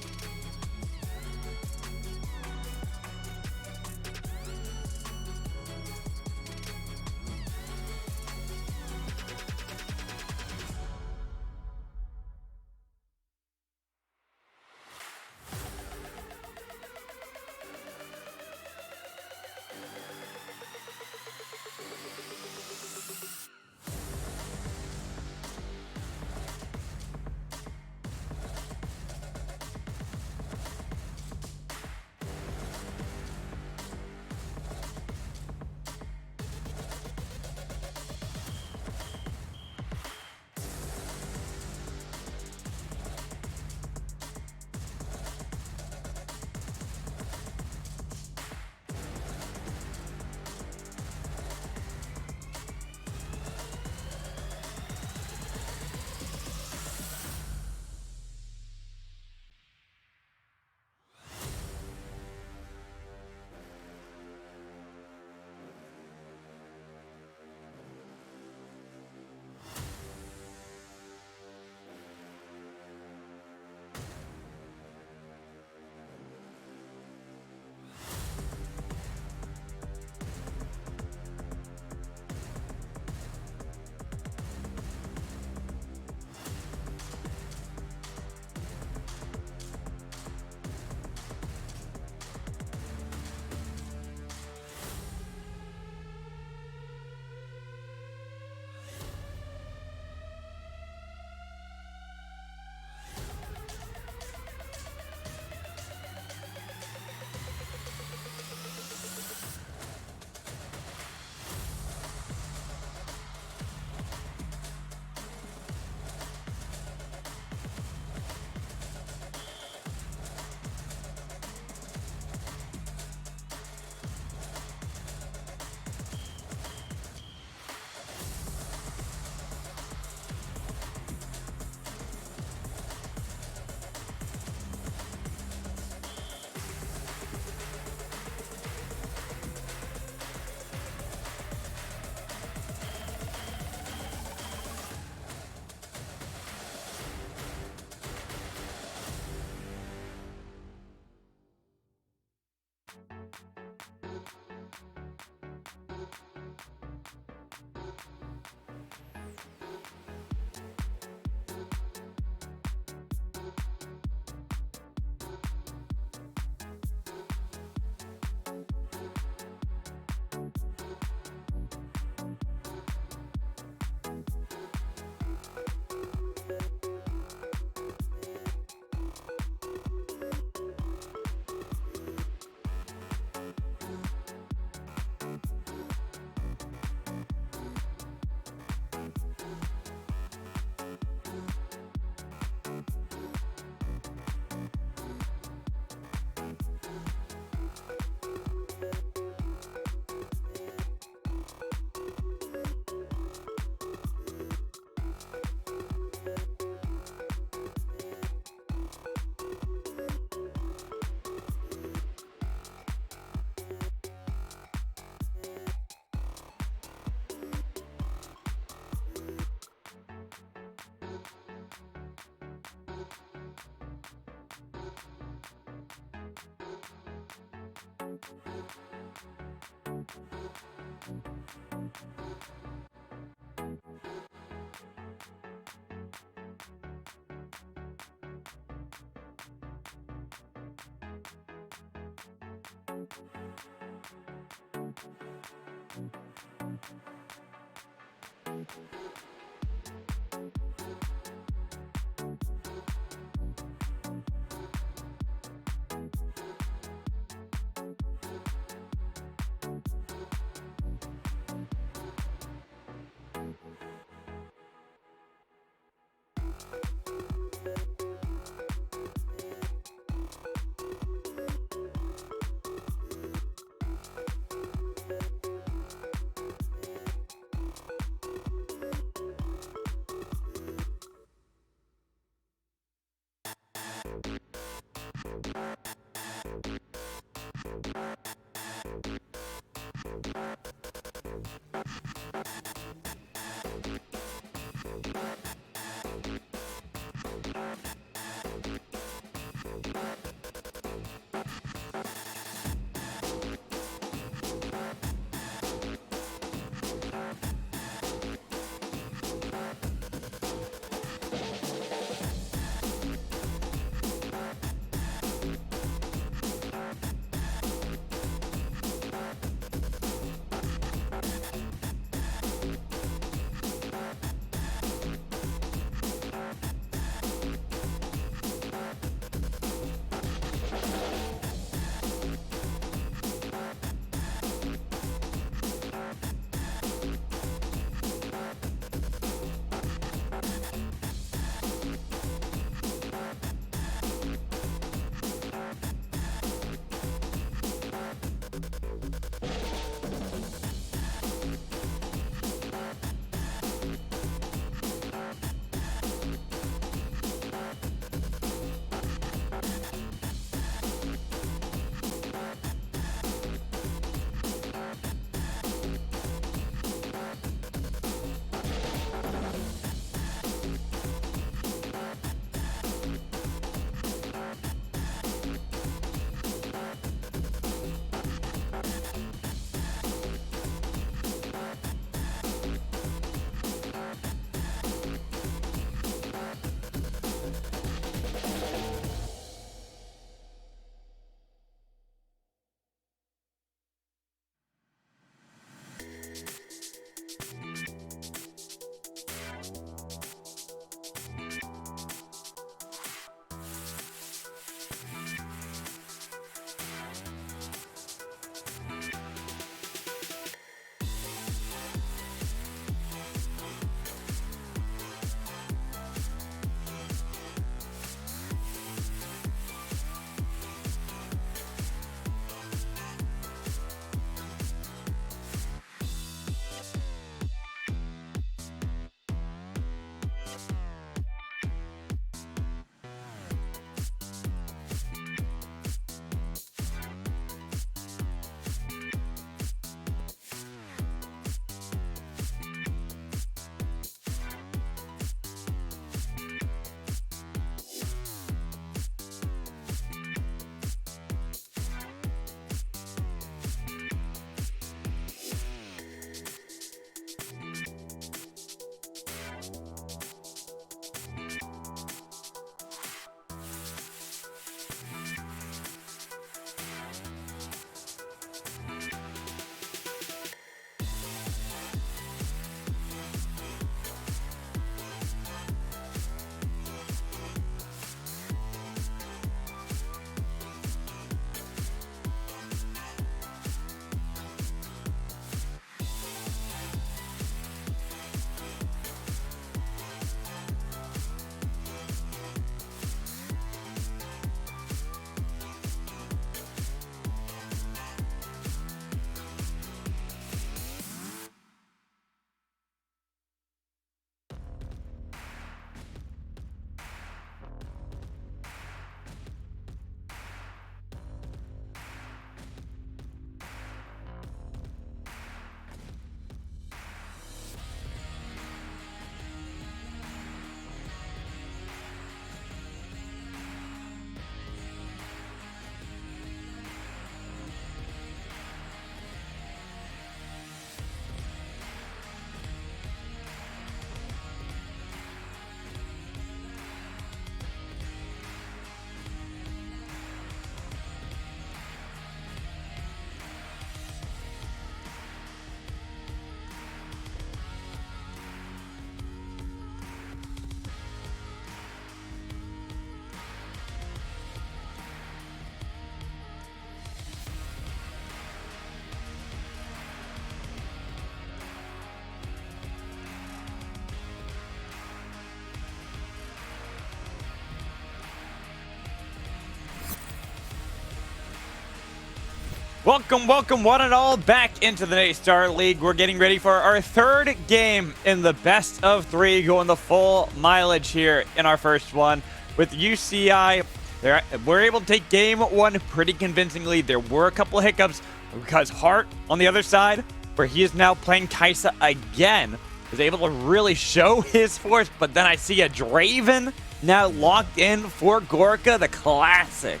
Welcome, welcome, one and all, back into the Star League. We're getting ready for our third game in the best of three, going the full mileage here in our first one with UCI. We're able to take game one pretty convincingly. There were a couple of hiccups because Hart on the other side, where he is now playing Kaisa again, was able to really show his force, but then I see a Draven now locked in for Gorka, the classic.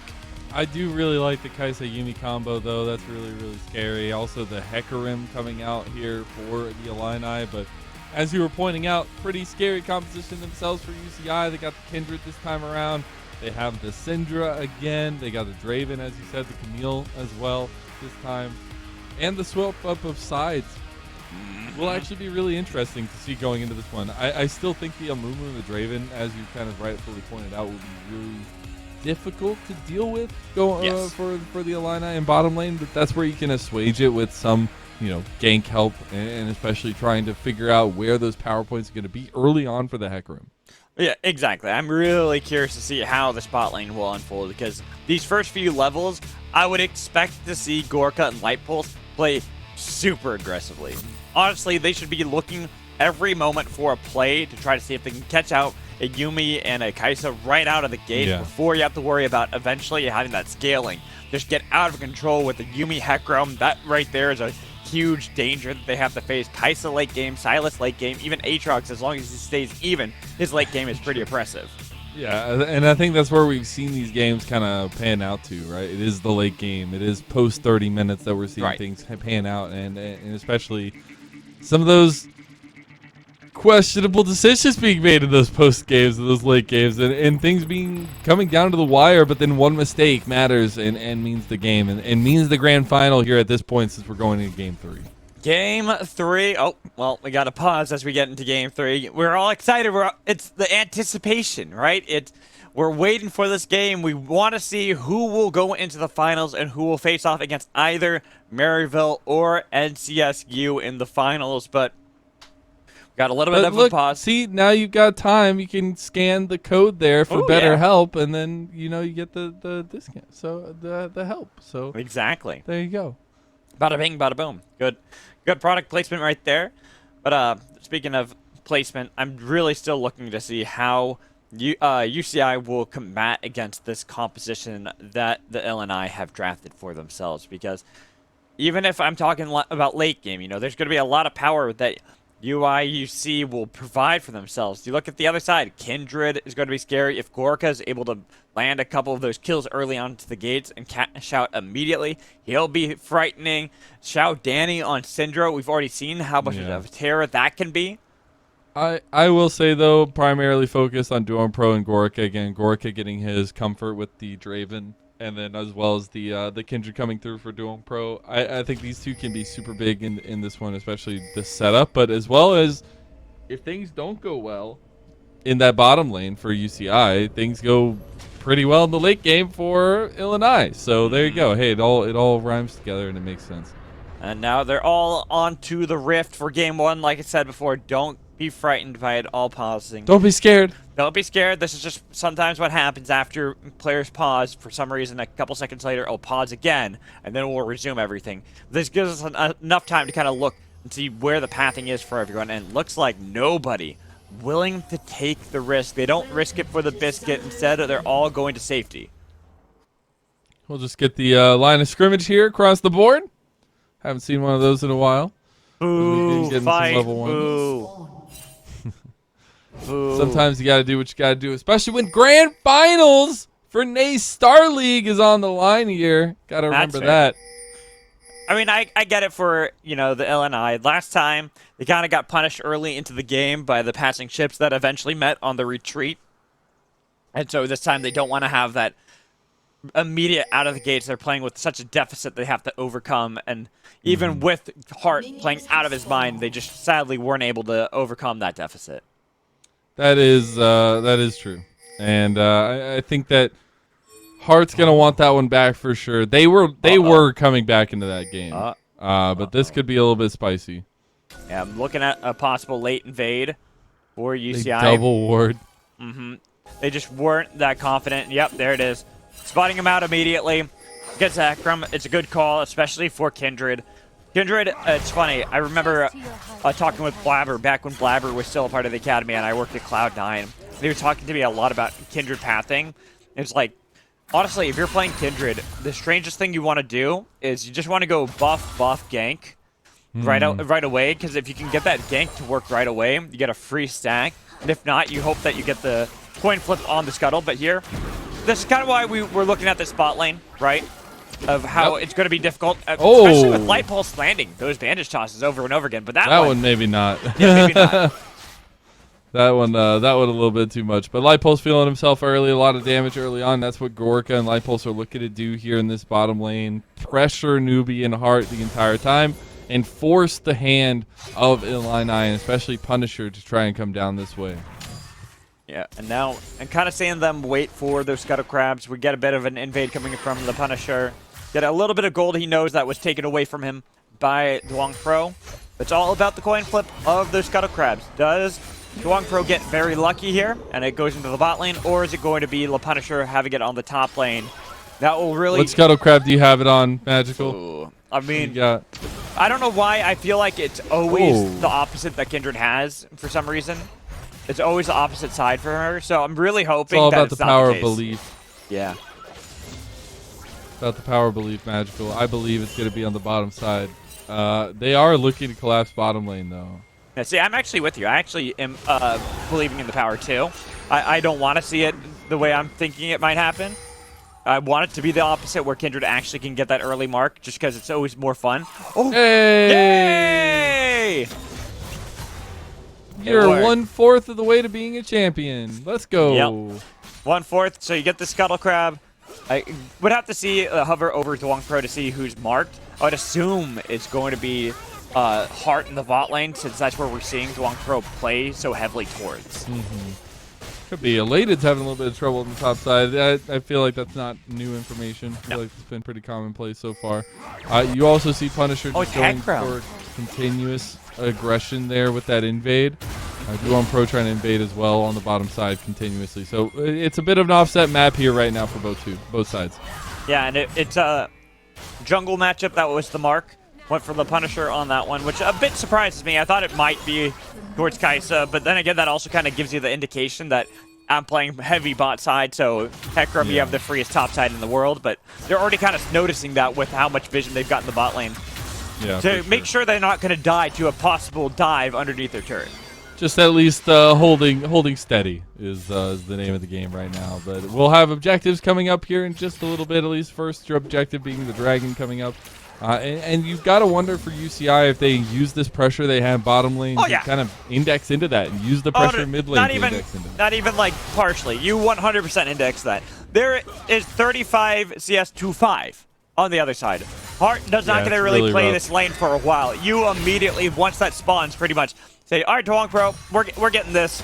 I do really like the Kaisa Yumi combo, though. That's really, really scary. Also, the Hecarim coming out here for the Illini. But as you were pointing out, pretty scary composition themselves for UCI. They got the Kindred this time around. They have the Syndra again. They got the Draven, as you said, the Camille as well this time. And the swap up of sides will actually be really interesting to see going into this one. I still think the Amumu and the Draven, as you kind of rightfully pointed out, will be really difficult to deal with for the Illini in bottom lane, but that's where you can assuage it with some gank help, and especially trying to figure out where those power points are going to be early on for the Hecarim. Yeah, exactly. I'm really curious to see how the spot lane will unfold, because these first few levels, I would expect to see Gorka and Light Pulse play super aggressively. Honestly, they should be looking every moment for a play to try to see if they can catch out a Yumi and a Kaisa right out of the gate before you have to worry about eventually having that scaling. Just get out of control with the Yumi Hecarim. That right there is a huge danger that they have to face. Kaisa late game, Silas late game, even Aatrox, as long as he stays even, his late game is pretty oppressive. Yeah, and I think that's where we've seen these games kind of pan out to, right? It is the late game. It is post 30 minutes that we're seeing things pan out, and especially some of those questionable decisions being made in those post games and those late games, and things coming down to the wire, but then one mistake matters and means the game and means the grand final here at this point, since we're going into game 3. Game 3. Oh, well, we got to pause as we get into game 3. We're all excited. It's the anticipation, right? We're waiting for this game. We want to see who will go into the finals and who will face off against either Maryville or NCSU in the finals, but got a little bit of a pause. See, now you've got time. You can scan the code there for better help, and then you get the discount. So the help. So exactly. There you go. Bada bing, bada boom. Good product placement right there. But speaking of placement, I'm really still looking to see how UCI will combat against this composition that the LNI have drafted for themselves. Because even if I'm talking about late game, there's going to be a lot of power that UC will provide for themselves. You look at the other side, Kindred is going to be scary. If Gorka is able to land a couple of those kills early onto the gates and cash out immediately, he'll be frightening. Xiao Danny on Syndra, we've already seen how much of a terror that can be. I will say, though, primarily focused on Duo Pro and Gorka. Again, Gorka getting his comfort with the Draven, and then as well as the Kindred coming through for Duo Pro. I think these two can be super big in this one, especially the setup, but as well as if things don't go well in that bottom lane for UCI, things go pretty well in the late game for Illini. So there you go. Hey, it all rhymes together and it makes sense. And now they're all onto the Rift for game 1. Like I said before, don't be frightened by it all pausing. Don't be scared. Don't be scared. This is just sometimes what happens after players pause. For some reason, a couple seconds later, it'll pause again, and then we'll resume everything. This gives us enough time to kind of look and see where the pathing is for everyone, and it looks like nobody willing to take the risk. They don't risk it for the biscuit. Instead, they're all going to safety. We'll just get the line of scrimmage here across the board. Haven't seen one of those in a while. Boo, fight, level boo. Boo. Sometimes you got to do what you got to do, especially when grand finals for Star League is on the line here. Got to remember that. I mean, I get it for, the LNI. Last time, they kind of got punished early into the game by the passing ships that eventually met on the retreat. And so this time, they don't want to have that immediate out of the gates. They're playing with such a deficit they have to overcome. And even with Hart playing out of his mind, they just sadly weren't able to overcome that deficit. That is true. And I think that Hart's going to want that one back for sure. They were coming back into that game. But this could be a little bit spicy. Yeah, I'm looking at a possible late invade for UCI. They double ward. They just weren't that confident. Yep, there it is. Spotting him out immediately. Gets Akram. It's a good call, especially for Kindred. Kindred, it's funny. I remember talking with Blabber back when Blabber was still a part of the Academy and I worked at Cloud9. They were talking to me a lot about Kindred pathing. It's like, honestly, if you're playing Kindred, the strangest thing you want to do is you just want to go buff, gank right away. Because if you can get that gank to work right away, you get a free stack. And if not, you hope that you get the coin flip on the scuttle. But here, this is kind of why we're looking at the spot lane, right? Of how it's going to be difficult, especially with Light Pulse landing those bandage tosses over and over again. But that one maybe not. Yeah, maybe not. That one a little bit too much. But Light Pulse feeling himself early, a lot of damage early on. That's what Gorka and Light Pulse are looking to do here in this bottom lane. Pressure Newbie and Heart the entire time and force the hand of Illini and especially Punisher to try and come down this way. Yeah, and now I'm kind of seeing them wait for those Scuttle Crabs. We get a bit of an invade coming from the Punisher. Get a little bit of gold he knows that was taken away from him by Duong Pro. It's all about the coin flip of those Scuttle Crabs. Does Duong Pro get very lucky here and it goes into the bot lane, or is it going to be the Punisher having it on the top lane? That will really... What Scuttle Crab do you have it on, Magical? Ooh, I mean, I don't know why. I feel like it's always the opposite that Kindred has for some reason. It's always the opposite side for her, so I'm really hoping it's all that about it's the not power the of case. belief. Yeah. About the power of belief, Magical. I believe it's going to be on the bottom side. They are looking to collapse bottom lane, though. Yeah, see, I'm actually with you. I actually am believing in the power, too. I don't want to see it the way I'm thinking it might happen. I want it to be the opposite, where Kindred actually can get that early mark, just because it's always more fun. Oh! Hey! Yay! You're 1/4 of the way to being a champion. Let's go. Yep. 1/4, so you get the Scuttle Crab. I would have to see hover over Duong Pro to see who's marked. I would assume it's going to be Heart in the bot lane, since that's where we're seeing Duong Pro play so heavily towards. Could be. Elated's having a little bit of trouble on the top side. I feel like that's not new information. I feel like it's been pretty commonplace so far. You also see Punisher just going for continuous aggression there with that invade. Duong Pro trying to invade as well on the bottom side continuously. So it's a bit of an offset map here right now for both sides. Yeah, and it's a jungle matchup. That was the mark. Went for the Punisher on that one, which a bit surprises me. I thought it might be towards Kaisa, but then again, that also kind of gives you the indication that I'm playing heavy bot side, so Hecarim, you have the freest top side in the world, but they're already kind of noticing that with how much vision they've got in the bot lane. Yeah, to make sure they're not going to die to a possible dive underneath their turret. Just at least holding steady is the name of the game right now. But we'll have objectives coming up here in just a little bit. At least first your objective being the dragon coming up. And you've got to wonder for UCI if they use this pressure they have bottom lane to kind of index into that and use the pressure mid lane to index into that. Not even like partially. You 100% index that. There is 35 CS 2-5 on the other side. Heart does not going to really play this lane for a while. You immediately, once that spawns, pretty much say, all right, Duong Pro, we're getting this.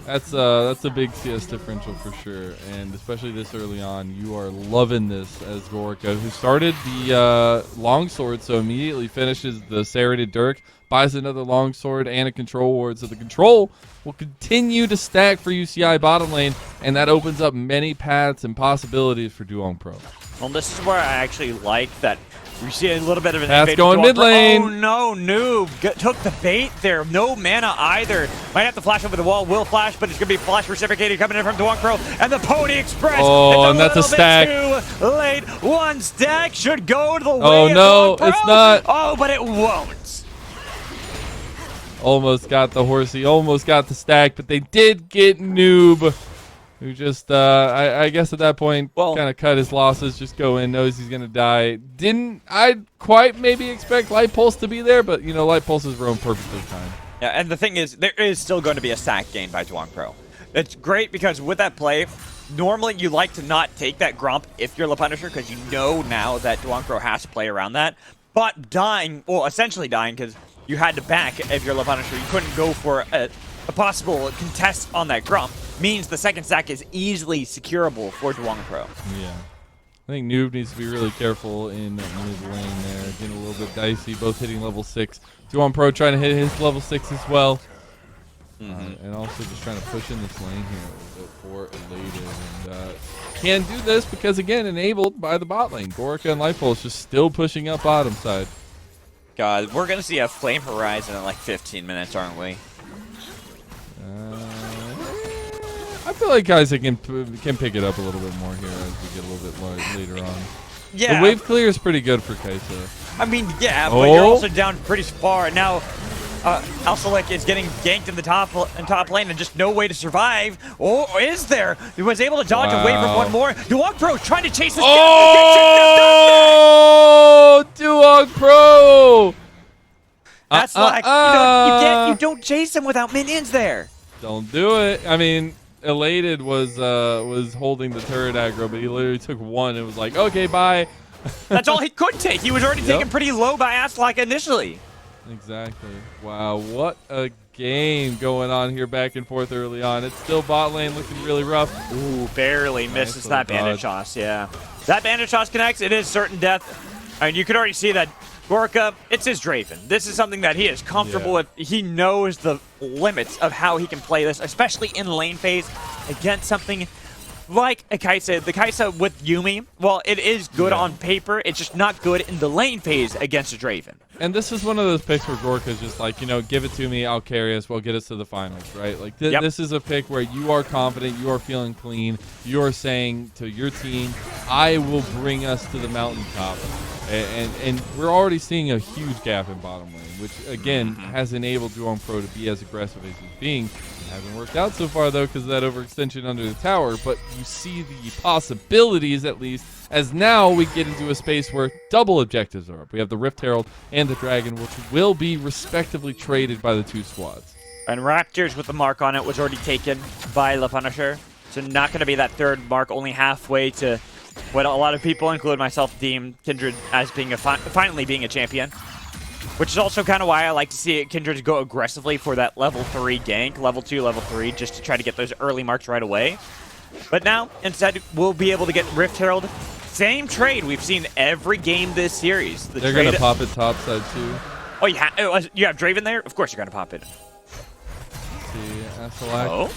That's a big CS differential for sure, and especially this early on, you are loving this as Gorka, who started the longsword, so immediately finishes the Serrated Dirk, buys another longsword and a control ward, so the control will continue to stack for UCI bottom lane, and that opens up many paths and possibilities for Duong Pro. Well, this is where I actually like that. We see a little bit of an pass going mid lane. Oh no, Noob took the bait there. No mana either. Might have to flash over the wall. Will flash, but it's going to be flash reciprocated coming in from Duong Pro. And the Pony Express. Oh, and that's a stack. Too late. One stack should go to the way Oh no, of Duong Pro. it's not. Oh, but it won't. Almost got the horsey. Almost got the stack, but they did get Noob. Who just, I guess at that point, kind of cut his losses, just go in, knows he's going to die. I'd quite maybe expect Light Pulse to be there, but, you know, Light Pulse is roam perfectly fine. Yeah, and the thing is, there is still going to be a stack gained by Duong Pro. It's great because with that play, normally you like to not take that Grump if you're the Punisher, because you know now that Duong Pro has to play around that. But dying, well, essentially dying, because you had to back if you're the Punisher. You couldn't go for a possible contest on that Grump. Means the second stack is easily securable for Duong Pro. Yeah. I think Noob needs to be really careful in mid lane there. Getting a little bit dicey, both hitting level 6. Duong Pro trying to hit his level 6 as well. And also just trying to push in this lane here a little bit for Elated. And can do this because, again, enabled by the bot lane. Gorka and Lightpulse just still pushing up bottom side. God, we're going to see a Flame Horizon in like 15 minutes, aren't we? I feel like guys can pick it up a little bit more here as we get a little bit later on. Yeah. The wave clear is pretty good for Kaisa. I mean, yeah, but you're also down pretty far. Now, Alsalek is getting ganked in the top lane and just no way to survive. Or is there? He was able to dodge away from one more. Duong Pro trying to chase this down. Oh, Duong Pro! That's like, you don't chase him without minions there. Don't do it. I mean, Elated was holding the turret aggro, but he literally took one and was like, okay, bye. That's all he could take. He was already taken pretty low by Aslak initially. Exactly. Wow, what a game going on here back and forth early on. It's still bot lane looking really rough. Ooh, barely misses that bandage dodge. toss, yeah. That bandage toss connects. It is certain death. I mean, you can already see that Gorka, it's his Draven. This is something that he is comfortable with. He knows the limits of how he can play this, especially in lane phase against something like a Kaisa. The Kaisa with Yuumi, well, it is good on paper. It's just not good in the lane phase against a Draven. And this is one of those picks where Gorka's just like, give it to me, I'll carry us, we'll get us to the finals, right? Like, this is a pick where you are confident, you are feeling clean, you are saying to your team, I will bring us to the mountaintop. And we're already seeing a huge gap in bottom lane, which, again, has enabled Duong Pro to be as aggressive as he's being. It hasn't worked out so far, though, because of that overextension under the tower, but you see the possibilities, at least, as now we get into a space where double objectives are up. We have the Rift Herald and the Dragon, which will be respectively traded by the two squads. And Raptors with the mark on it was already taken by Le Punisher, so not going to be that third mark, only halfway to what a lot of people, including myself, deem Kindred as being finally being a champion. Which is also kind of why I like to see Kindred go aggressively for that level 3 gank, level 2, level 3, just to try to get those early marks right away. But now, instead, we'll be able to get Rift Herald. Same trade we've seen every game this series. They're going to pop it topside, too. Oh, you have Draven there? Of course you're going to pop it. Let's see, Asalak. Oh.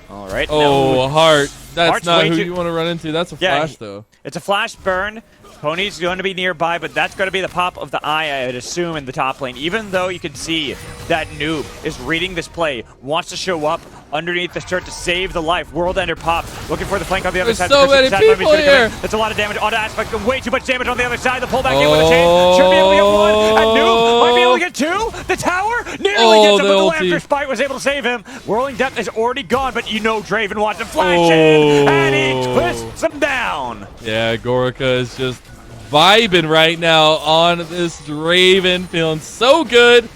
All right. Oh, Heart. That's Heart's not who you want to run into. That's a flash, though. It's a flash burn. Pony's going to be nearby, but that's going to be the pop of the eye, I would assume, in the top lane. Even though you can see that Noob is reading this play, wants to show up underneath the shirt to save the life. World Ender pop, looking for the flank on the other side. There's so many people here. That's a lot of damage on Aspect, way too much damage on the other side. The pullback in with a chain. Should be able to get one. And Noob might be able to get two. The tower nearly gets him, but the Laughter Spite was able to save him. Whirling Depth is already gone, but you know Draven wants to flash in, and he twists him down. Yeah, Gorka is just vibing right now on this Draven, feeling so good,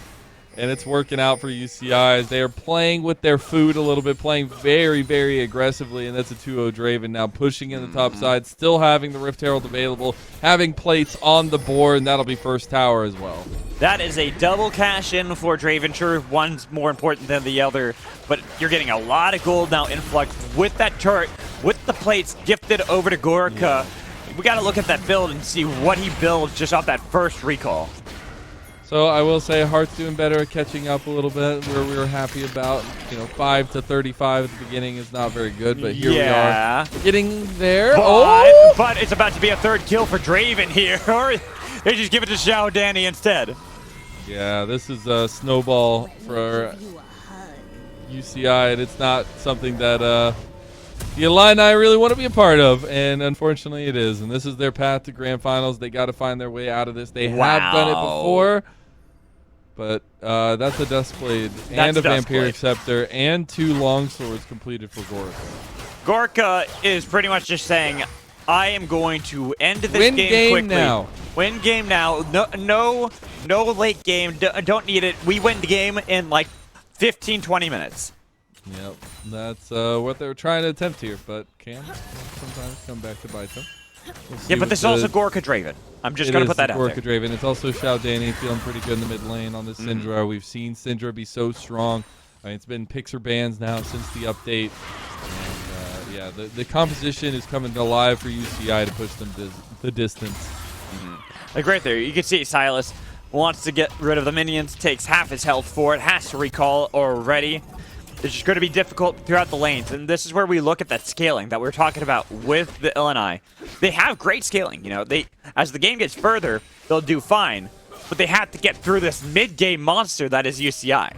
and it's working out for UCI as they are playing with their food a little bit, playing very, very aggressively, and that's a 2-0 Draven now pushing in the top side, still having the Rift Herald available, having plates on the board, and that'll be first tower as well. That is a double cash in for Draven. Sure, one's more important than the other, but you're getting a lot of gold now influx with that turret, with the plates gifted over to Gorka. Yeah. We got to look at that build and see what he builds just off that first recall. So I will say Heart's doing better at catching up a little bit, where we were happy about. 5 to 35 at the beginning is not very good, but here we are getting there. But it's about to be a third kill for Draven here. Or they just give it to Xiao Danny instead. Yeah, this is a snowball for UCI, and it's not something that the Illini really want to be a part of, and unfortunately it is. And this is their path to grand finals. They got to find their way out of this. They have done it before, but that's a Duskblade and a Vampiric Scepter and 2 Longswords completed for Gorka. Gorka is pretty much just saying, I am going to end this game quickly. Now. Win game now. No late game. Don't need it. We win the game in like 15, 20 minutes. Yep, that's what they were trying to attempt here, but can sometimes come back to bite them. Yeah, but this is also Gorka Draven. I'm just going to put that out there. Gorka Draven. It's also Xiao Danny feeling pretty good in the mid lane on this Syndra. We've seen Syndra be so strong. I mean, it's been picks or bans now since the update. And, yeah, the composition is coming alive for UCI to push them the distance. Like right there, you can see Silas wants to get rid of the minions, takes half his health for it, has to recall already. It's just going to be difficult throughout the lanes, and this is where we look at that scaling that we're talking about with the Illini. They have great scaling, you know. As the game gets further, they'll do fine, but they have to get through this mid-game monster that is UCI.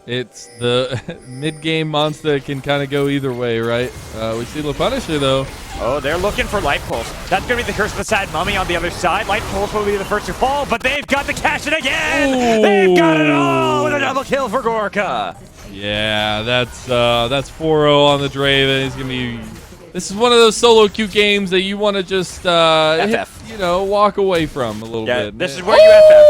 It's the mid-game monster that can kind of go either way, right? We see the Punisher, though. Oh, they're looking for Life Pulse. That's going to be the Curse of the Sad Mummy on the other side. Life Pulse will be the first to fall, but they've got the cash in again! Ooh. They've got it all with a double kill for Gorka. Yeah, that's 4-0 on the Draven. He's gonna be. This is one of those solo queue games that you want to just walk away from a little bit. This is where you FF.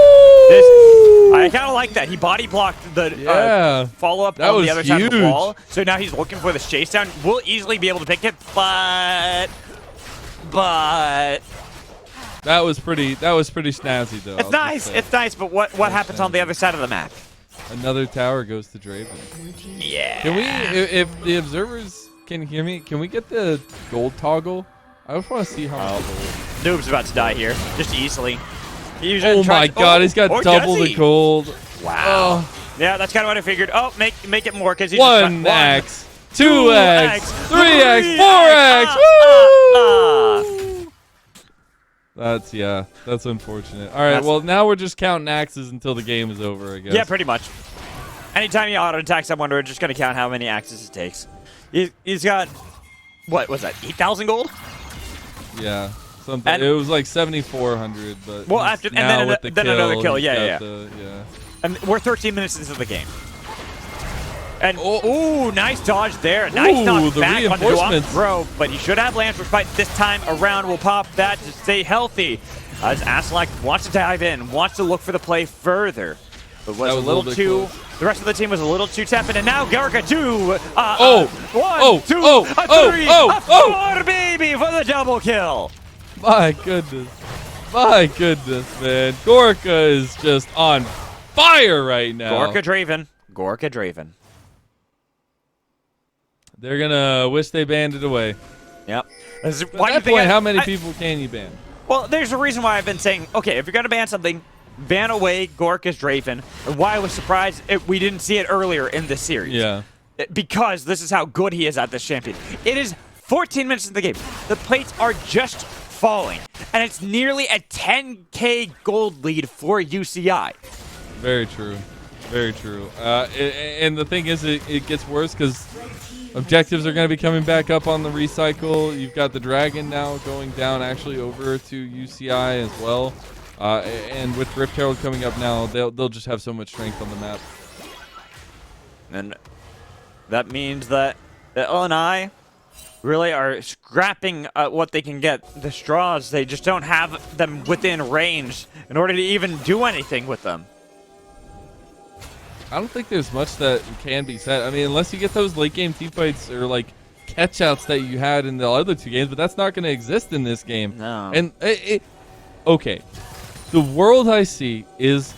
I kind of like that. He body blocked the follow-up on the other side of the wall. So now he's looking for this chase down. We'll easily be able to pick it, but that was pretty snazzy though. It's nice. It's nice, but what happens on the other side of the map? Another tower goes to Draven. Yeah. Can we, if the observers can hear me, can we get the gold toggle? I just want to see how much gold. Noob's about to die here, just easily. Oh my god, he's got double the gold. Wow. Yeah, that's kind of what I figured. Oh, make it more because he's 1x, 2x, 3x, 4x. That's unfortunate. All right, well now we're just counting axes until the game is over, I guess. Yeah, pretty much. Anytime you auto attack someone, we're just gonna count how many axes it takes. He's got what was that? 8,000 gold? Yeah. Something. It was like 7,400, but well, after now and then another kill. Yeah. Yeah. And we're 13 minutes into the game. And ooh, nice dodge there. Nice knock back on the Duan throw, but he should have Lance Fight this time around. We'll pop that to stay healthy. As Aslak wants to dive in, wants to look for the play further, but was a little too. The rest of the team was a little too tepid, and now Garca 2. 1, 2, 3, 4, baby, for the double kill. My goodness, man. Gorka is just on fire right now. Gorka Draven. They're gonna wish they banned it away. Yep. At that point, how many people can you ban? Well, there's a reason why I've been saying, okay, if you're gonna ban something, ban away Gorka's Draven. And why I was surprised we didn't see it earlier in this series. Yeah. Because this is how good he is at this champion. It is 14 minutes in the game. The plates are just falling, and it's nearly a 10k gold lead for UCI. Very true. And the thing is, it gets worse because objectives are going to be coming back up on the recycle. You've got the Dragon now going down actually over to UCI as well. And with Rift Herald coming up now, they'll just have so much strength on the map. And that means that the Illini really are scrapping what they can get. The straws, they just don't have them within range in order to even do anything with them. I don't think there's much that can be said. I mean, unless you get those late game team fights or like catch-outs that you had in the other two games, but that's not going to exist in this game. No. And okay, the world I see is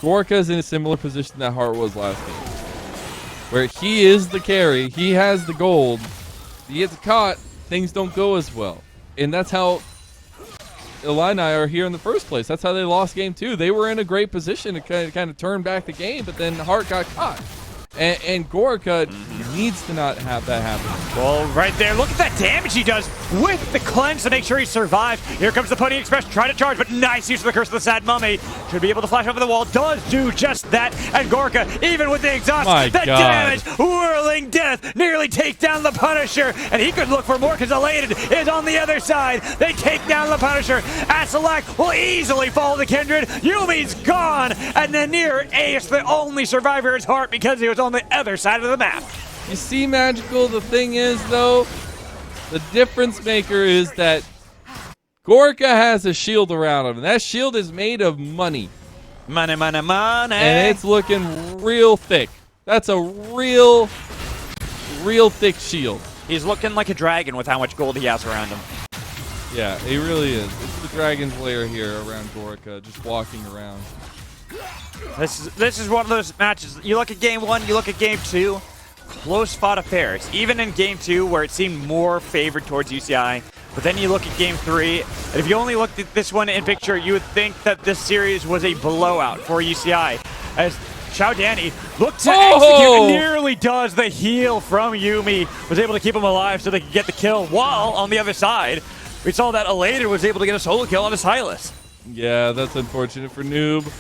Gorka's in a similar position that Hart was last game, where he is the carry, he has the gold. He gets caught, things don't go as well. And that's how Illini are here in the first place. That's how they lost game 2. They were in a great position to kind of turn back the game, but then Hart got caught. And Gorka needs to not have that happen. Well, right there, look at that damage he does with the cleanse to make sure he survives. Here comes the Pony Express, trying to charge, but nice use of the Curse of the Sad Mummy. Should be able to flash over the wall, does do just that. And Gorka, even with the exhaust, damage, whirling death, nearly take down the Punisher. And he could look for more because Elated is on the other side. They take down the Punisher. Asalak will easily follow the Kindred. Yumi's gone. And then near Ace, the only survivor is Hart because he was on the other side of the map. You see, Magical, the thing is, though, the difference maker is that Gorka has a shield around him. And that shield is made of money. Money. And it's looking real thick. That's a real thick shield. He's looking like a dragon with how much gold he has around him. Yeah, he really is. It's the dragon's lair here around Gorka, just walking around. This is one of those matches. You look at game 1, you look at game 2, close fought affairs. Even in game 2, where it seemed more favored towards UCI, But then you look at Game 3, and if you only looked at this one in picture, you would think that this series was a blowout for UCI. As Xiao Danny looked to execute and nearly does the heal from Yuumi. Was able to keep him alive so they could get the kill, while on the other side, we saw that Elated was able to get a solo kill on his Hylas. Yeah, that's unfortunate for Noob.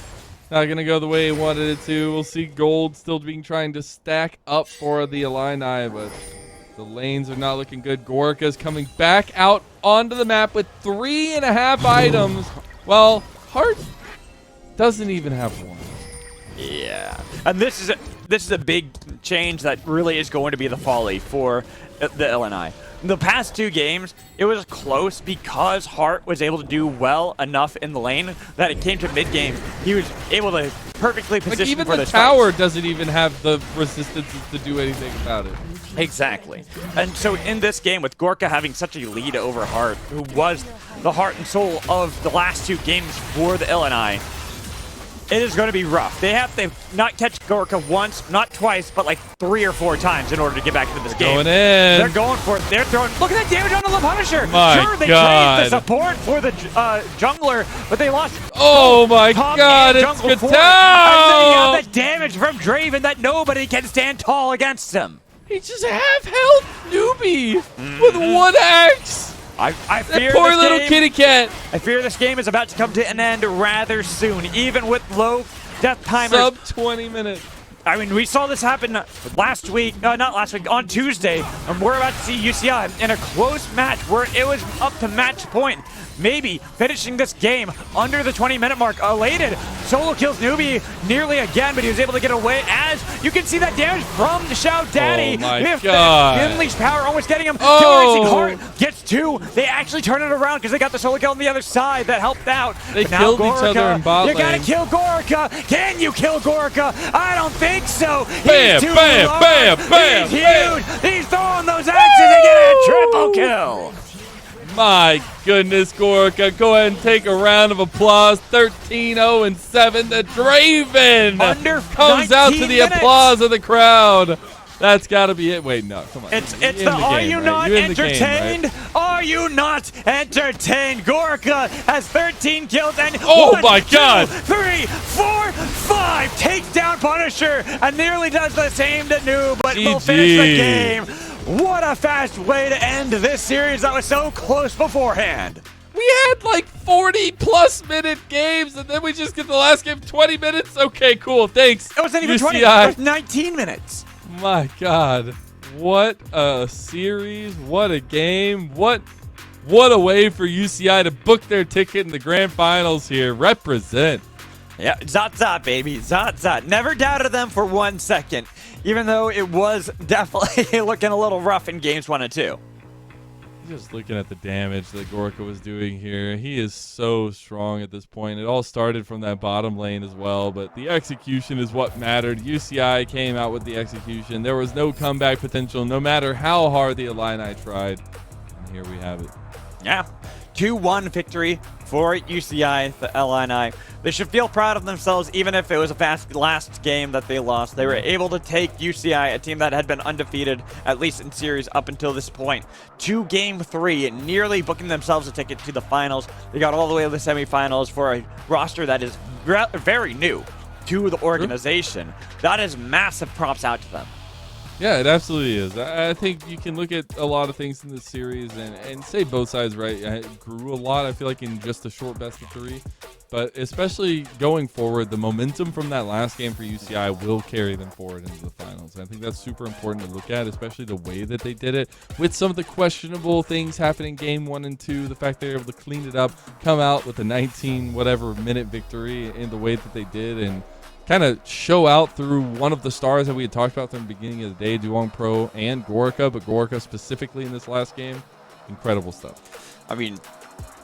Not going to go the way he wanted it to. We'll see gold still being trying to stack up for the Illini, but the lanes are not looking good. Gorka's coming back out onto the map with 3.5 items. Well, Heart doesn't even have one. Yeah, and this is a big change that really is going to be the folly for the LNI. The past 2 games, it was close because Hart was able to do well enough in the lane that it came to mid game. He was able to perfectly position even for the this tower fight. doesn't even have the resistance to do anything about it. Exactly. And so in this game, with Gorka having such a lead over Hart, who was the heart and soul of the last 2 games for the LNI, it is going to be rough. They have to not catch Gorka once, not twice, but like 3 or 4 times in order to get back into this game. Going in. They're going for it. They're throwing. Look at that damage on the Punisher. My sure, they God. traded the support for the jungler, but they lost. Oh my top God, and it's jungle for it. Gatao! And then you got the damage from Draven that nobody can stand tall against him. He's just half health newbie with 1 axe. I That fear poor this little game, kitty cat. I fear this game is about to come to an end rather soon, even with low death timers. Sub 20 minutes. I mean, we saw this happen last week, not last week, on Tuesday, and we're about to see UCI in a close match where it was up to match point. Maybe finishing this game under the 20-minute mark. Elated solo kills Newbie nearly again, but he was able to get away as you can see that damage from the Xiao Daddy. Oh my If God. the Unleashed power almost getting him. Oh. Killer Heart gets 2. They actually turn it around because they got the solo kill on the other side that helped out. They But now killed each Gorka, other in bot you gotta lane. kill Gorka. Can you kill Gorka? I don't think so. Bam, He's too bam, large. bam, bam, He's bam. huge. He's throwing those axes and getting a triple kill. My goodness, Gorka. Go ahead and take a round of applause. 13-0-7. The Draven Under comes out to 19 the minutes. applause of the crowd. That's got to be it. Wait, no, come on. It's You're the in are game, you right? not You're in the game, entertained? right? Are you not entertained? Gorka has 13 kills and Oh 1, my 2, God. 3, 4, 5 takes down Punisher and nearly does the same to Noob, but will finish the GG. game. What a fast way to end this series that was so close beforehand. We had like 40-plus minute games, and then we just get the last game 20 minutes? Okay, cool. Thanks. It wasn't even 20. UCI. It was 19 minutes. My God. What a series. What a game. What a way for UCI to book their ticket in the grand finals here. Represent. Yeah, Zot, baby. Zot. Never doubted them for 1 second, even though it was definitely looking a little rough in games 1 and 2. Just looking at the damage that Gorka was doing here, he is so strong at this point. It all started from that bottom lane as well, but the execution is what mattered. UCI came out with the execution. There was no comeback potential, no matter how hard the Illini tried. And here we have it. Yeah, 2-1 victory for UCI, the LNI. They should feel proud of themselves, even if it was a fast last game that they lost. They were able to take UCI, a team that had been undefeated, at least in series up until this point, to Game 3, nearly booking themselves a ticket to the finals. They got all the way to the semifinals for a roster that is very new to the organization. That is massive props out to them. Yeah, it absolutely is. I think you can look at a lot of things in this series and say both sides right. It grew a lot, I feel like, in just a short best of 3. But especially going forward, the momentum from that last game for UCI will carry them forward into the finals. And I think that's super important to look at, especially the way that they did it. With some of the questionable things happening game 1 and 2, the fact they were able to clean it up, come out with a 19-whatever-minute victory in the way that they did, and kind of show out through one of the stars that we had talked about from the beginning of the day, Duong Pro and Gorka, but Gorka specifically in this last game. Incredible stuff. I mean,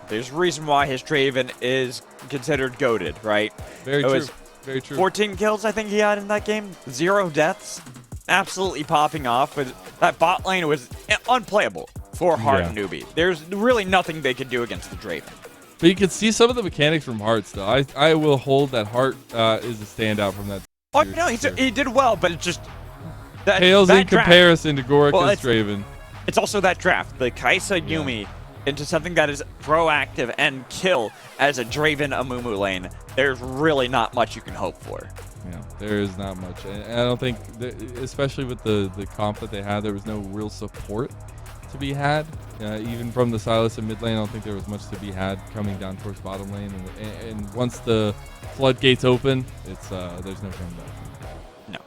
there's a reason why his Draven is considered GOATed, right? Very It true. was Very true. 14 kills, I think he had in that game. 0 deaths. Absolutely popping off. But that bot lane was unplayable for Hart and Newbie. There's really nothing they could do against the Draven. But you can see some of the mechanics from Hart still. I will hold that Hart is a standout from that. Oh, no, he did well, but it's just... Pales in draft. comparison to Gorka's Well, Draven. It's also that draft. The Kaisa Yuumi into something that is proactive and kill as a Draven Amumu lane, there's really not much you can hope for. Yeah, there is not much. And I don't think, especially with the comp that they had, there was no real support to be had. Even from the Sylas in mid lane, I don't think there was much to be had coming down towards bottom lane. And once the floodgates open, it's there's no coming back. No.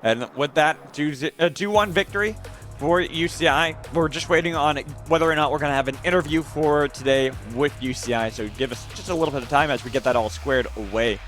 And with that, 2-1 victory for UCI. We're just waiting on whether or not we're going to have an interview for today with UCI. So give us just a little bit of time as we get that all squared away.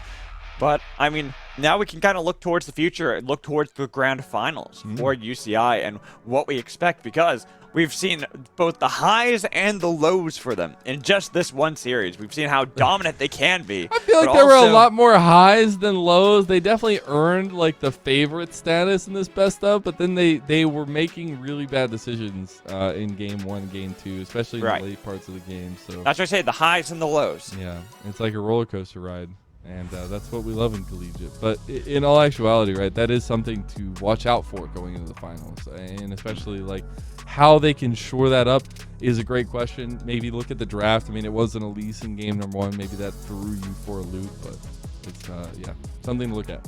But, I mean, now we can kind of look towards the future and look towards the grand finals for UCI and what we expect, because we've seen both the highs and the lows for them in just this one series. We've seen how dominant they can be. I feel like there were a lot more highs than lows. They definitely earned like the favorite status in this best of, but then they were making really bad decisions in game 1, game 2, especially in the late parts of the game. So that's what I say, the highs and the lows. Yeah, it's like a roller coaster ride. And that's what we love in collegiate. But in all actuality, right, that is something to watch out for going into the finals. And especially, like, how they can shore that up is a great question. Maybe look at the draft. I mean, it was an Elise in game number 1. Maybe that threw you for a loop. But it's, yeah, something to look at.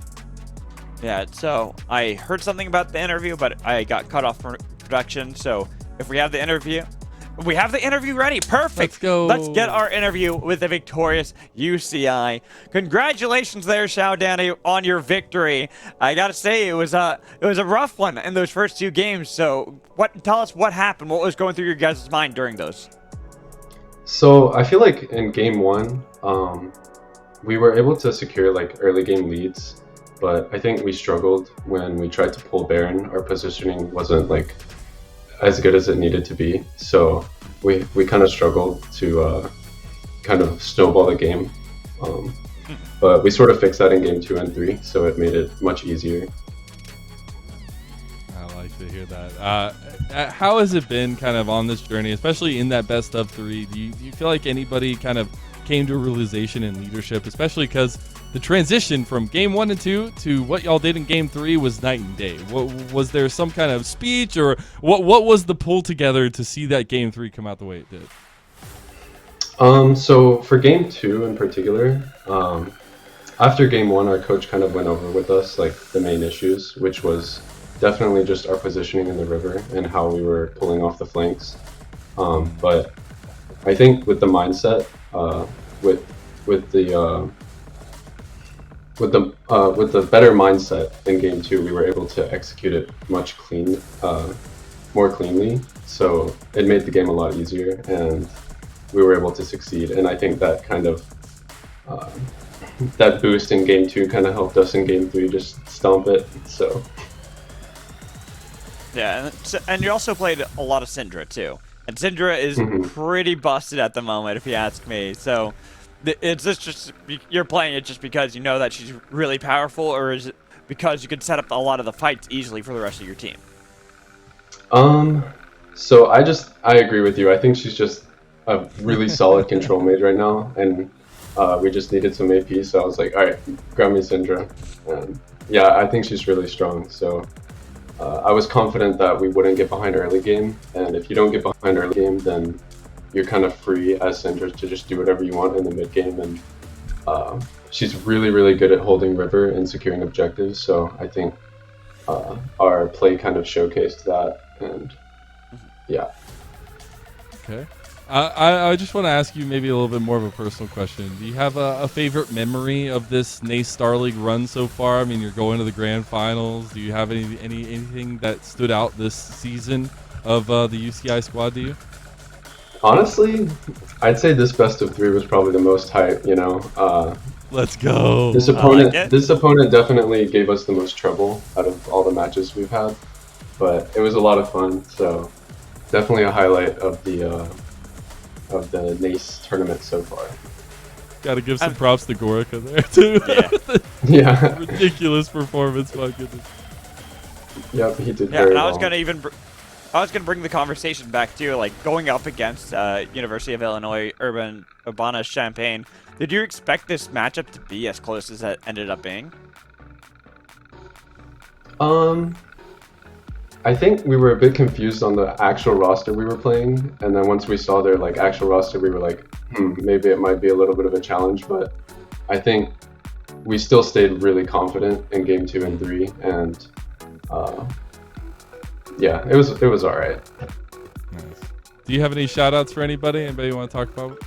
Yeah, so I heard something about the interview, but I got cut off from production. So if we have the interview... We have the interview ready. Perfect. Let's go. Let's get our interview with the victorious UCI. Congratulations there, Xiao Danny, on your victory. I gotta say, it was a rough one in those first 2 games. So, tell us what happened. What was going through your guys' mind during those? So I feel like in game 1, we were able to secure like early game leads, but I think we struggled when we tried to pull Baron. Our positioning wasn't like as good as it needed to be, so we kind of struggled to kind of snowball the game, but we sort of fixed that in game 2 and 3, so it made it much easier. I like to hear that. How has it been kind of on this journey, especially in that best of 3? Do you feel like anybody kind of came to a realization in leadership, especially because the transition from game 1 and 2 to what y'all did in game 3 was night and day? Was there some kind of speech, or what was the pull together to see that game 3 come out the way it did? So for game 2 in particular, after game 1, our coach kind of went over with us like the main issues, which was definitely just our positioning in the river and how we were pulling off the flanks. But I think with the mindset, with the better mindset in game 2, we were able to execute it more cleanly. So it made the game a lot easier, and we were able to succeed. And I think that kind of that boost in game 2 kind of helped us in game 3 just stomp it. So yeah, and you also played a lot of Syndra too, and Syndra is pretty busted at the moment, if you ask me. So. Is this just you're playing it just because you know that she's really powerful, or is it because you could set up a lot of the fights easily for the rest of your team? So I agree with you. I think she's just a really solid control mage right now, and we just needed some AP, so I was like, all right, grab me Syndra. Yeah, I think she's really strong. So I was confident that we wouldn't get behind early game, and if you don't get behind early game, then you're kind of free as Syndra to just do whatever you want in the mid game, and she's really, really good at holding river and securing objectives. So I think our play kind of showcased that, and yeah. Okay. I just want to ask you maybe a little bit more of a personal question. Do you have a favorite memory of this NACE Star League run so far? I mean, you're going to the grand finals. Do you have anything that stood out this season of the UCI squad to you? Honestly, I'd say this best of 3 was probably the most hype, you know. Let's go. This opponent definitely gave us the most trouble out of all the matches we've had, but it was a lot of fun. So definitely a highlight of the NACE tournament so far. Got to give some props to Gorica there too. Yeah. Ridiculous performance, my goodness. Yep, he did. Yeah, very and well. I was gonna bring the conversation back to like going up against University of Illinois Urbana-Champaign. Did you expect this matchup to be as close as it ended up being? I think we were a bit confused on the actual roster we were playing, and then once we saw their like actual roster, we were like, maybe it might be a little bit of a challenge. But I think we still stayed really confident in game 2 and 3, and yeah, it was all right. Nice. Do you have any shout outs for anybody? Anybody you want to talk about?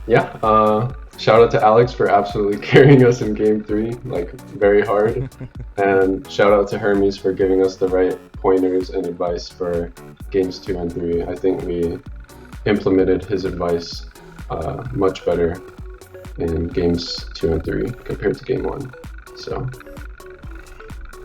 Yeah, shout out to Alex for absolutely carrying us in game 3, like very hard. And shout out to Hermes for giving us the right pointers and advice for games 2 and 3. I think we implemented his advice much better in games 2 and 3 compared to game 1. So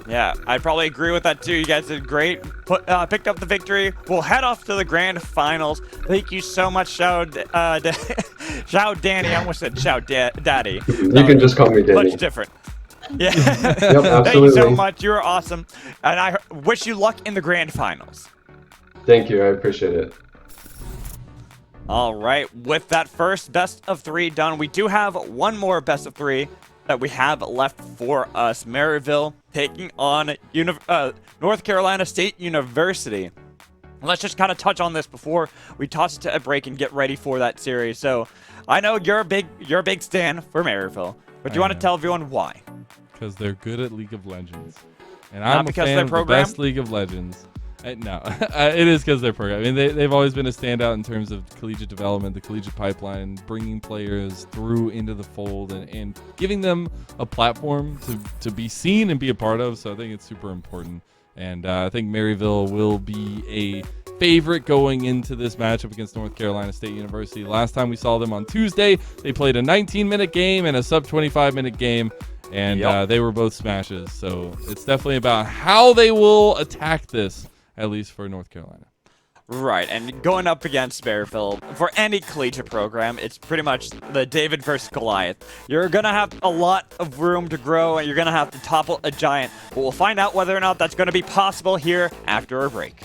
Yeah, I'd probably agree with that too. You guys did great. Picked up the victory. We'll head off to the grand finals. Thank you so much, Shao Danny. I almost said Shao Daddy. you can just call me Danny. Much different. Yeah. Yep, Thank you so absolutely. much. You were awesome. And I wish you luck in the grand finals. Thank you, I appreciate it. All right. With that first best of 3 done, we do have one more best of 3 that we have left for us. Maryville taking on North Carolina State University. Let's just kind of touch on this before we toss it to a break and get ready for that series. So I know you're a big stan for Maryville, but do you want to tell everyone why? Because they're good at League of Legends. And Not I'm a because fan their of the program? best League of Legends. No, it is because their program. I mean, they've always been a standout in terms of collegiate development, the collegiate pipeline, bringing players through into the fold and giving them a platform to be seen and be a part of. So I think it's super important. And I think Maryville will be a favorite going into this matchup against North Carolina State University. Last time we saw them on Tuesday, they played a 19-minute game and a sub-25-minute game. And they were both smashes. So it's definitely about how they will attack this, at least for North Carolina. Right, and going up against Maryville, for any collegiate program, it's pretty much the David versus Goliath. You're going to have a lot of room to grow, and you're going to have to topple a giant. But we'll find out whether or not that's going to be possible here after a break.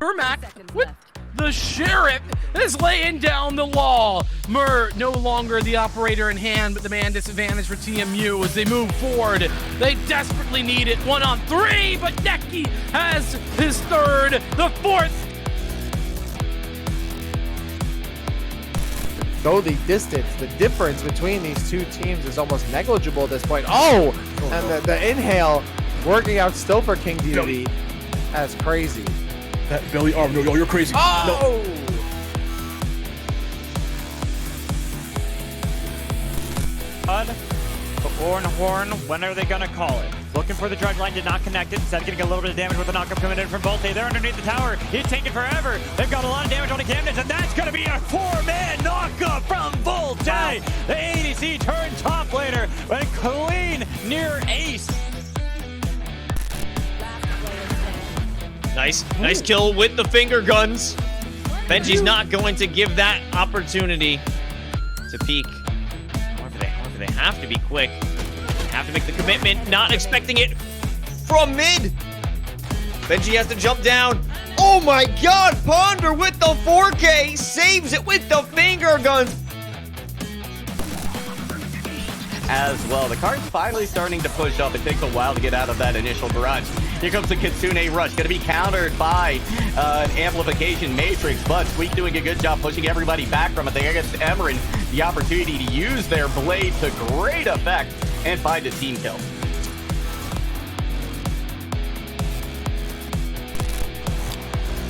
Ermac with the Sheriff is laying down the law. Mur no longer the operator in hand, but the man disadvantage for TMU as they move forward. They desperately need it. 1-on-3, but Neki has his third, the fourth. Though the distance, the difference between these two teams is almost negligible at this point. Oh! And the inhale working out still for King Deity. That's crazy. That belly arm, no, you're crazy. Oh! Horn, when are they going to call it? Looking for the drug line, did not connect it. Instead of getting a little bit of damage with the knockup coming in from Volte. They're underneath the tower. It's taking forever. They've got a lot of damage on the cannons, and that's going to be a 4-man knockup from Volte. The ADC turned top laner, but clean near ace. Nice kill with the finger guns. Benji's not going to give that opportunity to peek. However, they have to be quick. Have to make the commitment, not expecting it from mid. Benji has to jump down. Oh my god, Ponder with the 4K saves it with the finger guns. As well, the card's finally starting to push up. It takes a while to get out of that initial garage. Here comes the Kitsune rush, going to be countered by an amplification matrix, but Sweet doing a good job pushing everybody back from it. They get Emerin the opportunity to use their blade to great effect and find a team kill.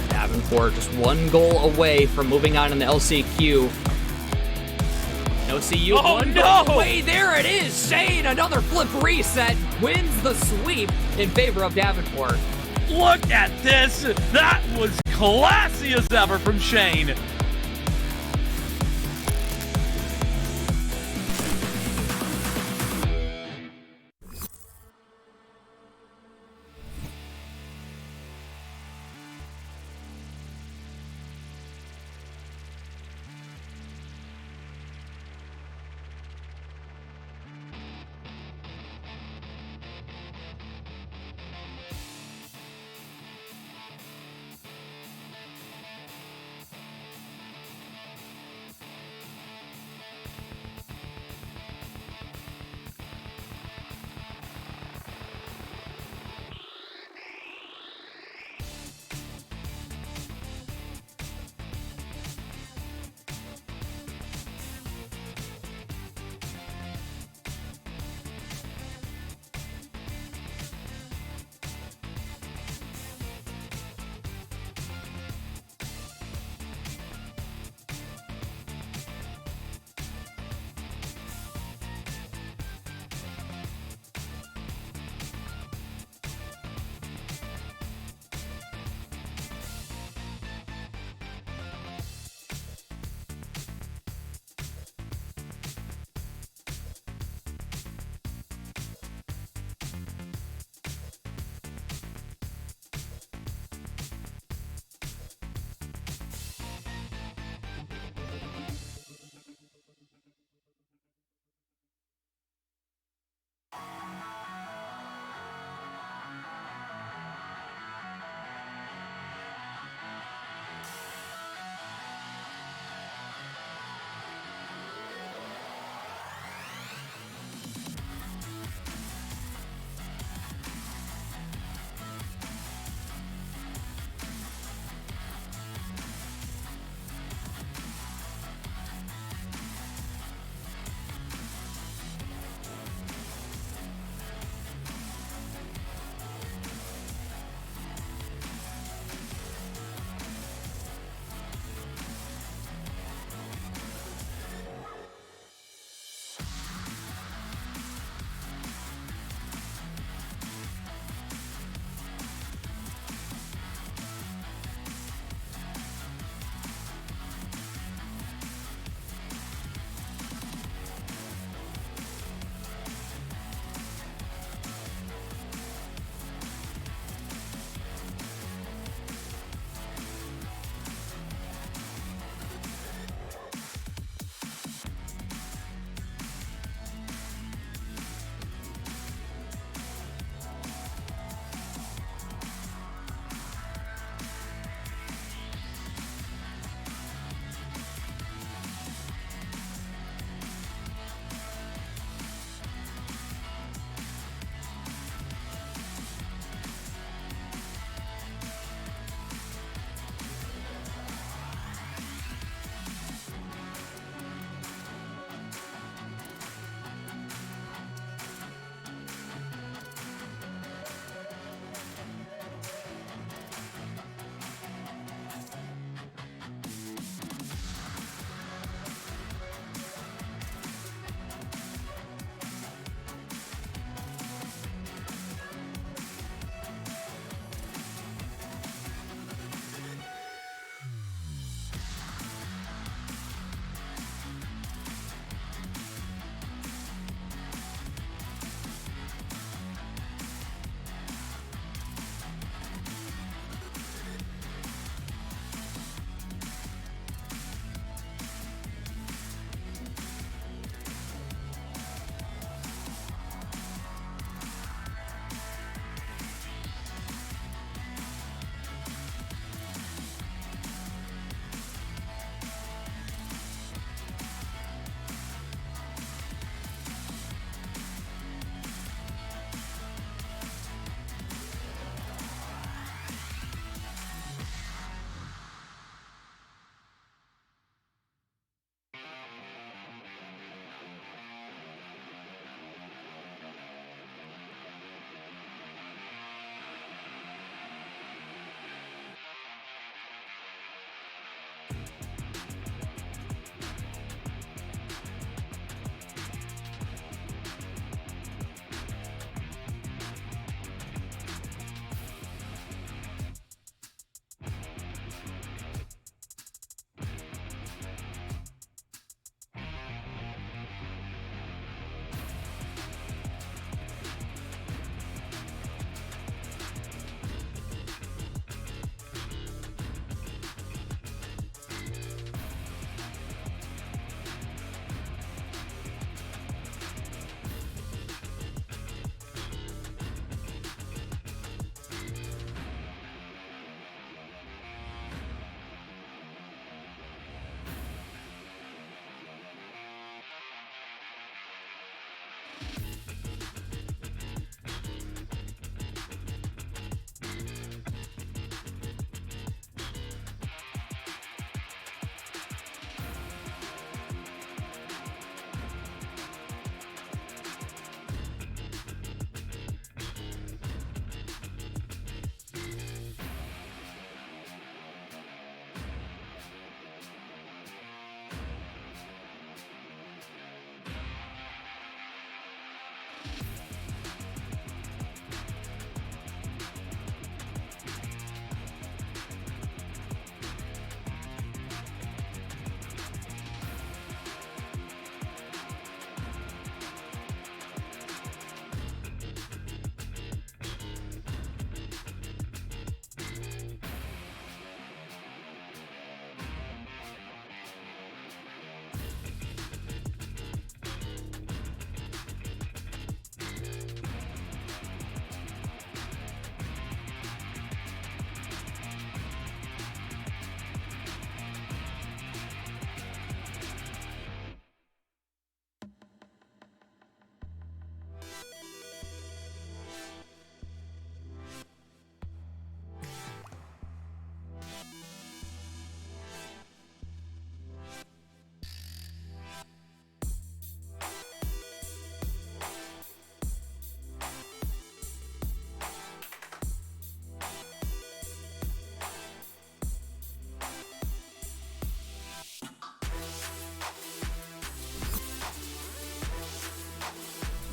Davenport just one goal away from moving on in the LCQ. No CU. Oh, one no! goal away. There it is. Shane, another flip reset, wins the sweep in favor of Davenport. Look at this. That was classy as ever from Shane.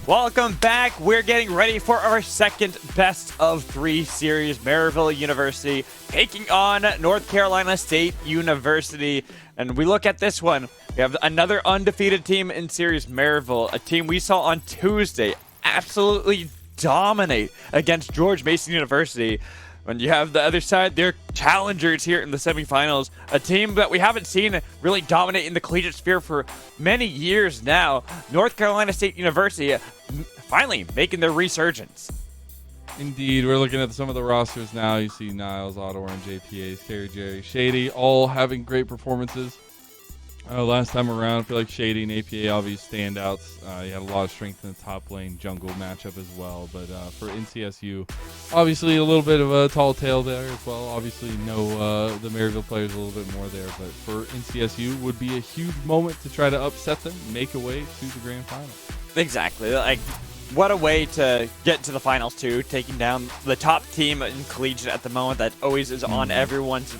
Welcome back. We're getting ready for our second best of 3 series. Maryville University taking on North Carolina State University. And we look at this one. We have another undefeated team in series, Maryville, a team we saw on Tuesday absolutely dominate against George Mason University. When you have the other side, they're challengers here in the semifinals, a team that we haven't seen really dominate in the collegiate sphere for many years now. North Carolina State University finally making their resurgence. Indeed, we're looking at some of the rosters now. You see Niles, Otto Orange, JPAs, Terry, Jerry, Shady, all having great performances. Last time around, I feel like Shady and APA obvious standouts. You had a lot of strength in the top lane jungle matchup as well. But for NCSU, obviously a little bit of a tall tale there as well. Obviously know the Maryville players a little bit more there. But for NCSU, would be a huge moment to try to upset them, make a way to the grand final. Exactly. Like, what a way to get to the finals too, taking down the top team in collegiate at the moment that always is on everyone's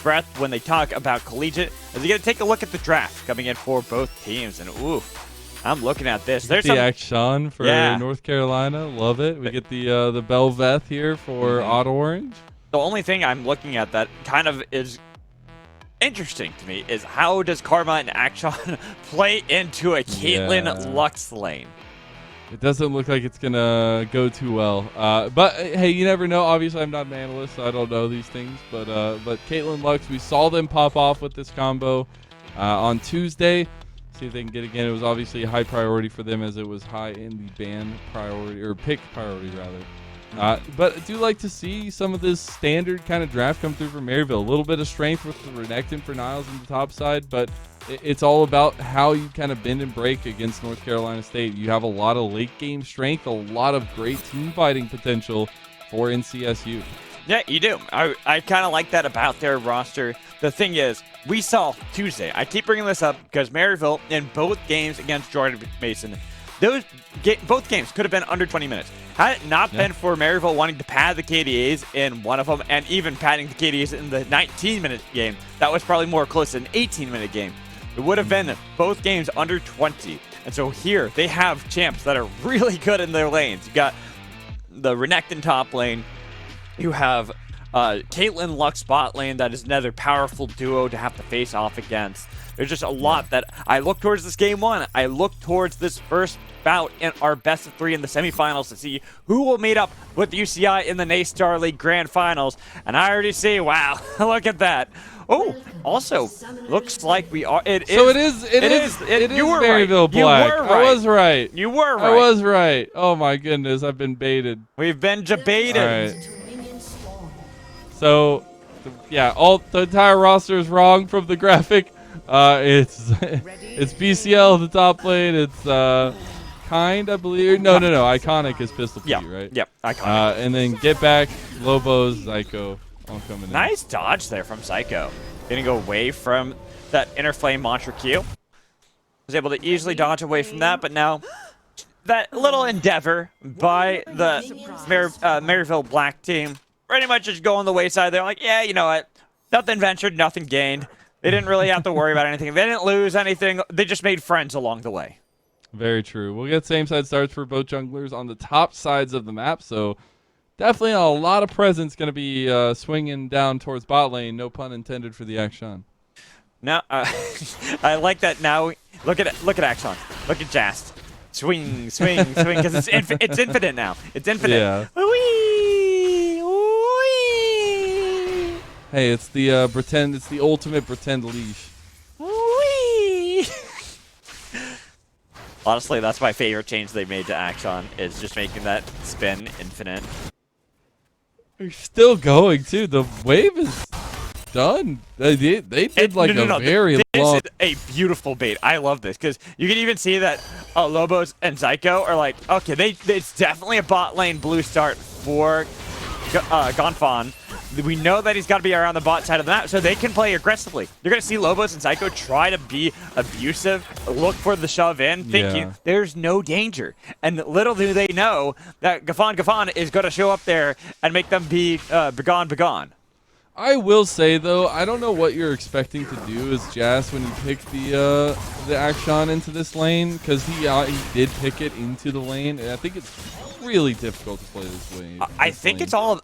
breath when they talk about collegiate. As you get to take a look at the draft coming in for both teams, and ooh, I'm looking at this. There's the action for North Carolina, love it. We get the Belveth here for Otto Orange. The only thing I'm looking at that kind of is interesting to me is how does Karma and Action play into a Caitlyn Lux lane? It doesn't look like it's going to go too well. But, hey, you never know. Obviously, I'm not an analyst, so I don't know these things. But Caitlyn Lux, we saw them pop off with this combo on Tuesday. See if they can get again. It was obviously a high priority for them as it was high in the ban priority, or pick priority, rather. But I do like to see some of this standard kind of draft come through for Maryville. A little bit of strength with the Renekton for Niles on the top side, but it's all about how you kind of bend and break against North Carolina State. You have a lot of late game strength, a lot of great team fighting potential for NCSU. Yeah, you do. I kind of like that about their roster. The thing is, we saw Tuesday. I keep bringing this up because Maryville, in both games against George Mason, both games could have been under 20 minutes. Had it not been for Maryville wanting to pad the KDAs in one of them, and even padding the KDAs in the 19-minute game, that was probably more close to an 18-minute game. It would have been both games under 20. And so here, they have champs that are really good in their lanes. You got the Renekton top lane. You have Caitlyn Lux bot lane. That is another powerful duo to have to face off against. There's just a lot that I look towards this game one. I look towards this first bout in our best of 3 in the semifinals to see who will meet up with UCI in the NA-Star League Grand Finals. And I already see, wow, look at that. Oh, also, looks like we are. It is Maryville Black. I was right. You were right. I was right. Oh my goodness, I've been baited. We've been jebaited. Right. So, the entire roster is wrong from the graphic. It's BCL the top lane. It's Kind, I believe. No. Iconic is Pistol Pete, right? Yep. Iconic. And then Get Back, Lobos, Zyko. All coming in. Nice dodge there from Psycho. Getting away from that Inner Flame Mantra Q. Was able to easily dodge away from that, but now that little endeavor by the Maryville Black team pretty much just go on the wayside. They're like, yeah, you know what? Nothing ventured, nothing gained. They didn't really have to worry about anything. They didn't lose anything. They just made friends along the way. Very true. We'll get same side starts for both junglers on the top sides of the map, so definitely a lot of presence going to be swinging down towards bot lane. No pun intended for the action. Now, I like that. Now, look at Axon. Look at Jast. Swing, because it's infinite now. It's infinite. Yeah. Whee! Whee! Hey, it's the pretend. It's the ultimate pretend leash. Whee! Honestly, that's my favorite change they made to Axon, is just making that spin infinite. They're still going too. The wave is done. They did very long. This is a beautiful bait. I love this because you can even see that Lobos and Zyko are like, okay, it's definitely a bot lane blue start for Gonfon. We know that he's got to be around the bot side of the map, so they can play aggressively. You're going to see Lobos and Zyko try to be abusive, look for the shove in, thinking there's no danger. And little do they know that Gonfon is going to show up there and make them be begone. I will say though, I don't know what you're expecting to do as Jas when you pick the Akshan into this lane, because he did pick it into the lane, and I think it's really difficult to play this lane. I think it's all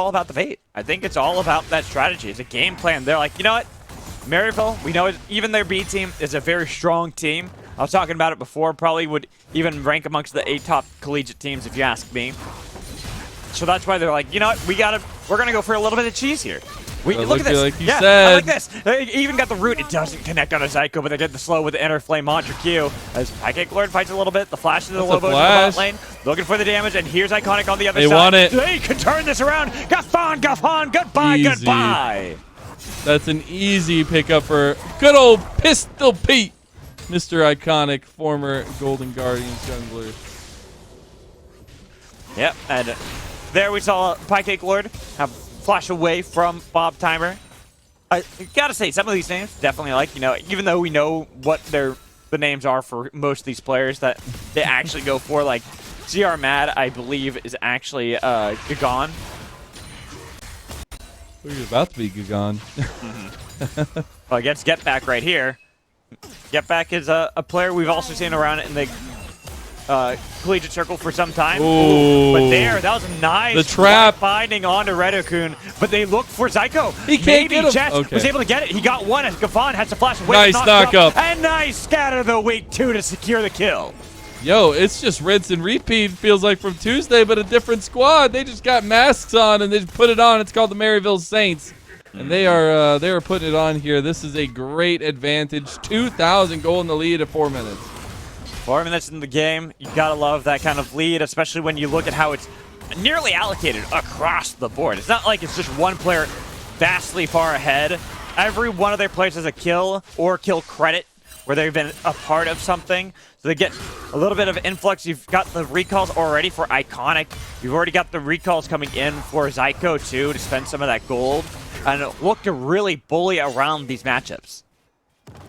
about the bait. I think it's all about that strategy. It's a game plan. They're like, you know what, Maryville, we know even their B team is a very strong team. I was talking about it before. Probably would even rank amongst the 8 top collegiate teams if you ask me. So that's why they're like, you know what, we're gonna go for a little bit of cheese here. Look at this. Like you said. I like this. They even got the root. It doesn't connect on a Zyko, but they get the slow with the Inner Flame Mantra Q. As Pancake Lord fights a little bit. The flash to the Lobos in the bot lane. Looking for the damage, and here's Iconic on the other side. They want it. They can turn this around. Gaffon, goodbye, Easy. goodbye. That's an easy pickup for good old Pistol Pete, Mr. Iconic, former Golden Guardians jungler. Yep, and there we saw Pancake Lord have flash away from Bob Timer. I gotta say, some of these names definitely like, you know, even though we know what the names are for most of these players that they actually go for, like CR Mad, I believe, is actually Gagon. We're about to be Gagon. Well, against Get Back right here. Get Back is a player we've also seen around in the collegiate circle for some time. Ooh. But that was a nice The trap. finding onto Redokun, but they look for Zyko. He can't Maybe get him. Jess Okay. was able to get it. He got one as Gaffon has to flash away. Nice knock up. And nice scatter the week 2 to secure the kill. Yo, it's just rinse and repeat, feels like from Tuesday, but a different squad. They just got masks on and they just put it on. It's called the Maryville Saints. And they are putting it on here. This is a great advantage. 2,000 gold in the lead at 4 minutes. 4 minutes in the game. You gotta love that kind of lead, especially when you look at how it's nearly allocated across the board. It's not like it's just one player vastly far ahead. Every one of their players has a kill or kill credit where they've been a part of something. So they get a little bit of influx. You've got the recalls already for Iconic. You've already got the recalls coming in for Zyko too to spend some of that gold. And look to really bully around these matchups.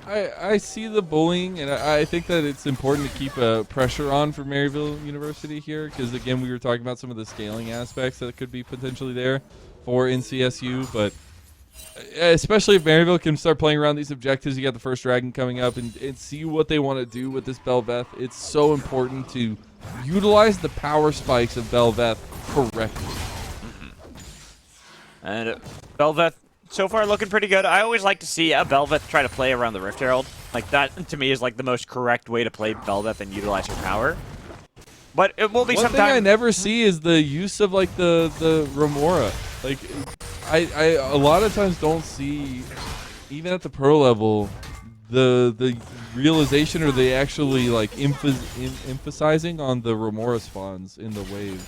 I see the bullying, and I think that it's important to keep pressure on for Maryville University here, because again, we were talking about some of the scaling aspects that could be potentially there for NCSU, but especially if Maryville can start playing around these objectives. You got the first dragon coming up, and see what they want to do with this Belveth. It's so important to utilize the power spikes of Belveth correctly. And Belveth, so far looking pretty good. I always like to see a Belveth try to play around the Rift Herald. Like that, to me, is like the most correct way to play Belveth and utilize her power. But it will be One sometime. thing I never see is the use of like the Remora. Like I a lot of times don't see, even at the pro level, the realization or they actually like emphasizing on the Remora spawns in the wave.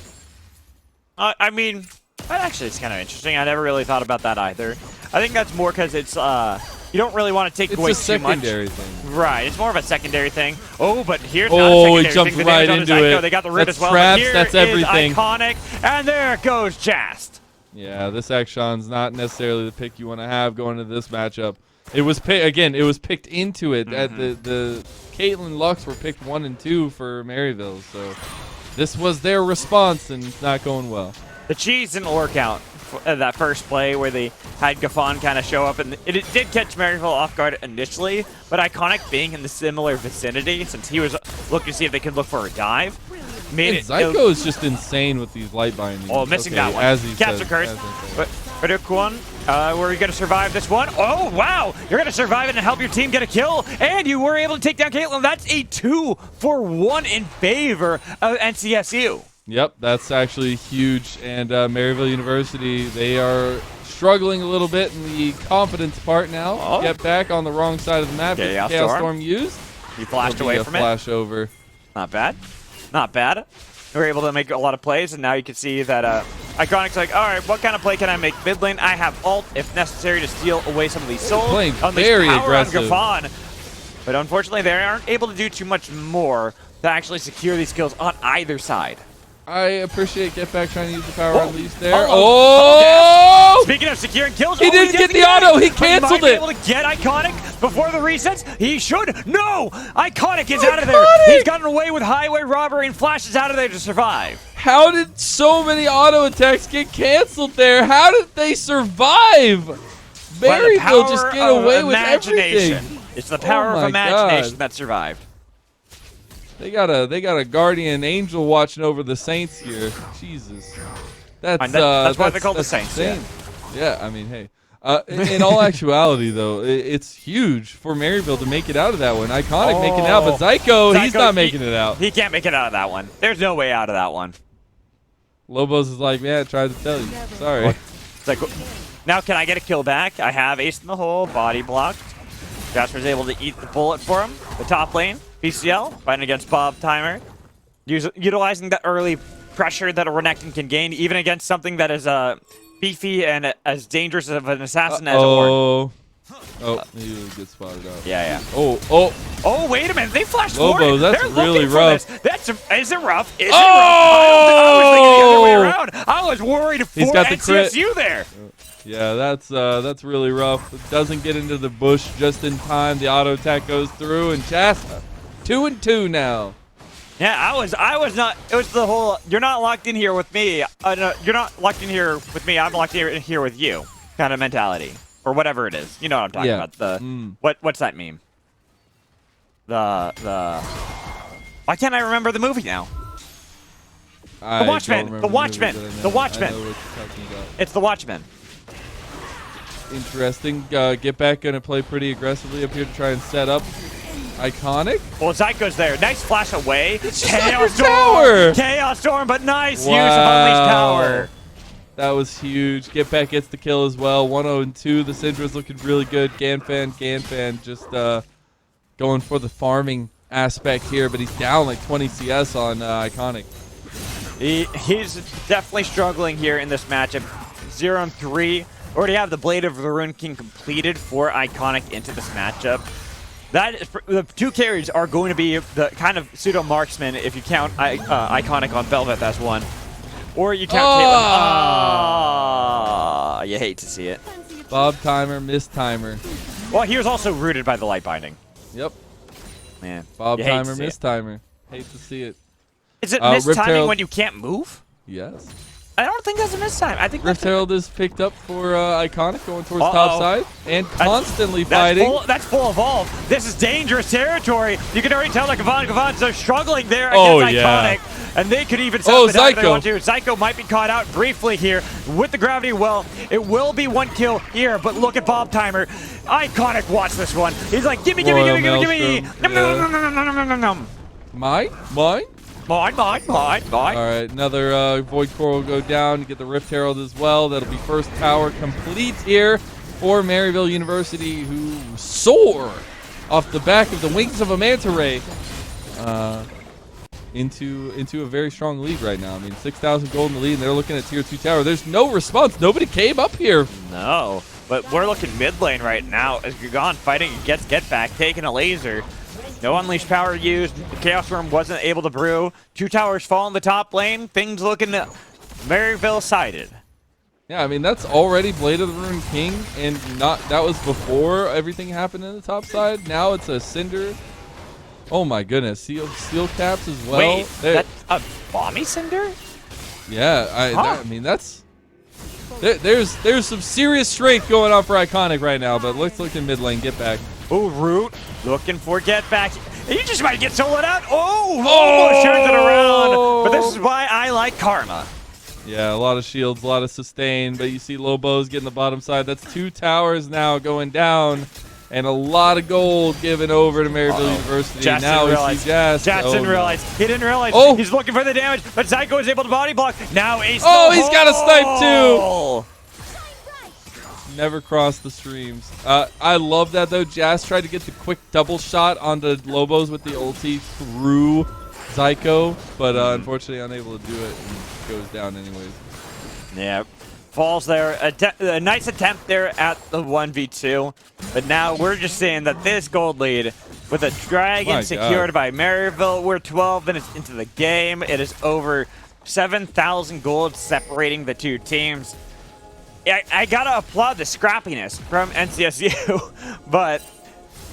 I mean, that actually is kind of interesting. I never really thought about that either. I think that's more because it's you don't really want to take away It's a too much. secondary thing. Right, it's more of a secondary thing. Oh, but here's Oh, not a secondary he jumped thing. The right damage on into Zyko, it. They got the root That's as well. traps, But here that's is everything. Iconic, and there goes Jast. Yeah, this Action's not necessarily the pick you want to have going into this matchup. It was it was picked into it. At the Caitlyn Lux were picked 1 and 2 for Maryville, so this was their response, and it's not going well. The cheese didn't work out. That first play where they had Gaffon kind of show up, and it did catch Maryville off guard initially, but Iconic being in the similar vicinity, since he was looking to see if they could look for a dive, made it. Zyko is just insane with these light bindings. Oh, missing that one. As he Capture says, curse. as he says. But Redokun, were you going to survive this one? Oh, wow. You're going to survive it and help your team get a kill. And you were able to take down Caitlyn. That's a 2-for-1 in favor of NCSU. Yep, that's actually huge. And Maryville University, they are struggling a little bit in the confidence part now. Oh. Get back on the wrong side of the map. Okay, Chaos Storm used. He flashed It'll be away a from flash over. Not bad. Not bad. They were able to make a lot of plays, and now you can see that Iconic's like, all right, what kind of play can I make mid lane? I have ult, if necessary, to steal away some of these souls. Playing On this very power on aggressive. Gaffon. But unfortunately, they aren't able to do too much more to actually secure these kills on either side. I appreciate Get Back trying to use the power Oh. unleashed there. Oh! Speaking of securing kills, He didn't get the auto. He canceled He might be it. able to get Iconic before the resets. He should. No! Iconic is out of there. He's gotten away with highway robbery and flashes out of there to survive. How did so many auto attacks get canceled there? How did they survive? Maryville just get away with everything. It's the power of imagination that survived. They got a guardian angel watching over the Saints here. Jesus, that's why they call the Saints. Yeah, I mean, hey. In all actuality, though, it's huge for Maryville to make it out of that one. Iconic making it out, but Zyko, he's not making it out. He can't make it out of that one. There's no way out of that one. Lobos is like, man, I tried to tell you. Sorry. It's like, now can I get a kill back? I have Ace in the hole, body blocked. Jasper's able to eat the bullet for him. The top lane, PCL, fighting against Bob Timer. Utilizing that early pressure that a Renekton can gain, even against something that is beefy and as dangerous of an assassin as Ornn. Oh, he will get spotted out. Yeah. Oh, wait a minute. They flashed Lobo, forward. that's They're really looking rough. For this. Is it rough? Is it rough? Oh! I was thinking the other way around. I was worried for He's got the NCSU there. Yeah, that's really rough. It doesn't get into the bush just in time. The auto attack goes through, and Chasta 2-2 now. Yeah, I was not. It was the whole. You're not locked in here with me. No, you're not locked in here with me. I'm locked in here with you. Kind of mentality, or whatever it is. You know what I'm talking about. What's that meme? Why can't I remember the movie now? The Watchmen. The Watchmen. The Watchmen. It's the Watchmen. Interesting. Get back gonna play pretty aggressively up here to try and set up Iconic. Well, Zyko's there. Nice flash away. Chaos Storm! Chaos Storm, but nice use of Unleashed Power. That was huge. Get back gets the kill as well. 1-0-2. The Syndra's looking really good. Ganfan just going for the farming aspect here, but he's down like 20 CS on Iconic. He's definitely struggling here in this matchup. 0-3. Already have the Blade of the Rune King completed for Iconic into this matchup. The two carries are going to be the kind of pseudo marksman if you count Iconic on Velvet as one, or you count Caitlyn. You hate to see it. Bob Timer, Miss Timer. Well, he was also rooted by the light binding. Yep. Man, Bob Timer, Miss Timer. Hate to see it. Is it miss timing when you can't move? Yes. I don't think that's a miss time. I think Rift Herald is picked up for Iconic going towards top side and constantly fighting. That's full evolve. This is dangerous territory. You can already tell that Gavon's are struggling there against Iconic. And they could even stop it if they want to. Zyko might be caught out briefly here with the gravity well. It will be one kill here, but look at Bob Timer. Iconic watch this one. He's like, gimme. Mine. All right, another Void Core will go down to get the Rift Herald as well. That'll be first tower complete here for Maryville University, who soar off the back of the wings of a manta ray into a very strong lead right now. I mean, 6,000 gold in the lead, and they're looking at tier 2 tower. There's no response. Nobody came up here. No, but we're looking mid lane right now as Gagon fighting against Get Back, taking a laser. No Unleashed Power used. The Chaos Storm wasn't able to brew. 2 towers fall in the top lane. Things looking Maryville sided. Yeah, I mean, that's already Blade of the Rune King, and that was before everything happened in the top side. Now it's a Cinder. Oh my goodness, steel caps as well. Wait, that's a Bomby Cinder? Yeah, I mean, that's... There's some serious strength going on for Iconic right now, but let's look in mid lane, Get Back. Oh, Root looking for Get Back. He just might get soloed out. Almost turns it around. But this is why I like Karma. Yeah, a lot of shields, a lot of sustain, but you see Lobos getting the bottom side. That's 2 towers now going down, and a lot of gold given over to Maryville University. Now we see Jazz. Jazz didn't realize. He didn't realize. He's looking for the damage, but Zyko is able to body block. Now Ace. He's got a snipe too. Never crossed the streams. I love that though. Jazz tried to get the quick double shot onto Lobos with the ulti through Zyko, but unfortunately unable to do it and goes down anyways. Yeah, falls there. A nice attempt there at the 1v2, but now we're just seeing that this gold lead with a dragon secured by Maryville. We're 12 minutes into the game. It is over 7,000 gold separating the two teams. I gotta applaud the scrappiness from NCSU, but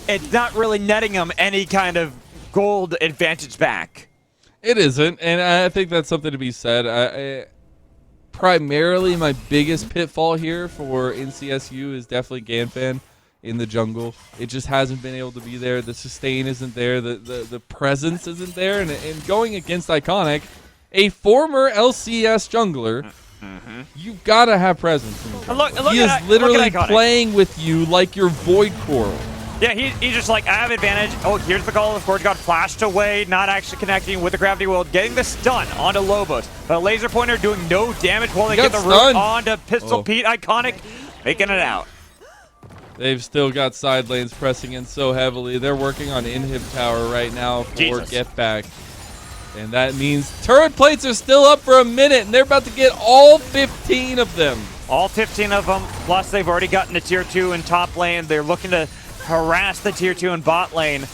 it's not really netting them any kind of gold advantage back. It isn't, and I think that's something to be said. Primarily, my biggest pitfall here for NCSU is definitely Ganfan in the jungle. It just hasn't been able to be there. The sustain isn't there. The presence isn't there. And going against Iconic, a former LCS jungler, you've got to have presence in the jungle. He is literally playing with you like your Void Coral. Yeah, he's just like, I have advantage. Oh, here's the call. Of course, got flashed away, not actually connecting with the Gravity World, getting the stun onto Lobos. But a laser pointer doing no damage while they get the root onto Pistol Pete. Iconic making it out. They've still got side lanes pressing in so heavily. They're working on Inhib Tower right now for Get Back. And that means turret plates are still up for a minute, and they're about to get all 15 of them. All 15 of them, plus they've already gotten to tier 2 in top lane. They're looking to harass the tier 2 in bot lane.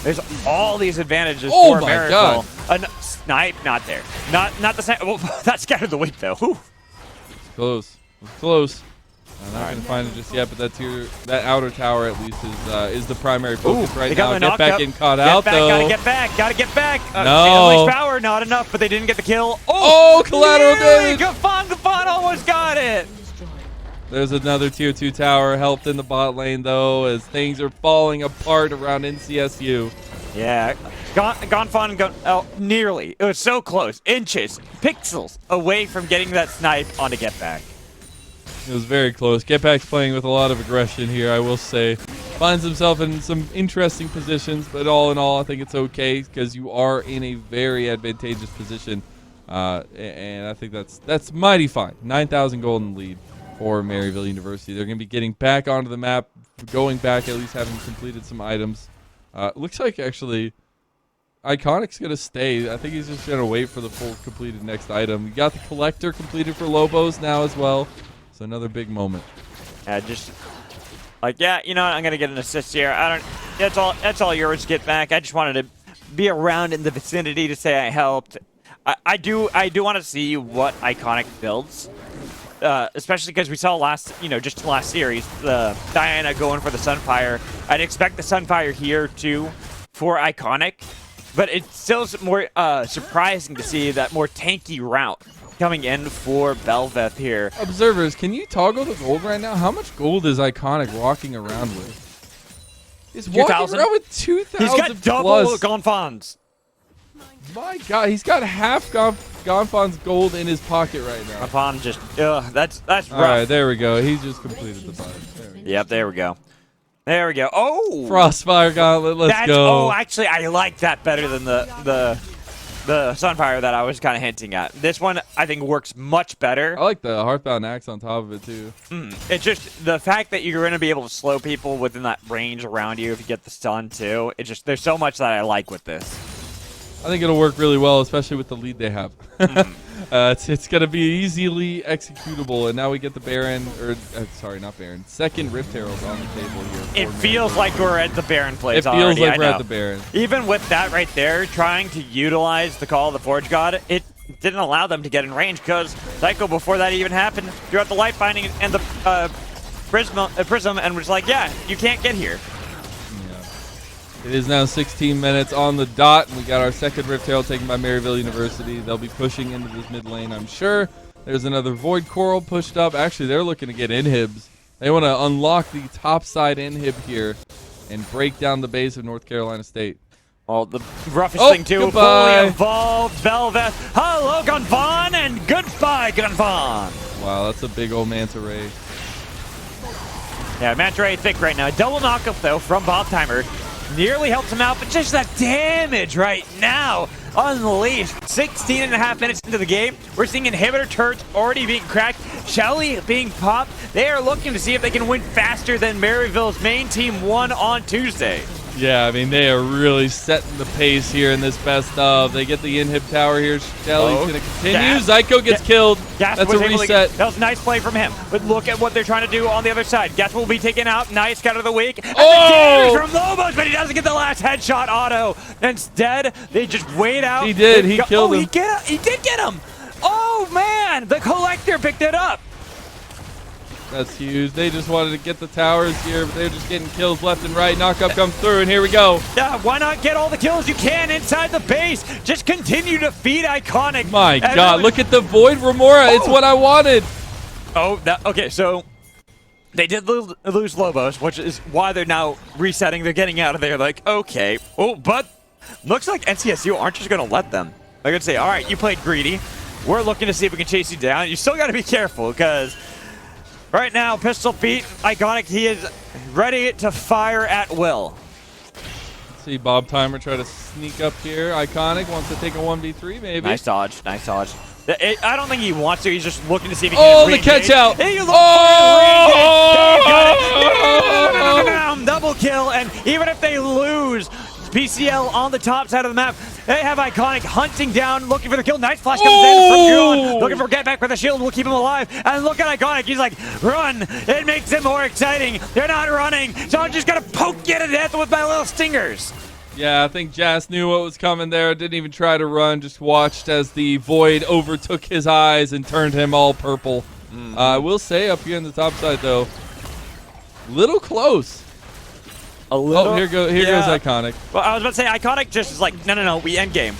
There's all these advantages for Miracle. A snipe, not there. Not the snipe. Well, that scattered the weak though. Whew. It's close. It's close. I'm not gonna find it just yet, but that outer tower at least is the primary focus right now. Get back getting caught out though. Gotta get back. No. Power, not enough, but they didn't get the kill. Oh, collateral damage. Gafan almost got it. There's another tier 2 tower helped in the bot lane though, as things are falling apart around NCSU. Yeah, Gonfon nearly. It was so close, inches, pixels away from getting that snipe on a Get Back. It was very close. Get Back's playing with a lot of aggression here, I will say. Finds himself in some interesting positions, but all in all, I think it's okay because you are in a very advantageous position, and I think that's mighty fine. 9,000 golden lead for Maryville University. They're going to be getting back onto the map, going back, at least having completed some items. Looks like actually Iconic's going to stay. I think he's just going to wait for the full completed next item. We got the collector completed for Lobos now as well. So another big moment. Just like, yeah, you know what? I'm going to get an assist here. That's all yours, Get Back. I just wanted to be around in the vicinity to say I helped. I do want to see what Iconic builds. Especially because we saw just last series, Diana going for the Sunfire. I'd expect the Sunfire here too for Iconic, but it's still more surprising to see that more tanky route coming in for Belveth here. Observers, can you toggle the gold right now? How much gold is Iconic walking around with? He's walking around with 2,000 He's got double Gonfons. My God, he's got half Gonfon's gold in his pocket right now. Gonfon just, that's rough. All right, there we go. He just completed the button. Yep, there we go. There we go. Oh! Frostfire Gauntlet, let's go. Oh, actually, I like that better than the Sunfire that I was kind of hinting at. This one, I think, works much better. I like the Hearthbound Axe on top of it, too. It's just the fact that you're going to be able to slow people within that range around you if you get the stun, too. It's just, there's so much that I like with this. I think it'll work really well, especially with the lead they have. It's going to be easily executable, and now we get the Baron, sorry, not Baron, second Rift Herald on the table here. It feels like we're at the Baron place already. It feels like we're at the Baron. Even with that right there, trying to utilize the Call of the Forge God, it didn't allow them to get in range because Psycho, before that even happened, threw out the Light Binding and the Prism and was like, yeah, you can't get here. It is now 16 minutes on the dot, and we got our second Rift Herald taken by Maryville University. They'll be pushing into this mid lane, I'm sure. There's another Void Coral pushed up. Actually, they're looking to get inhibs. They want to unlock the top side inhib here and break down the base of North Carolina State. Well, the roughest thing, too, fully evolved Belveth. Hello, Gonfon, and goodbye, Gonfon. Wow, that's a big old Manta Ray. Yeah, Manta Ray thick right now. Double knockup, though, from Bob Timer. Nearly helps him out, but just that damage right now unleashed. 16.5 minutes into the game. We're seeing inhibitor turrets already being cracked. Shelly being popped. They are looking to see if they can win faster than Maryville's main team won on Tuesday. Yeah, I mean, they are really setting the pace here in this best of. They get the inhib tower here. Shelly's going to continue. Zyko gets killed. That's a reset. That was a nice play from him. But look at what they're trying to do on the other side. Gasp will be taken out. Nice cut of the week. And the damage from Lobos, but he doesn't get the last headshot auto. Instead, they just wait out. He did. He killed him. He did get him. Oh, man. The collector picked it up. That's huge. They just wanted to get the towers here, but they're just getting kills left and right. Knockup comes through, and here we go. Yeah, why not get all the kills you can inside the base? Just continue to feed Iconic. My God, look at the Void Remora. It's what I wanted. Oh, okay, so they did lose Lobos, which is why they're now resetting. They're getting out of there like, okay. Oh, but looks like NCSU aren't just going to let them. They're going to say, all right, you played greedy. We're looking to see if we can chase you down. You still got to be careful because right now, Pistol Pete, Iconic, he is ready to fire at will. Let's see Bob Timer try to sneak up here. Iconic wants to take a 1v3 maybe. Nice dodge, nice dodge. I don't think he wants to. He's just looking to see if he can can the catch out. Hey, you look double kill, and even if they lose, PCL on the top side of the map, they have Iconic hunting down, looking for the kill. Nice flash comes in from Goon, looking for get back with the shield. Will keep him alive. And look at Iconic. He's like, run. It makes it more exciting. They're not running, so I'm just going to poke you to death with my little stingers. Yeah, I think Jas knew what was coming there. Didn't even try to run. Just watched as the Void overtook his eyes and turned him all purple. I will say up here on the top side, though, little close. A little. Oh, here goes Iconic. Well, I was about to say, Iconic just is like, no, we end game.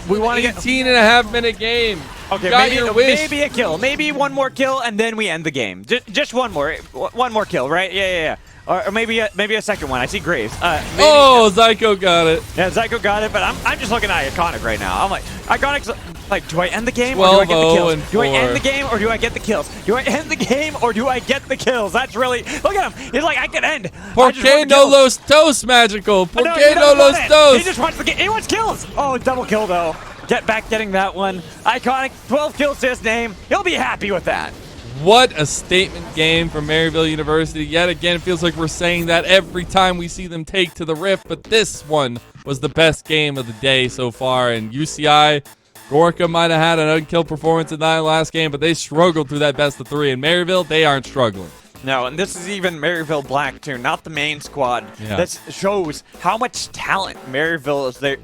We want to get 18.5-minute game. Okay, maybe a kill, maybe one more kill, and then we end the game. Just one more kill, right? Yeah. Or maybe a second one. I see Graves. Zyko got it. Yeah, Zyko got it, but I'm just looking at Iconic right now. I'm like, Iconic's like, do I end the game or do I get the kills? Do I end the game or do I get the kills? Do I end the game or do I get the kills? That's really, look at him. He's like, I can end. Por qué no los dos, Magical? Por qué no los dos? He just wants the game. He wants kills. Oh, double kill though. Getting that one. Iconic, 12 kills to his name. He'll be happy with that. What a statement game from Maryville University. Yet again, it feels like we're saying that every time we see them take to the Rift, but this one was the best game of the day so far. And UCI, Gorka might have had an unkill performance in that last game, but they struggled through that best of three. And Maryville, they aren't struggling. No, and this is even Maryville Black too, not the main squad. Yeah. That shows how much talent Maryville is their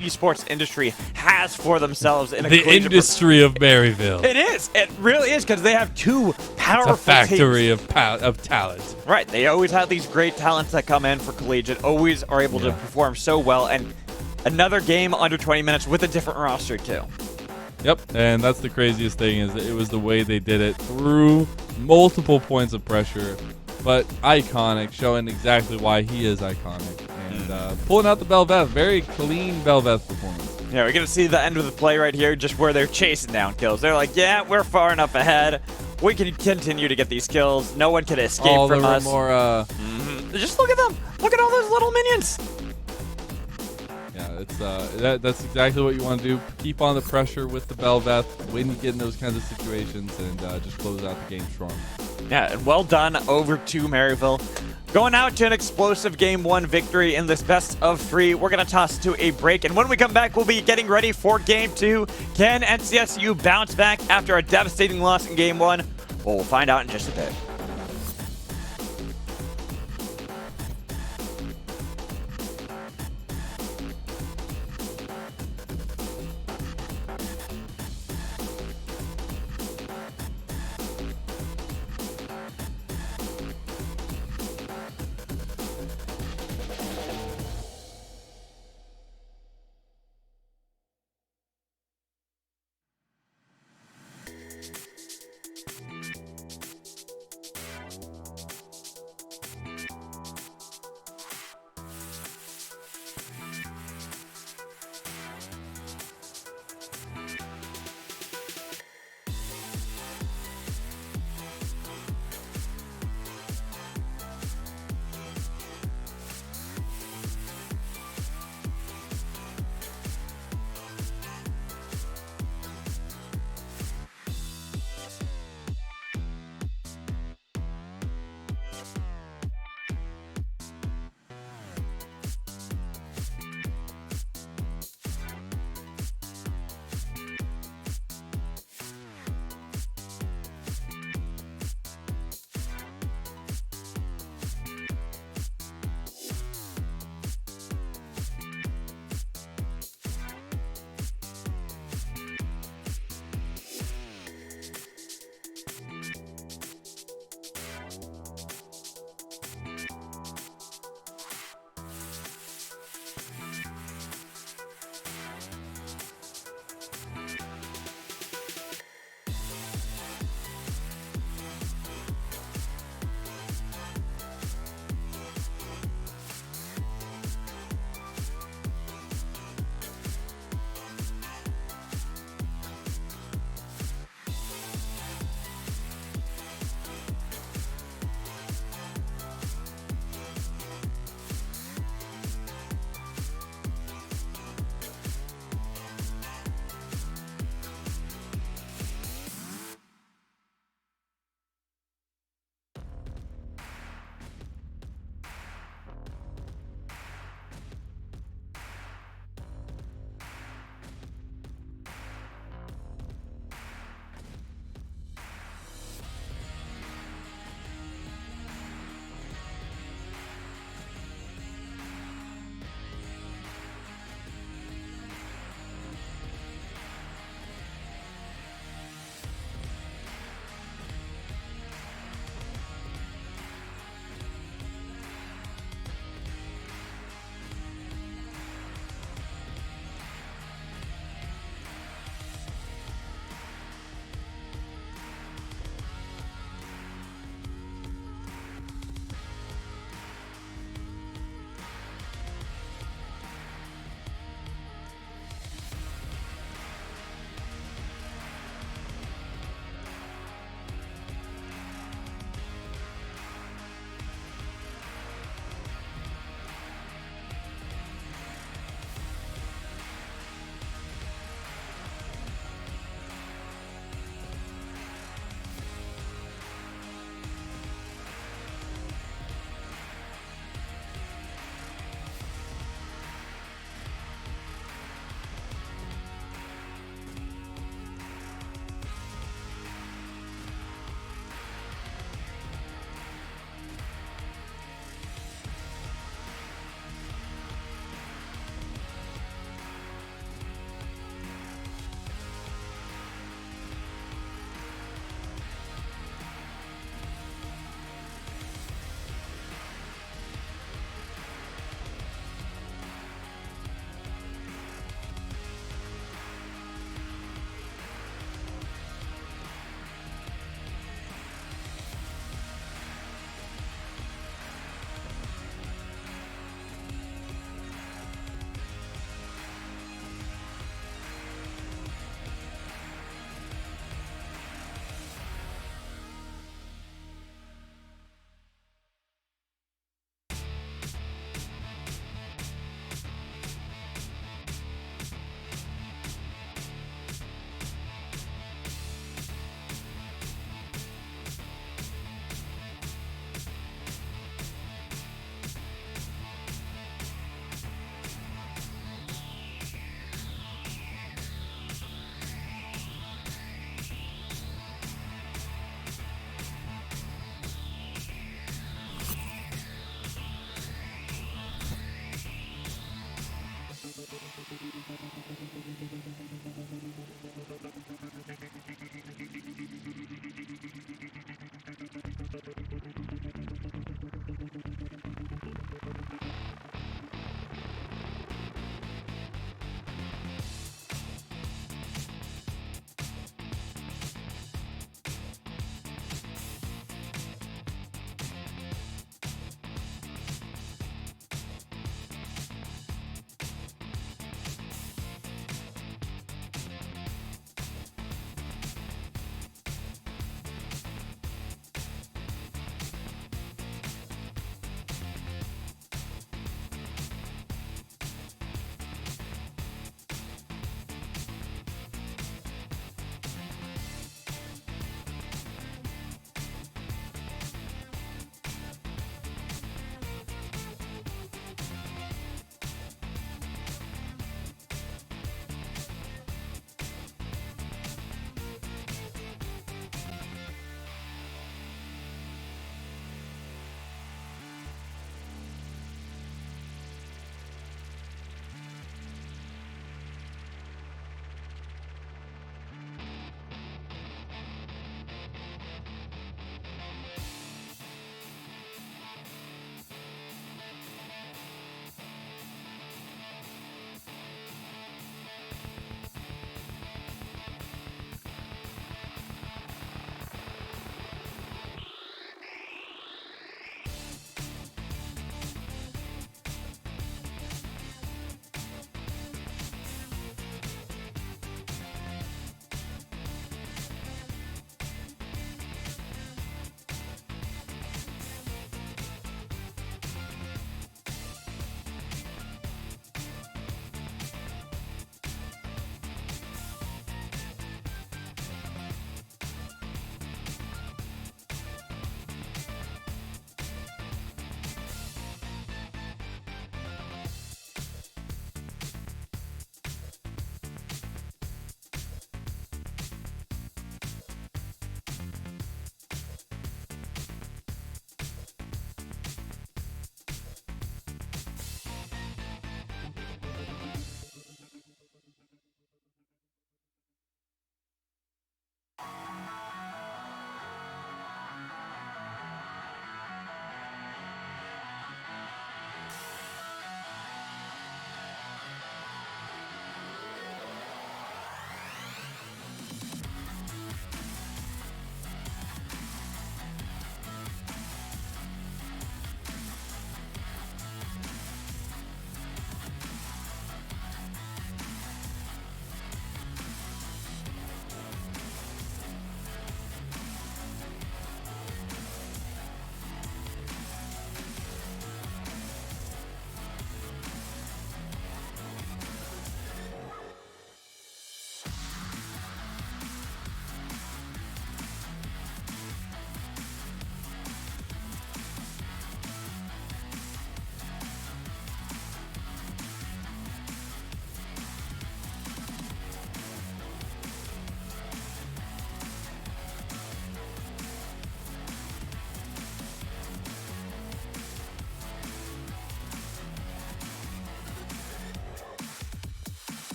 esports industry has for themselves in a the industry of Maryville. It is. It really is because they have two powerful It's a factory teams. of talent. Right. They always have these great talents that come in for collegiate. Always are able to perform so well. And another game under 20 minutes with a different roster too. Yep, and that's the craziest thing is that it was the way they did it through multiple points of pressure, but Iconic showing exactly why he is Iconic and pulling out the Belveth. Very clean Belveth performance. Yeah, we're going to see the end of the play right here, just where they're chasing down kills. They're like, yeah, we're far enough ahead. We can continue to get these kills. No one can escape from us. Just look at them. Look at all those little minions. Yeah, it's that's exactly what you want to do. Keep on the pressure with the Belveth when you get in those kinds of situations and just close out the game strong. Yeah, and well done over to Maryville. Going out to an explosive Game 1 victory in this best of 3. We're going to toss to a break, and when we come back, we'll be getting ready for Game 2. Can NCSU bounce back after a devastating loss in Game 1? Well, we'll find out in just a bit.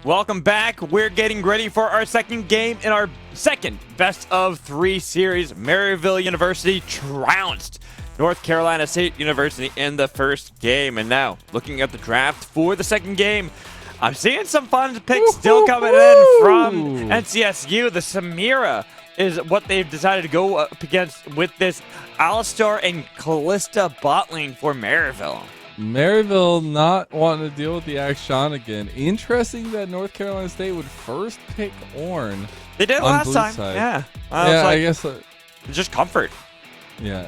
Welcome back. We're getting ready for our second game in our second best of 3 series. Maryville University trounced North Carolina State University in the first game. And now, looking at the draft for the second game, I'm seeing some fun picks still coming in from NCSU. The Samira is what they've decided to go up against with this Alistar and Callista bot lane for Maryville. Maryville not wanting to deal with the Akshan again. Interesting that North Carolina State would first pick Ornn. They did last time. Side. Yeah. I guess. Just comfort. Yeah,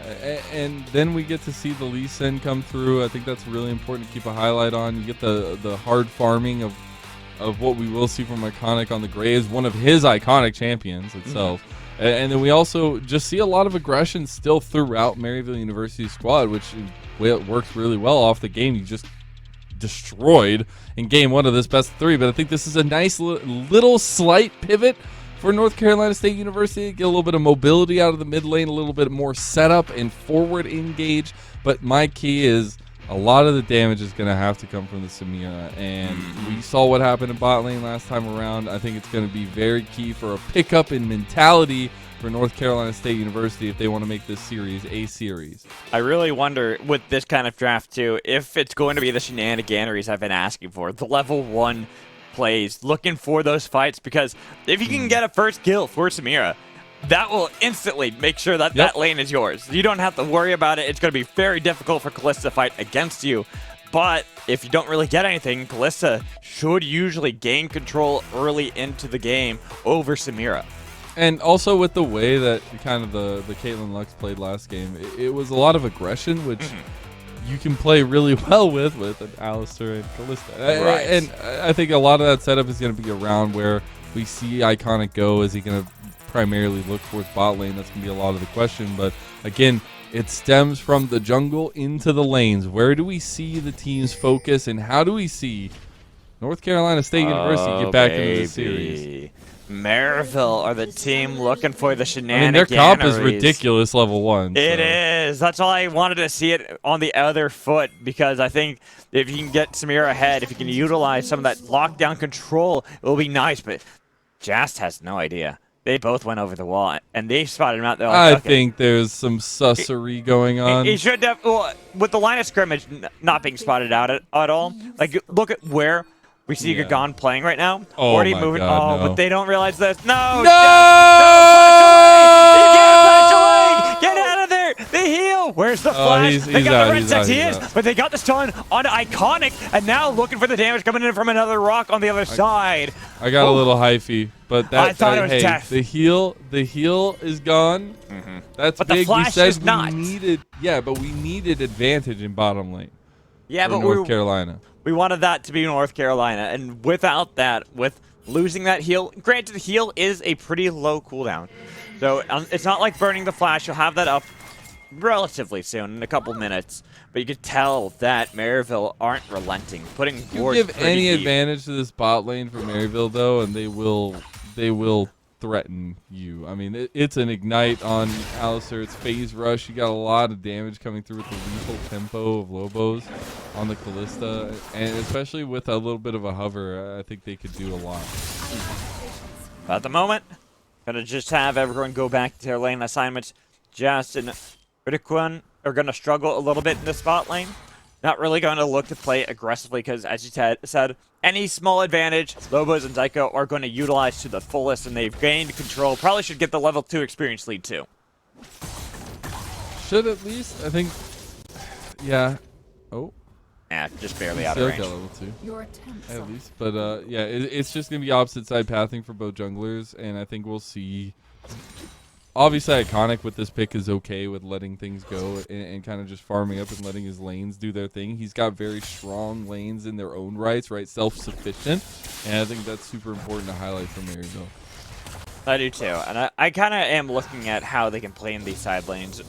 and then we get to see the Lee Sin come through. I think that's really important to keep a highlight on. You get the hard farming of what we will see from Iconic on the Graves, one of his iconic champions itself. And then we also just see a lot of aggression still throughout Maryville University's squad, which works really well off the game. You just destroyed in game 1 of this best of 3. But I think this is a nice little slight pivot for North Carolina State University. Get a little bit of mobility out of the mid lane, a little bit more setup and forward engage. But my key is a lot of the damage is going to have to come from the Samira. And we saw what happened in bot lane last time around. I think it's going to be very key for a pickup in mentality for North Carolina State University if they want to make this series a series. I really wonder with this kind of draft too, if it's going to be the shenaniganeries I've been asking for, the level 1 plays, looking for those fights, because if you can get a first kill for Samira, that will instantly make sure that that lane is yours. You don't have to worry about it. It's going to be very difficult for Callista to fight against you. But if you don't really get anything, Callista should usually gain control early into the game over Samira. And also with the way that kind of the Caitlyn Lux played last game, it was a lot of aggression, which you can play really well with an Alistar and Callista. Right. And I think a lot of that setup is going to be around where we see Iconic go. Is he going to primarily look towards bot lane? That's going to be a lot of the question. But again, it stems from the jungle into the lanes. Where do we see the teams focus, and how do we see North Carolina State University get back into the series? Maryville are the team looking for the shenanigans. I mean, their comp is ridiculous level 1. It is. That's why I wanted to see it on the other foot, because I think if you can get Samira ahead, if you can utilize some of that lockdown control, it will be nice. But Jast has no idea. They both went over the wall, and they spotted him out. They're like, I think there's some sussery going on. He should have, well, with the line of scrimmage not being spotted out at all. Like, look at where we see Gagan playing right now. Oh, already my moving. God, no. But they don't realize this. No! No! You can't flash away! Get out of there! They heal! Where's the flash? They got the red sex. He is, but they got the stun onto Iconic, and now looking for the damage coming in from another rock on the other side. I got a little hyphy, but that, I thought it was hey, death. the heal is gone. That's But big. the flash we said is not. but we needed advantage in bottom lane. Yeah, but North Carolina. We wanted that to be North Carolina, and without that, with losing that heal, granted the heal is a pretty low cooldown, so it's not like burning the flash. You'll have that up relatively soon, in a couple minutes, but you could tell that Maryville aren't relenting, putting boards Give any deep. advantage to this bot lane for Maryville though, and they will threaten you. I mean, it's an ignite on Alistar. It's phase rush. You got a lot of damage coming through with the lethal tempo of Lobos on the Callista, and especially with a little bit of a hover, I think they could do a lot. At the moment, gonna just have everyone go back to their lane assignments. Jast and Ridicun are gonna struggle a little bit in the spot lane. Not really going to look to play aggressively because, as you said, any small advantage Lobos and Zyko are going to utilize to the fullest, and they've gained control. Probably should get the level 2 experience lead too. Should at least, I think. Yeah. Oh. Yeah, just barely out of range. Level 2. At least, but yeah, it's just gonna be opposite side pathing for both junglers, and I think we'll see. Obviously, Iconic with this pick is okay with letting things go and kind of just farming up and letting his lanes do their thing. He's got very strong lanes in their own rights, right? Self-sufficient, and I think that's super important to highlight for Maryville. I do too, and I kind of am looking at how they can play in these side lanes,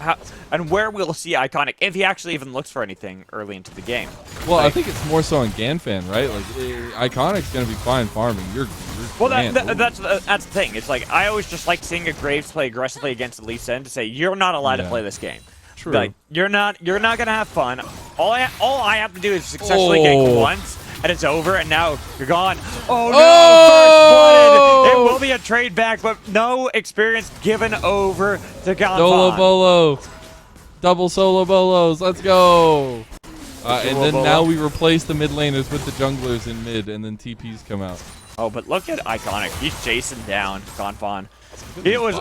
and where we'll see Iconic, if he actually even looks for anything early into the game. Well, I think it's more so on Ganfan, right? Like, Iconic's going to be fine farming. Well, that's the thing. It's like, I always just like seeing a Graves play aggressively against Lee Sin to say, you're not allowed to play this game. True. Like, you're not going to have fun. All I have to do is successfully gank once, and it's over, and now you're gone. Oh Oh! no! First blooded. It will be a trade back, but no experience given over to Gonfon. Solo bolo. Double solo bolos. Let's go. And then now we replace the mid laners with the junglers in mid, and then TPs come out. Oh, but look at Iconic. He's chasing down Gonfon. He he was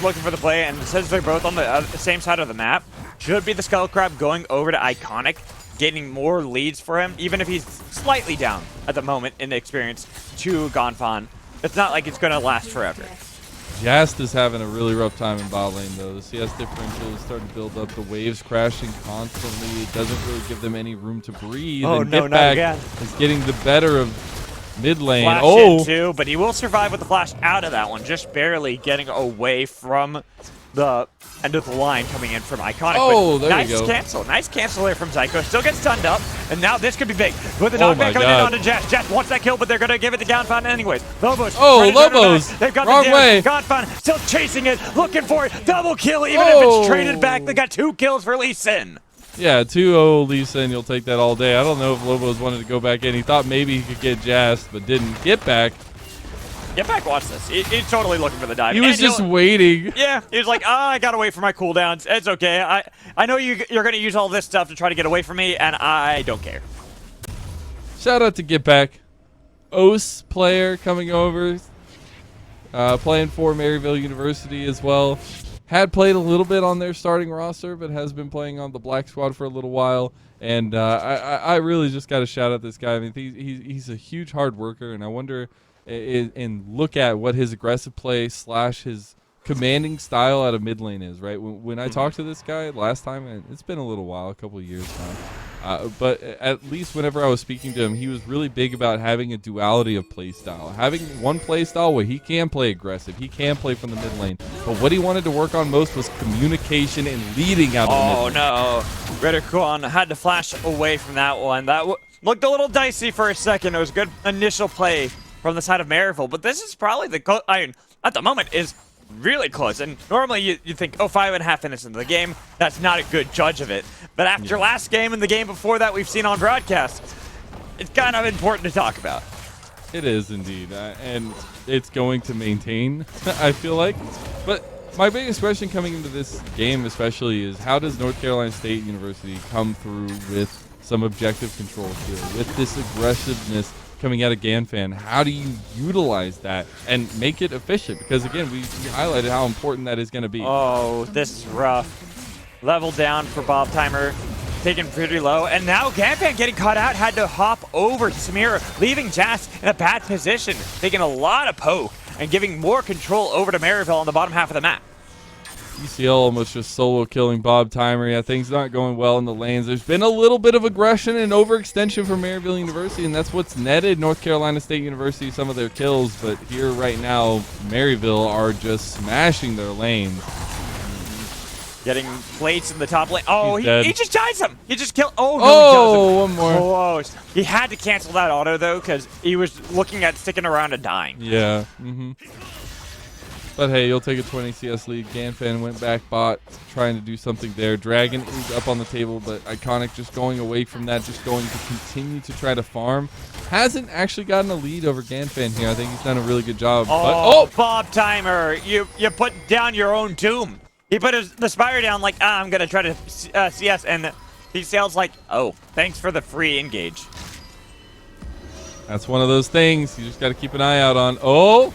looking for the play, and since they're both on the same side of the map, should be the Skull Crab going over to Iconic, getting more leads for him, even if he's slightly down at the moment in the experience to Gonfon. It's not like it's going to last forever. Jast is having a really rough time in bot lane, though. The CS differential is starting to build up. The waves crashing constantly. It doesn't really give them any room to breathe. Oh, and no, Get not Back again. is getting the better of mid lane. Flash Oh, in too, but he will survive with the flash out of that one, just barely getting away from the end of the line coming in from Iconic. Oh, But there we nice go. cancel. Nice cancel there from Zyko. Still gets stunned up, and now this could be big. With the Oh knockback my coming in God. onto Jess. Jess wants that kill, but they're going to give it to Gonfon anyways. Lobos. Oh, trying to turn it Lobos. back. They've got Wrong the way. Gonfon still chasing it, looking for it. Double kill, even if Oh. it's traded back. They got 2 kills for Lee Sin. yeah, 2-0 Lisa, and you'll take that all day. I don't know if Lobos wanted to go back in. He thought maybe he could get Jast, but didn't. Get Back. Get back, watch this. He's totally looking for the dive. He was And just he'll- waiting. Yeah, he was like, I gotta wait for my cooldowns. It's okay. I know you're gonna use all this stuff to try to get away from me, and I don't care. Shout out to Get Back. OS player coming over. Playing for Maryville University as well. Had played a little bit on their starting roster, but has been playing on the Black Squad for a little while. And I really just got to shout out this guy. I mean, he's a huge hard worker, and I wonder and look at what his aggressive play / his commanding style out of mid lane is, right? When I talked to this guy last time, and it's been a little while, a couple of years now, but at least whenever I was speaking to him, he was really big about having a duality of play style. Having one play style where he can play aggressive, he can play from the mid lane, but what he wanted to work on most was communication and leading out of the mid lane. Oh, no. Ridicon had to flash away from that one. That looked a little dicey for a second. It was a good initial play from the side of Maryville, but this is probably at the moment is really close. And normally you think, 5.5 minutes into the game, that's not a good judge of it. But after last game and the game before that we've seen on broadcast, it's kind of important to talk about. It is indeed, and it's going to maintain, I feel like. But my biggest question coming into this game especially is, how does North Carolina State University come through with some objective control here, with this aggressiveness coming out of GanFan? How do you utilize that and make it efficient? Because again, we highlighted how important that is going to be. Oh, this is rough. Level down for Bob Timer, taken pretty low. And now GanFan getting caught out, had to hop over to Samira, leaving Jas in a bad position, taking a lot of poke and giving more control over to Maryville on the bottom half of the map. ECL almost just solo killing Bob Timer. Yeah, things not going well in the lanes. There's been a little bit of aggression and overextension from Maryville University, and that's what's netted North Carolina State University some of their kills. But here right now, Maryville are just smashing their lanes. Getting plates in the top lane. Oh, he just dies him. He just killed. Oh, no, Oh, one more. Close. He had to cancel that auto, though, because he was looking at sticking around and dying. Yeah. But hey, you'll take a 20 CS lead. GanFan went back bot, trying to do something there. Dragon is up on the table, but Iconic just going away from that, just going to continue to try to farm. Hasn't actually gotten a lead over GanFan here. I think he's done a really good job. Oh, Bob Timer, you put down your own doom. He put the Spire down like, I'm going to try to CS, and he sails like, oh, thanks for the free engage. That's one of those things you just got to keep an eye out on. Oh,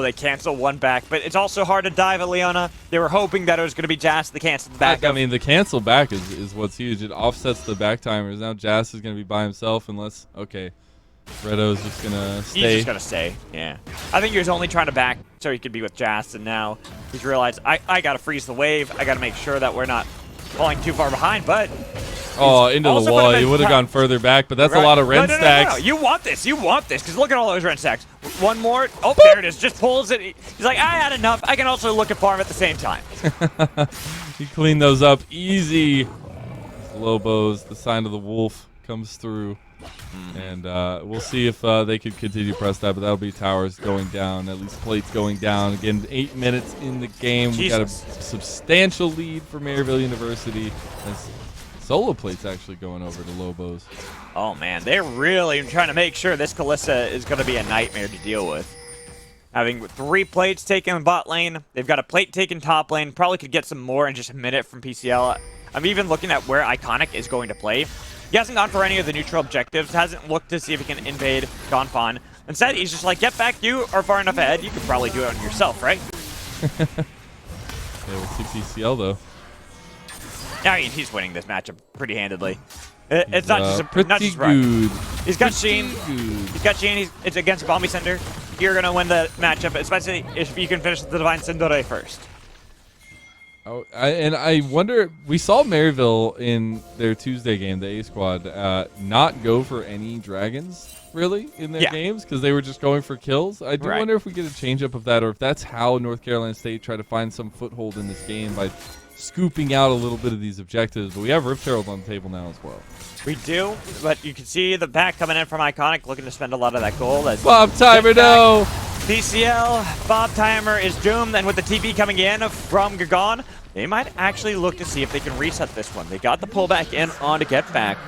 they cancel one back, but it's also hard to dive at Leona. They were hoping that it was going to be Jas the cancel back. I mean, the cancel back is what's huge. It offsets the back timers. Now Jas is going to be by himself unless, okay, Redo's just going to stay. He's just going to stay, yeah. I think he was only trying to back so he could be with Jas, and now he's realized, I got to freeze the wave. I got to make sure that we're not falling too far behind, but... Oh, into the wall. He would have gone further back, but that's a lot of Ren stacks. No. You want this, because look at all those Ren stacks. One more. Oh, there it is. Just pulls it. He's like, I had enough. I can also look at farm at the same time. He cleaned those up easy. Lobos, the sign of the wolf, comes through. And we'll see if they could continue to press that, but that'll be towers going down, at least plates going down. Again, 8 minutes in the game. We got a substantial lead for Maryville University. As solo plates actually going over to Lobos. Oh, man. They're really trying to make sure this Kalista is going to be a nightmare to deal with. Having 3 plates taken in bot lane. They've got a plate taken top lane. Probably could get some more in just a minute from PCL. I'm even looking at where Iconic is going to play. He hasn't gone for any of the neutral objectives. Hasn't looked to see if he can invade Gonfon. Instead, he's just like, get back, you are far enough ahead. You could probably do it on yourself, right? Yeah, we'll see PCL, though. I mean, he's winning this matchup pretty handedly. It's not just pretty not just good. He's got Shen. He's got Shen. It's against Bombi Cinder. You're gonna win the matchup, especially if you can finish the Divine Cindere first. Oh, and I wonder. We saw Maryville in their Tuesday game, the A squad, not go for any dragons really in their games because they were just going for kills. I do wonder if we get a change up of that, or if that's how North Carolina State try to find some foothold in this game by scooping out a little bit of these objectives. But we have Rift Herald on the table now as well. We do, but you can see the back coming in from Iconic, looking to spend a lot of that gold. As Bob Timer, no! PCL, Bob Timer is doomed, and with the TP coming in from Gagon, they might actually look to see if they can reset this one. They got the pullback in on to get back.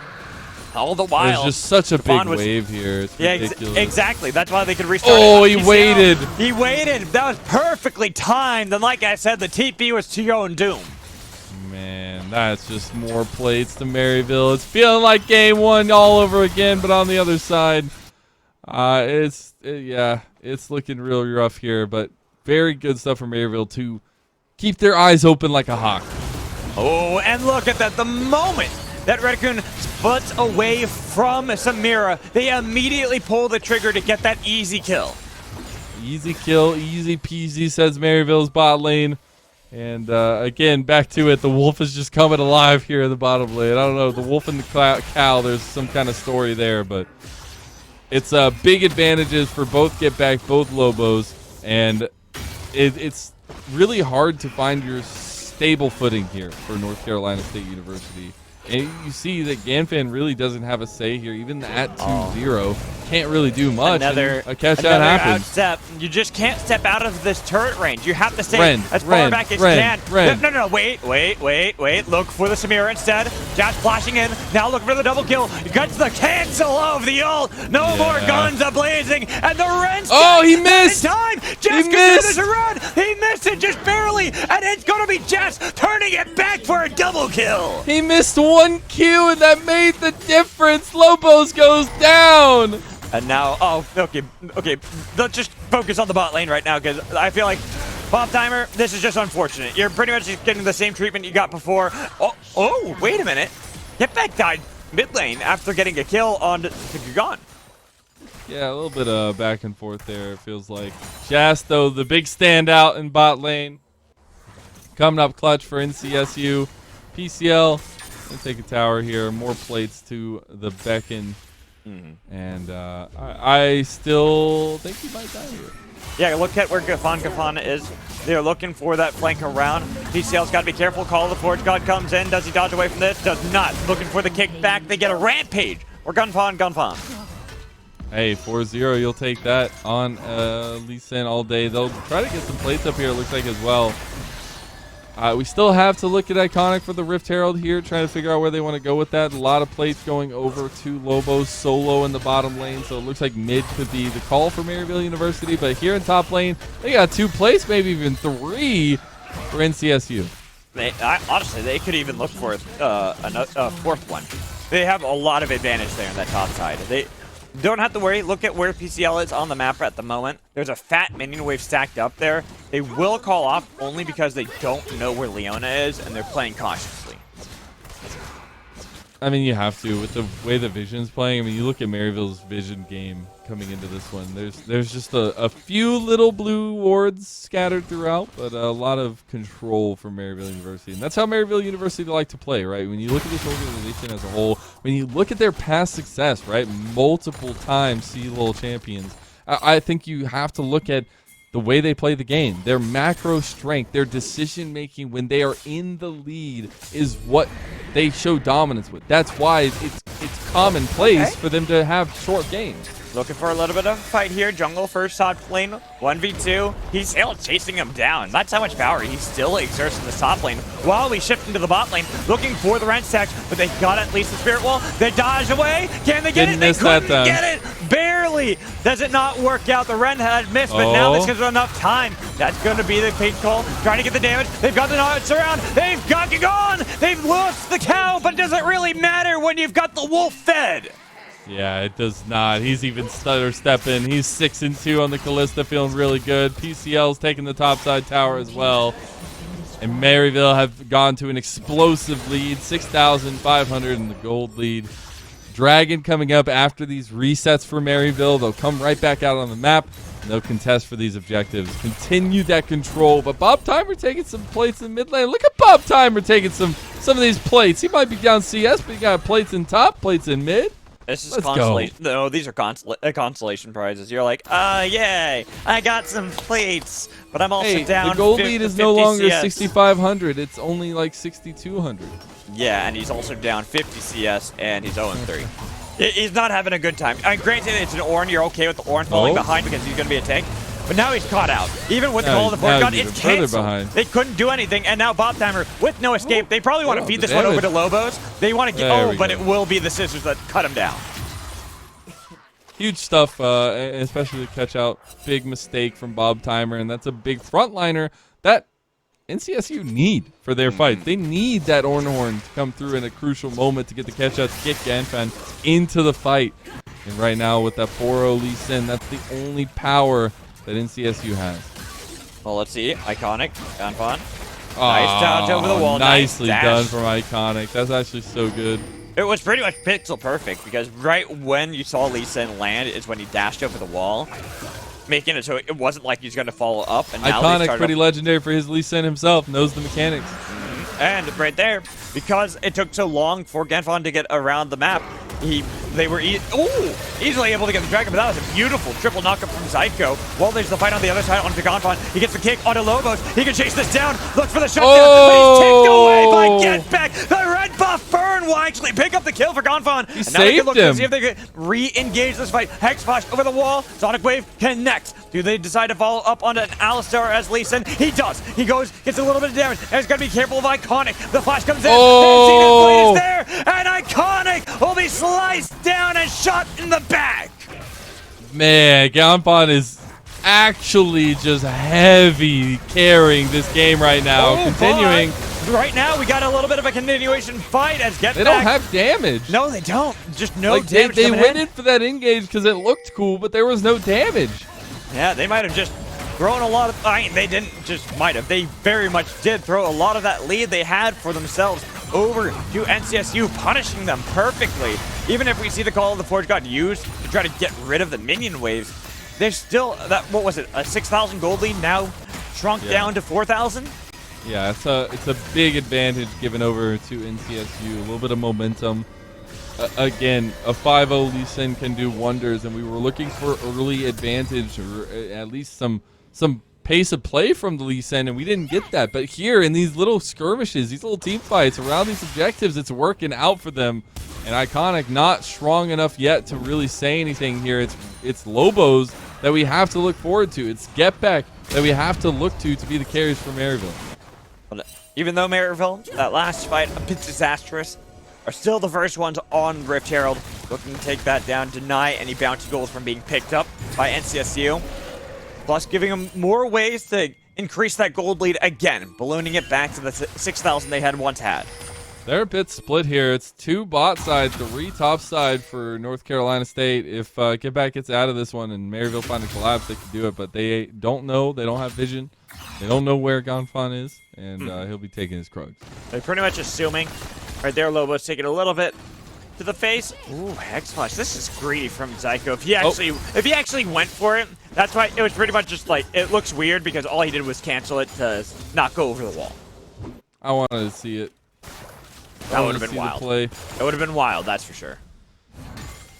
All the while, there's just such a big wave here. It's ridiculous. Exactly. That's why they could restart. Oh, he waited. He waited. That was perfectly timed. And like I said, the TP was to your own doom. Man, that's just more plates to Maryville. It's feeling like game 1 all over again, but on the other side, it's looking real rough here. But very good stuff from Maryville to keep their eyes open like a hawk. Oh, and look at that. The moment that Redcoon splits away from Samira, they immediately pull the trigger to get that easy kill. Easy kill, easy peasy, says Maryville's bot lane. And again, back to it. The wolf is just coming alive here in the bottom lane. I don't know, the wolf and the cow, there's some kind of story there, but it's big advantages for both Get Back, both Lobos, and it's really hard to find your stable footing here for North Carolina State University. And you see that Ganfan really doesn't have a say here. Even at 2-0, can't really do much. Another catch out happens. Outstep. You just can't step out of this turret range. You have to stay as far back as you can. No, wait. Look for the Samira instead. Josh flashing in. Now look for the double kill. Gets the cancel of the ult. No more guns ablazing. And the Ren. Oh, he missed. Time. Jess continues to run. He missed it just barely. And it's going to be Jess turning it back for a double kill. He missed 1 Q, and that made the difference. Lobos goes down. And now, okay. Let's just focus on the bot lane right now, because I feel like, Bob Timer, this is just unfortunate. You're pretty much just getting the same treatment you got before. Oh, wait a minute. Get Back died mid lane after getting a kill on the Gagon. Yeah, a little bit of back and forth there, it feels like. Jast, though, the big standout in bot lane. Coming up clutch for NCSU. PCL, gonna take a tower here. More plates to the beacon. And I still think he might die here. Yeah, look at where Gafan is. They're looking for that flank around. PCL's got to be careful. Call of the Forge God comes in. Does he dodge away from this? Does not. Looking for the kickback. They get a rampage. Or Gunfon. Hey, 4-0, you'll take that on Lee Sin all day. They'll try to get some plates up here, it looks like, as well. We still have to look at Iconic for the Rift Herald here, trying to figure out where they want to go with that. A lot of plates going over to Lobos solo in the bottom lane, so it looks like mid could be the call for Maryville University. But here in top lane, they got 2 plates, maybe even 3 for NCSU. Honestly, they could even look for a 4th one. They have a lot of advantage there on that top side. They don't have to worry. Look at where PCL is on the map at the moment. There's a fat minion wave stacked up there. They will call off only because they don't know where Leona is, and they're playing cautiously. I mean, you have to with the way the Vision's playing. I mean, you look at Maryville's Vision game coming into this one. There's just a few little blue wards scattered throughout, but a lot of control from Maryville University. And that's how Maryville University like to play, right? When you look at this organization as a whole, when you look at their past success, right? Multiple times C-level champions. I think you have to look at the way they play the game, their macro strength, their decision making when they are in the lead is what they show dominance with. That's why it's commonplace for them to have short games. Looking for a little bit of a fight here. Jungle first top lane, 1v2. He's still chasing him down. That's how much power he still exerts in the top lane. While we shift into the bot lane, looking for the Rent stacks, but they got at least the Spirit Wall. They dodge away. Can they get it? They couldn't get it. Barely. Does it not work out? The Rent had missed, but now this gives them enough time. That's going to be the Page call. Trying to get the damage. They've got the knowledge around. They've got Gone. They've lost the cow, but does it really matter when you've got the wolf fed? Yeah, it does not. He's even stutter stepping. He's 6-2 on the Callista, feeling really good. PCL's taking the topside tower as well. And Maryville have gone to an explosive lead, 6,500 in the gold lead. Dragon coming up after these resets for Maryville. They'll come right back out on the map, and they'll contest for these objectives. Continue that control, but Bob Timer taking some plates in mid lane. Look at Bob Timer taking some of these plates. He might be down CS, but he got plates in top, plates in mid. This is consolation. No, these are consolation prizes. You're like, yay, I got some plates, but I'm also down. The gold lead is no longer CS. 6,500. It's only like 6,200. Yeah, and he's also down 50 CS, and he's 0-3. He's not having a good time. Granted, it's an Ornn. You're okay with the Ornn falling behind because he's going to be a tank. But now he's caught out. Even with the call of the Forge God, it's canceled. They couldn't do anything, and now Bob Timer with no escape. They probably want to feed this one over to Lobos. They want to get. But it will be the scissors that cut him down. Huge stuff, especially to catch out. Big mistake from Bob Timer, and that's a big frontliner that NCSU need for their fight. They need that Ornhorn to come through in a crucial moment to get the catch out to get Ganfan into the fight. And right now with that 4-0 Lee Sin, that's the only power that NCSU has. Well, let's see. Iconic. Ganfan. Nice dodge over the wall. Nicely nice done from Iconic. That's actually so good. It was pretty much pixel perfect because right when you saw Lee Sin land is when he dashed over the wall, making it so it wasn't like he's going to follow up. And now Iconic, pretty legendary for his Lee Sin himself, knows the mechanics. And right there, because it took so long for Ganfan to get around the map, they were easily able to get the dragon, but that was a beautiful triple knockup from Zyko. While there's the fight on the other side onto Ganfan, he gets the kick onto Lobos. He can chase this down, looks for the shutdown, but he's taken away by Getback. The red buff burn will actually pick up the kill for Ganfan. He and now they can look saved him. to see if they can re-engage this fight. Hex Flash over the wall, Sonic Wave connects. Do they decide to follow up onto an Alistar as Lee Sin? He does. He goes, gets a little bit of damage, and he's got to be careful of Iconic. The flash comes in, and Zenith Blade is there, and Iconic will be sliced down and shot in the back. Man, Ganfan is actually just heavy carrying this game right now. Continuing. Right now, we got a little bit of a continuation fight as Getback. They don't have damage. No, they don't. Just no damage. They went in for that engage because it looked cool, but there was no damage. Yeah, they might have just thrown a lot of. They didn't just might have. They very much did throw a lot of that lead they had for themselves over to NCSU, punishing them perfectly. Even if we see the call of the Forge God used to try to get rid of the minion waves, there's still that. What was it? A 6,000 gold lead now shrunk down to 4,000. Yeah, it's a big advantage given over to NCSU. A little bit of momentum. Again, a 5-0 Lee Sin can do wonders, and we were looking for early advantage or at least some pace of play from the Lee Sin, and we didn't get that. But here in these little skirmishes, these little team fights around these objectives, it's working out for them. And Iconic not strong enough yet to really say anything here. It's Lobos that we have to look forward to. It's Getback that we have to look to be the carriers for Maryville. Even though Maryville, that last fight, a bit disastrous, are still the first ones on Rift Herald, looking to take that down, deny any bounty goals from being picked up by NCSU, plus giving them more ways to increase that gold lead again, ballooning it back to the 6,000 they had once had. They're a bit split here. It's 2 bot side, 3 top side for North Carolina State. If Getback gets out of this one and Maryville find a collapse, they can do it, but they don't know. They don't have vision. They don't know where Ganfan is, and he'll be taking his Krugs. They're pretty much assuming. Right there, Lobos taking a little bit to the face. Ooh, Hex Flash. This is greedy from Zyko. If he actually went for it, that's why it was pretty much just like, it looks weird because all he did was cancel it to not go over the wall. I wanted to see it. That would have been wild. It would have been wild, that's for sure.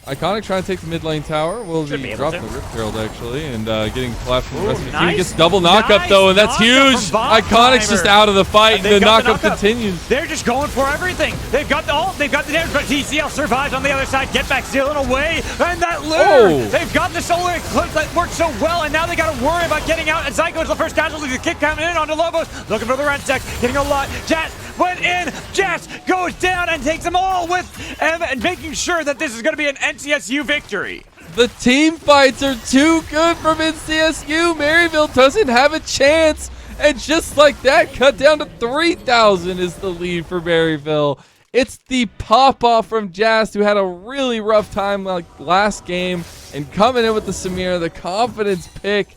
Iconic trying to take the mid lane tower. Will Should be be able dropping to. the Rip Herald actually, and getting collapsed from the rest of the team. nice. He gets double knockup Nice though, and that's knockup huge. from Bomb Iconic's just Timer. out of the fight, and They've the got the knockup knockup. continues. They're just going for everything. They've got the ult, they've got the damage, but TCL survives on the other side. Get back stealing away, and that lure. Oh. They've got the solar eclipse that worked so well, and now they got to worry about getting out. And Zyko's the first casualty. The kick coming in onto Lobos, looking for the red stack, getting a lot. Jazz went in. Jazz goes down and takes them all with him, and making sure that this is going to be an NCSU victory. The team fights are too good from NCSU. Maryville doesn't have a chance. And just like that, cut down to 3,000 is the lead for Maryville. It's the pop-off from Jast, who had a really rough time like last game. And coming in with the Samir, the confidence pick.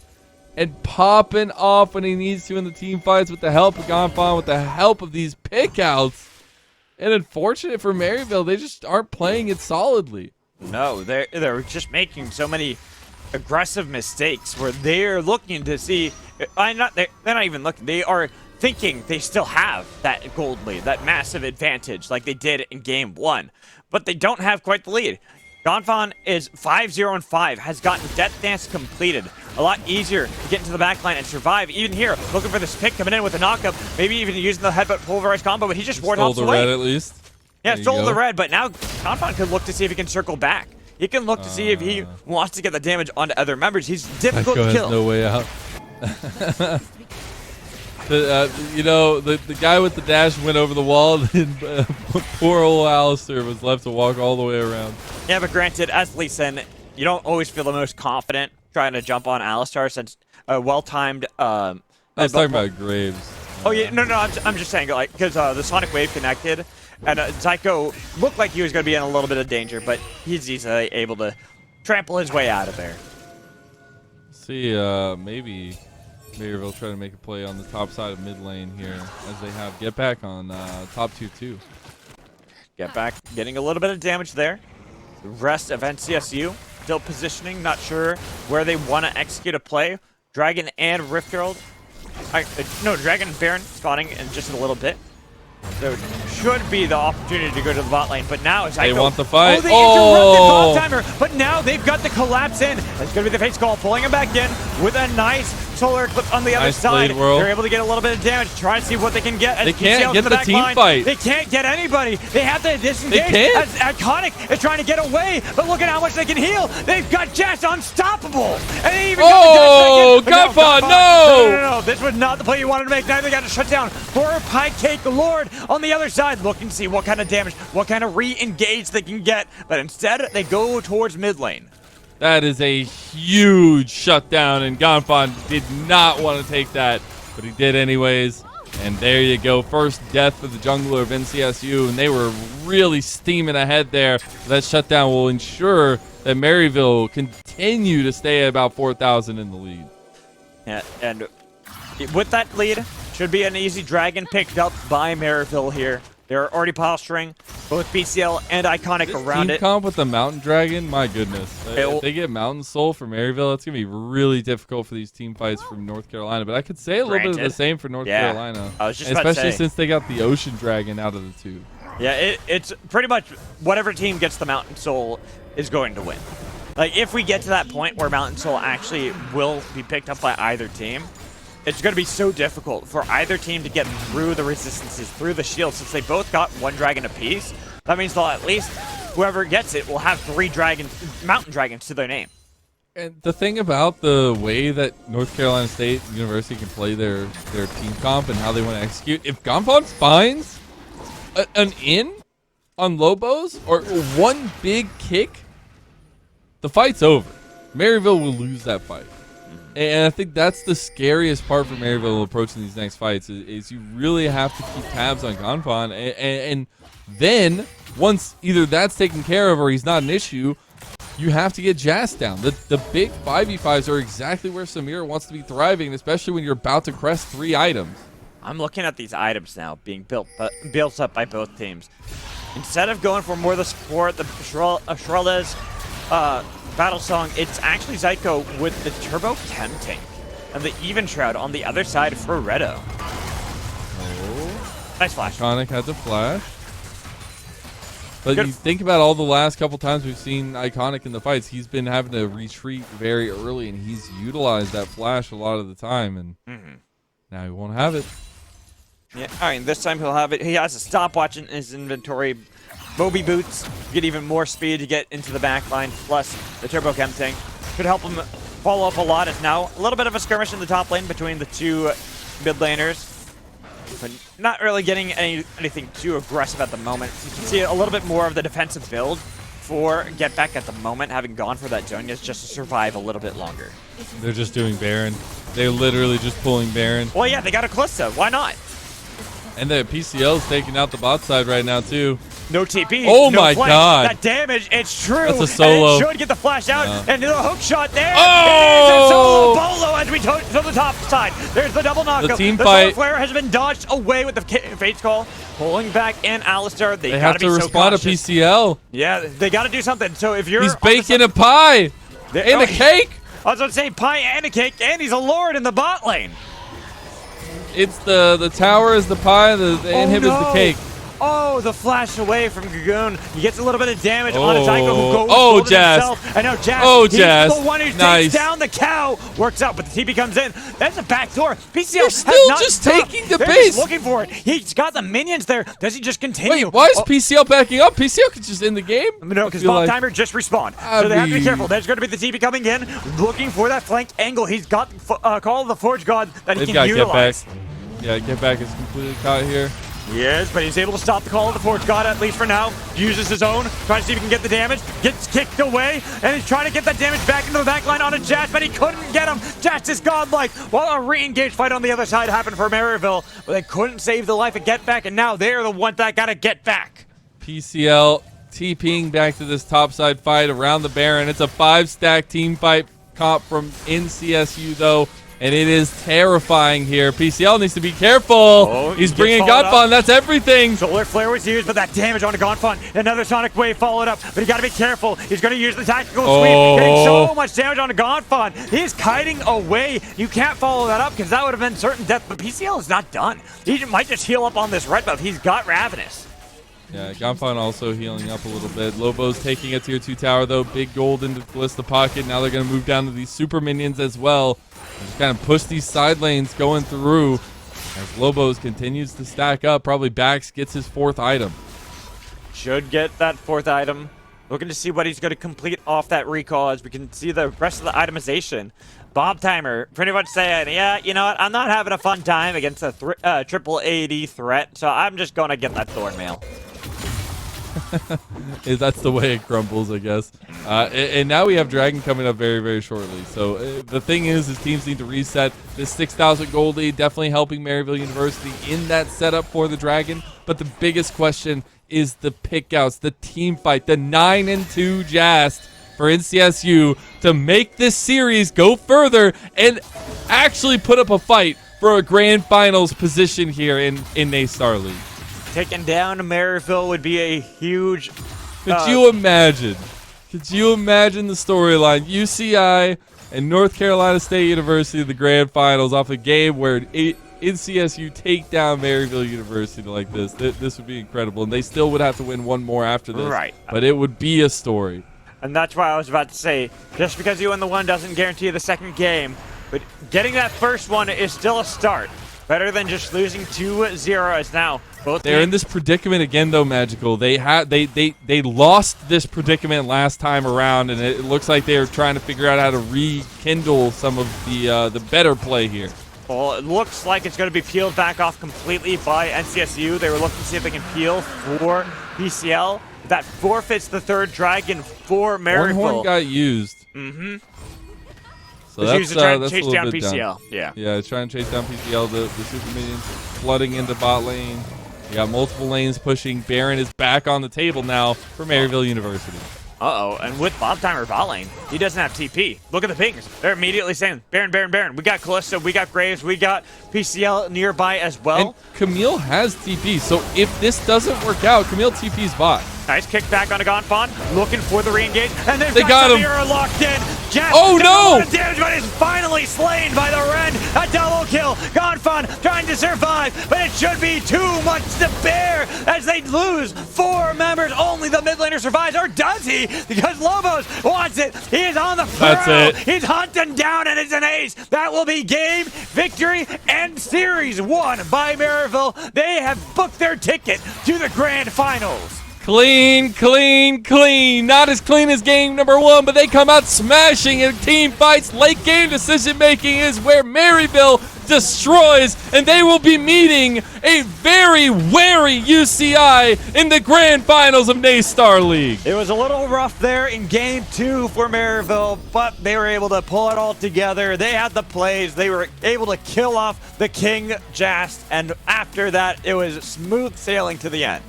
And popping off when he needs to in the team fights with the help of Gonfon, with the help of these pickouts. And unfortunate for Maryville, they just aren't playing it solidly. No, they're just making so many aggressive mistakes where they're looking to see. They're not even looking. They are thinking they still have that gold lead, that massive advantage, like they did in game 1, but they don't have quite the lead. Gonfon is 5-0-5, has gotten Death Dance completed. A lot easier to get into the backline and survive. Even here, looking for this pick coming in with a knockup, maybe even using the headbutt pulverize combo, but he just ward hops the away. red at least. Yeah, There you stole go. the red, but now Gonfon could look to see if he can circle back. He can look to see if he wants to get the damage onto other members. He's difficult Echo to has kill. no way out. The guy with the dash went over the wall, and poor old Alistair was left to walk all the way around. Yeah, but granted, as Lee Sin, you don't always feel the most confident trying to jump on Alistar since a well-timed... I was talking about Graves. Oh, yeah, no, I'm just saying, like, because the Sonic Wave connected, and Zyko looked like he was going to be in a little bit of danger, but he's easily able to trample his way out of there. See, maybe Maryville try to make a play on the top side of mid lane here, as they have Get Back on top 2-2. Get back, getting a little bit of damage there. The rest of NCSU still positioning, not sure where they want to execute a play. Dragon and Rift Herald. No, Dragon and Baron spawning in just a little bit. There should be the opportunity to go to the bot lane, but now it's They want the fight. Oh, they interrupted Bomb Timer, but now they've got the collapse in. It's going to be the Fate's Call, pulling him back in with a nice solar eclipse on the other Nice side. blade whirl. They're able to get a little bit of damage, try to see what they can get. They can't TCL's get in the back team line. fight. They can't get anybody. They have to disengage. can't? As Iconic is trying to get away, but look at how much they can heal. They've got Jess unstoppable. And they even Oh, got the Gonfon, no, this was not the play you wanted to make. Now they got to shut down for Pie Cake Lord on the other side, looking to see what kind of damage, what kind of re-engage they can get. But instead, they go towards mid lane. That is a huge shutdown, and Gonfon did not want to take that, but he did anyways. And there you go, first death for the jungler of NCSU, and they were really steaming ahead there. That shutdown will ensure that Maryville will continue to stay at about 4,000 in the lead. Yeah, and with that lead, should be an easy dragon picked up by Maryville here. They're already posturing, both BCL and Iconic around Team it. comp with the Mountain Dragon, my goodness. If they get Mountain Soul from Maryville, it's going to be really difficult for these team fights from North Carolina. But I could say a little bit of the same for North Carolina. I was just about to especially say. since they got the Ocean Dragon out of the two. Yeah, it's pretty much whatever team gets the Mountain Soul is going to win. Like, if we get to that point where Mountain Soul actually will be picked up by either team, it's going to be so difficult for either team to get through the resistances, through the shield, since they both got one dragon apiece. That means they'll at least, whoever gets it will have 3 mountain dragons to their name. And the thing about the way that North Carolina State University can play their team comp and how they want to execute, if Gonfon finds an in on Lobos or one big kick, the fight's over. Maryville will lose that fight. And I think that's the scariest part for Maryville approaching these next fights is you really have to keep tabs on Gonfon. And then, once either that's taken care of or he's not an issue, you have to get Jazz down. The big 5v5s are exactly where Samir wants to be thriving, especially when you're about to crest 3 items. I'm looking at these items now being built up by both teams. Instead of going for more of the support, the Shrelez, Battle Song, it's actually Zyko with the Turbo Chem Tank and the Even Shroud on the other side for Redo. Oh. Nice flash. Iconic had the flash. But you think about all the last couple times we've seen Iconic in the fights, he's been having to retreat very early, and he's utilized that flash a lot of the time, and now he won't have it. Yeah, I mean, this time he'll have it. He has a stopwatch in his inventory. Moby Boots get even more speed to get into the back line, plus the Turbo Chem tank could help him follow up a lot. It's now a little bit of a skirmish in the top lane between the two mid laners, but not really getting anything too aggressive at the moment. You can see a little bit more of the defensive build for Get Back at the moment, having gone for that Zhonya's just to survive a little bit longer. They're just doing Baron. They're literally just pulling Baron. Well, yeah, they got a Kalista. Why not? And the PCL's taking out the bot side right now, too. No TP. Oh no my flank. God. That damage, it's true. That's a solo. And it should get the flash out. And the hook shot there. Oh! It is a solo bolo as we to the top side. There's the double knockup. The team solar fight. flare has been dodged away with the Fate's Call. Pulling back in Alistar. They have to respond to PCL. Yeah, they got to do something. So if you're He's baking a pie and a cake. I was going to say pie and a cake, and he's a lord in the bot lane. It's the tower is the pie, the inhib is the cake. Oh, the flash away from Gagoon. He gets a little bit of damage on a Tycho who goes golden Jazz. himself. I know Jazz. Oh, Jazz. He's the one who Nice. takes down the cow. Works out, but the TP comes in. That's a back door. PCL They're has still not just stopped. taking the They're base. just looking for it. He's got the minions there. Does he just continue? Wait, why is PCL backing up? PCL could just end the game. No, because Bob Timer just respawned. So they have to be careful. There's going to be the TP coming in, looking for that flank angle. He's got Call of the Forge God that he They've can got utilize. Get Back. Yeah, Get Back is completely caught here. Yes, but he's able to stop the Call of the Forge God, at least for now. Uses his own, tries to see if he can get the damage. Gets kicked away, and he's trying to get that damage back into the back line on a Jazz, but he couldn't get him. Jazz is godlike. While a re-engage fight on the other side happened for Maryville, but they couldn't save the life of Get Back, and now they're the ones that gotta get back. PCL TPing back to this topside fight around the Baron. It's a 5-stack team fight comp from NCSU, though. And it is terrifying here. PCL needs to be careful. Oh, he's he bringing gets followed Godfon. up. That's everything. Solar Flare was used, but that damage on a Gonfon. Another Sonic Wave followed up, but you got to be careful. He's going to use the tactical sweep, getting so much damage on a Gonfon. He's kiting away. You can't follow that up because that would have been certain death, but PCL is not done. He might just heal up on this red buff. He's got Ravenous. Yeah, Gonfon also healing up a little bit. Lobo's taking a tier 2 tower, though. Big gold into Ballista pocket. Now they're going to move down to these super minions as well. Just kind of push these side lanes going through as Lobos continues to stack up. Probably Bax gets his 4th item. Should get that 4th item. Looking to see what he's going to complete off that recall as we can see the rest of the itemization. Bob Timer pretty much saying, yeah, you know what? I'm not having a fun time against a triple AD threat, so I'm just going to get that Thorn Mail. That's the way it crumbles, I guess. And now we have Dragon coming up very, very shortly. So the thing is teams need to reset. This 6,000 gold lead definitely helping Maryville University in that setup for the Dragon. But the biggest question is the pickouts, the team fight, the 9-2 Jast for NCSU to make this series go further and actually put up a fight for a grand finals position here in A-Star League. Taking down Maryville would be a huge... Could you imagine? Could you imagine the storyline? UCI and North Carolina State University in the grand finals off a game where NCSU take down Maryville University like this. This would be incredible. And they still would have to win one more after this. Right. But it would be a story. And that's why I was about to say, just because you win the one doesn't guarantee the second game, but getting that first one is still a start. Better than just losing 2-0 as now. They're in this predicament again, though, Magical. They lost this predicament last time around, and it looks like they're trying to figure out how to rekindle some of the better play here. Well, it looks like it's going to be peeled back off completely by NCSU. They were looking to see if they can peel for PCL. That forfeits the 3rd Dragon for Maryville. One horn got used. Mm-hmm. So that's trying to that's chase a little down bit PCL. done. Yeah, it's trying to chase down PCL. The super minions flooding into bot lane. You got multiple lanes pushing. Baron is back on the table now for Maryville University. Uh-oh, and with Bob Timer bot lane, he doesn't have TP. Look at the pings. They're immediately saying, Baron, Baron, Baron. We got Callisto, we got Graves, we got PCL nearby as well. And Camille has TP, so if this doesn't work out, Camille TP's bot. Nice kick back on a Gonfon, looking for the re-engage, and they got him. Samira locked in. Jazz oh no! Damage, but is finally slain by the Ren. A double kill. Gonfon trying to survive, but it should be too much to bear as they lose 4 members. Only the mid laner survives, or does he? Because Lobos wants it. He is on the prowl. That's it. He's hunting down, and it's an ace. That will be game, victory, and series won by Maryville. They have booked their ticket to the grand finals. Clean, clean, clean. Not as clean as game number 1, but they come out smashing in team fights. Late game decision making is where Maryville destroys, and they will be meeting a very wary UCI in the grand finals of Naystar League. It was a little rough there in game 2 for Maryville, but they were able to pull it all together. They had the plays. They were able to kill off the King Jast, and after that, it was smooth sailing to the end.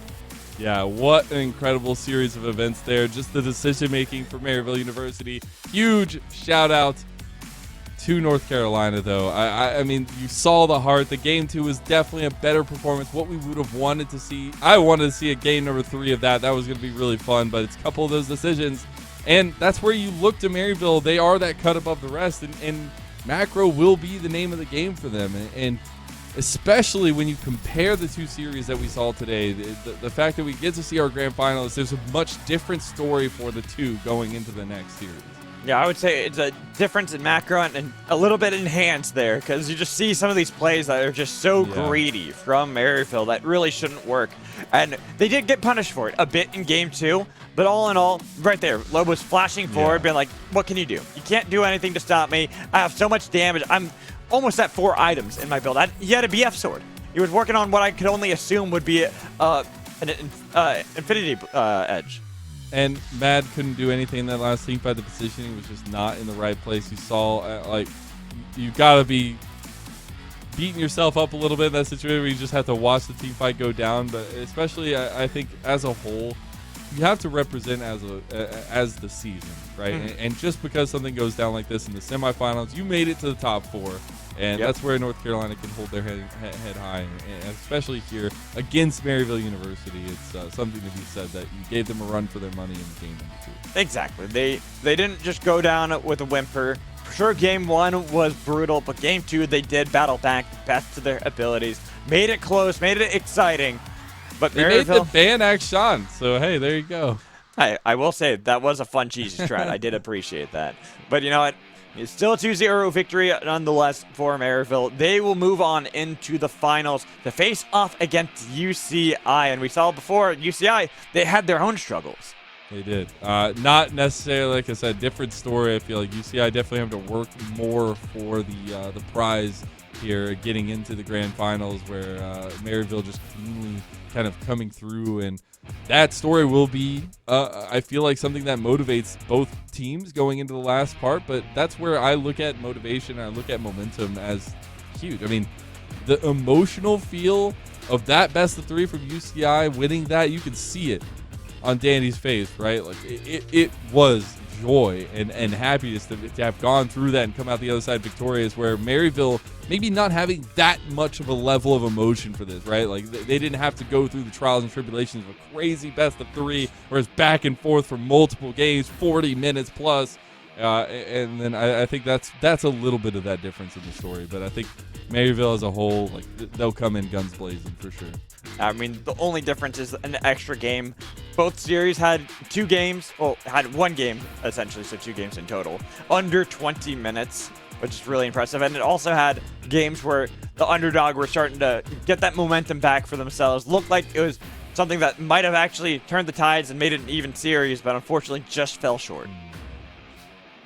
Yeah, what an incredible series of events there. Just the decision making for Maryville University. Huge shout out to North Carolina, though. I mean, you saw the heart. The game 2 was definitely a better performance. What we would have wanted to see. I wanted to see a game number 3 of that. That was going to be really fun, but it's a couple of those decisions. And that's where you look to Maryville. They are that cut above the rest, and macro will be the name of the game for them. And especially when you compare the 2 series that we saw today, the fact that we get to see our grand finals, there's a much different story for the 2 going into the next series. Yeah, I would say it's a difference in macro and a little bit enhanced there, because you just see some of these plays that are just so greedy from Maryville that really shouldn't work. And they did get punished for it a bit in game 2, but all in all, right there, Lobo's flashing forward, being like, what can you do? You can't do anything to stop me. I have so much damage. I'm almost at 4 items in my build. He had a BF sword. He was working on what I could only assume would be an infinity edge. And Mad couldn't do anything in that last team fight. The positioning was just not in the right place. You saw, like, you got to be beating yourself up a little bit in that situation where you just have to watch the team fight go down. But especially, I think, as a whole, you have to represent as the season, right? And just because something goes down like this in the semifinals, you made it to the top 4. And that's where North Carolina can hold their head high, and especially here against Maryville University. It's something to be said that you gave them a run for their money in game number 2. Exactly. They didn't just go down with a whimper. For sure, game 1 was brutal, but game 2 they did battle back best to their abilities, made it close, made it exciting. But they made the ban act Shen, so hey, there you go. I will say that was a fun cheesy strat. I did appreciate that. But you know what? It's still a 2-0 victory nonetheless for Maryville. They will move on into the finals to face off against UCI. And we saw before, UCI, they had their own struggles. They did. Not necessarily, like I said, different story. I feel like UCI definitely have to work more for the prize here, getting into the grand finals, where Maryville just cleanly kind of coming through, and that story will be, I feel like, something that motivates both teams going into the last part. But that's where I look at motivation, I look at momentum as huge. I mean, the emotional feel of that best of 3 from UCI winning that, you can see it on Danny's face, right? Like it was joy and happiness to have gone through that and come out the other side victorious, where Maryville maybe not having that much of a level of emotion for this, right? Like they didn't have to go through the trials and tribulations of a crazy best of 3 where it's back and forth for multiple games, 40 minutes plus. And then I think that's a little bit of that difference in the story. But I think Maryville as a whole, like, they'll come in guns blazing for sure. I mean, the only difference is an extra game. Both series had 2 games, well, had 1 game essentially, so 2 games in total, under 20 minutes, which is really impressive. And it also had games where the underdog were starting to get that momentum back for themselves. Looked like it was something that might have actually turned the tides and made it an even series, but unfortunately just fell short.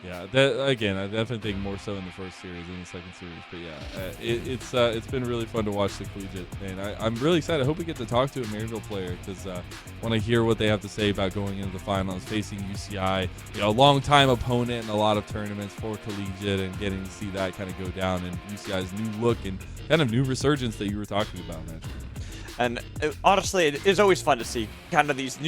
Yeah, again, I definitely think more so in the first series than the second series. But yeah, it's been really fun to watch the collegiate, and I'm really excited. I hope we get to talk to a Maryville player, because I want to hear what they have to say about going into the finals, facing UCI, a long-time opponent in a lot of tournaments for collegiate, and getting to see that kind of go down, and UCI's new look and kind of new resurgence that you were talking about, Mitch. And honestly, it is always fun to see kind of these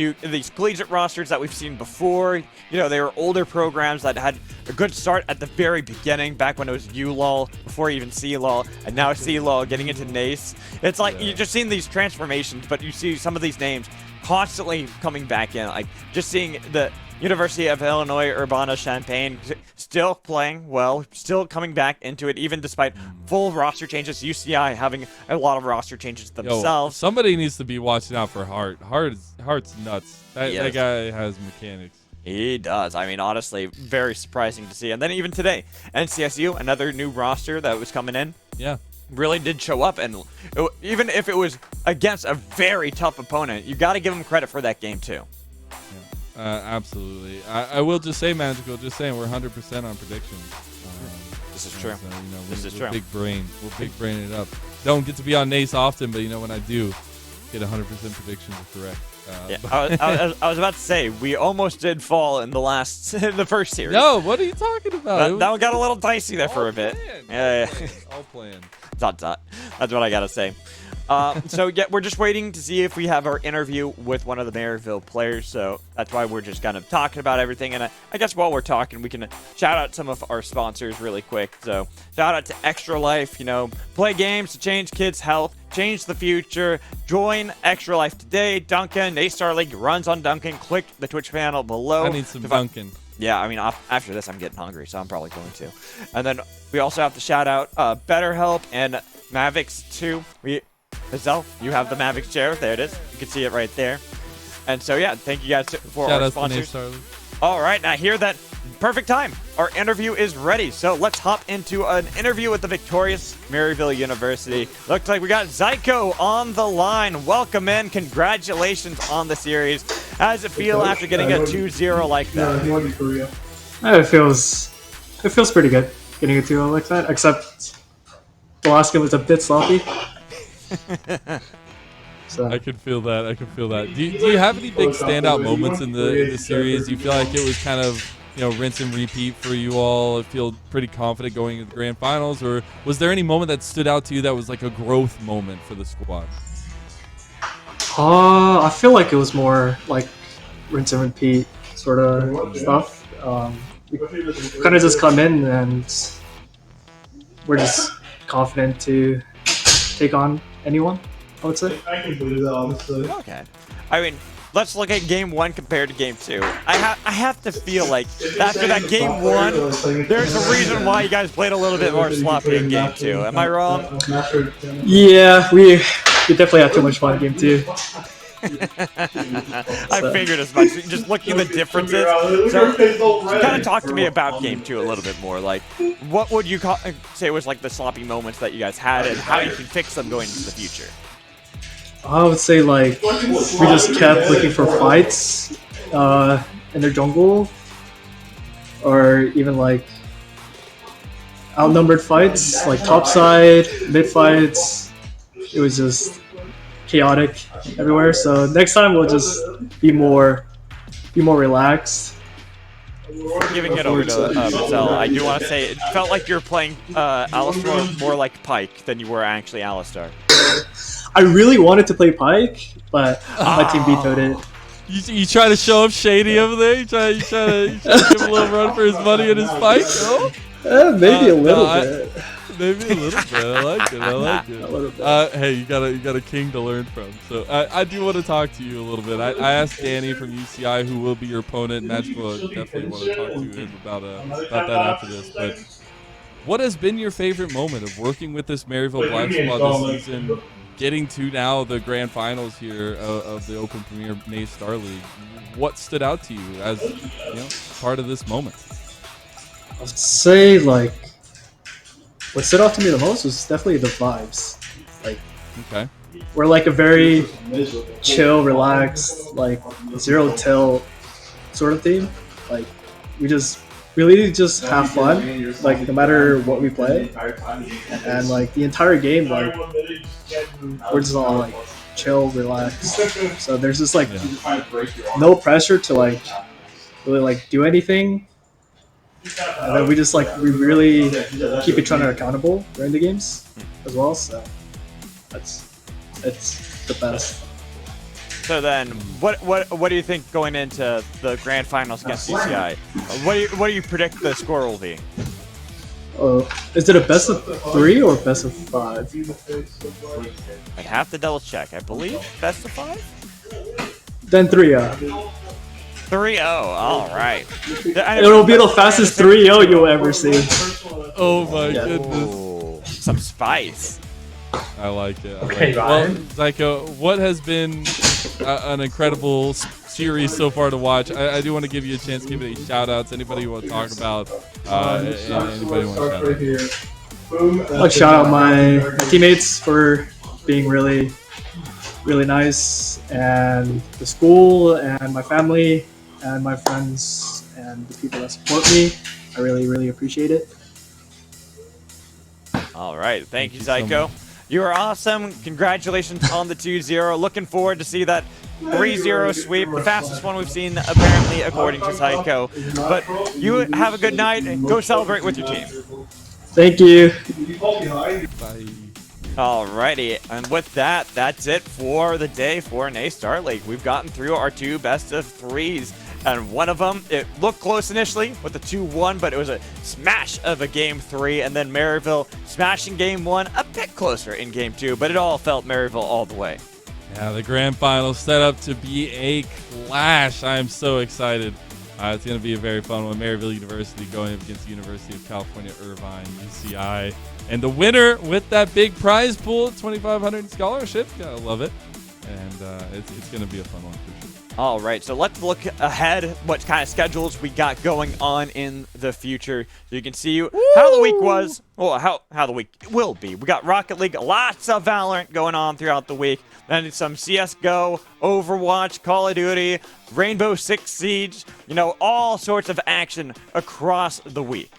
collegiate rosters that we've seen before. You know, they were older programs that had a good start at the very beginning, back when it was ULOL, before even CLOL, and now CLOL getting into NACE. It's like you're just seeing these transformations, but you see some of these names constantly coming back in. Like just seeing the University of Illinois Urbana-Champaign still playing well, still coming back into it, even despite full roster changes. UCI having a lot of roster changes themselves. Somebody needs to be watching out for Hart. Hart's nuts. That guy has mechanics. He does. I mean, honestly, very surprising to see. And then even today, NCSU, another new roster that was coming in. Yeah. Really did show up, and even if it was against a very tough opponent, you got to give them credit for that game too. Absolutely. I will just say, Magical, just saying, we're 100% on predictions. This is true. So, this is we're true. Big brain. We're big braining it up. Don't get to be on Nace often, but when I do, get 100% predictions correct. Yeah, I was about to say we almost did fall in the first series. No, what are you talking about? That one got a little dicey there for a bit. Yeah. All planned. That's what I gotta say. So yeah, we're just waiting to see if we have our interview with one of the Maryville players. So that's why we're just kind of talking about everything. And I guess while we're talking, we can shout out some of our sponsors really quick. So shout out to Extra Life. Play games to change kids' health, change the future. Join Extra Life today. Duncan, A-Star League runs on Duncan. Click the Twitch panel below. I need some Duncan. Yeah, I mean, after this, I'm getting hungry, so I'm probably going to. And then we also have to shout out BetterHelp and Mavics 2. Giselle, you have the Mavics chair. There it is. You can see it right there. And so, yeah, thank you guys for our sponsors. All right, now hear that. Perfect time. Our interview is ready. So let's hop into an interview with the victorious Maryville University. Looks like we got Zyko on the line. Welcome in. Congratulations on the series. How does it feel after getting a 2-0 like that? It feels pretty good getting a 2-0 like that, except the last game was a bit sloppy. So. I can feel that. Do you have any big standout moments in the series? Do you feel like it was kind of rinse and repeat for you all? I feel pretty confident going into the grand finals, or was there any moment that stood out to you that was like a growth moment for the squad? I feel like it was more like rinse and repeat sort of stuff. We kind of just come in and we're just confident to take on anyone, I would say. I can believe that, honestly. Okay. I mean, let's look at game 1 compared to game 2. I have to feel like after that game 1, there's a reason why you guys played a little bit more sloppy in game 2. Am I wrong? Yeah, we definitely had too much fun in game 2. I figured as much. Just looking at the differences. So, kind of talk to me about game 2 a little bit more. Like, what would you say was like the sloppy moments that you guys had, and how you can fix them going into the future? I would say like we just kept looking for fights in their jungle, or even like outnumbered fights, like top side, mid fights. It was just chaotic everywhere. So next time we'll just be more relaxed. Giving it over to Mazel, I do want to say it felt like you were playing Alistar more like Pyke than you were actually Alistar. I really wanted to play Pyke, but my team vetoed it. You try to show up shady over there? You try to give him a little run for his money and his Pyke? No? Maybe a little bit. Maybe a little bit. I like it. Hey, you got a king to learn from. So I do want to talk to you a little bit. I asked Danny from UCI, who will be your opponent. Magical, definitely want to talk to him about that after this. But what has been your favorite moment of working with this Maryville Black Squad this season, getting to now the grand finals here of the Open Premier Nace Star League? What stood out to you as part of this moment? I would say like what stood out to me the most was definitely the vibes. Like, okay, we're like a very chill, relaxed, like zero till sort of team. Like we just really just have fun, like no matter what we play, and like the entire game, like we're just all like chill, relaxed. So there's just like no pressure to like really like do anything. And then we just like we really keep each other accountable during the games as well. So it's the best. So then, what do you think going into the grand finals against UCI? What do you predict the score will be? Is it a best of 3 or best of 5? I'd have to double check. I believe best of 5. Then 3, yeah. 3-0. All right. It'll be the fastest 3-0 you'll ever see. Oh my Yeah. goodness. Ooh, some spice. I like it. I like Okay, it. Well, Ryan. Zyko, what has been an incredible series so far to watch? I do want to give you a chance to give it a shout outs. Anybody you want to talk about? Anybody want to shout out? I'd like shout out my teammates for being really nice, and the school, and my family, and my friends, and the people that support me. I really appreciate it. All right. Thank you, you so Zyko. much. You are awesome. Congratulations on the 2-0. Looking forward to see that 3-0 sweep, the fastest one we've seen, apparently, according to Zyko. But you have a good night and go celebrate with your team. Thank you. Bye. Alrighty, and with that, that's it for the day for NA Star League. We've gotten through our 2 best-of-3s, and one of them, it looked close initially with the 2-1, but it was a smash of a Game 3, and then Maryville smashing Game 1 a bit closer in Game 2, but it all felt Maryville all the way. Yeah, the grand final set up to be a clash. I am so excited. It's going to be a very fun one. Maryville University going up against University of California, Irvine, UCI. And the winner with that big prize pool, 2,500 scholarship. Gotta love it. And it's going to be a fun one for sure. All right, so let's look ahead what kind of schedules we got going on in the future. So you can see how the week was, well, how the week will be. We got Rocket League, lots of Valorant going on throughout the week. Then some CSGO, Overwatch, Call of Duty, Rainbow Six Siege, you know, all sorts of action across the week.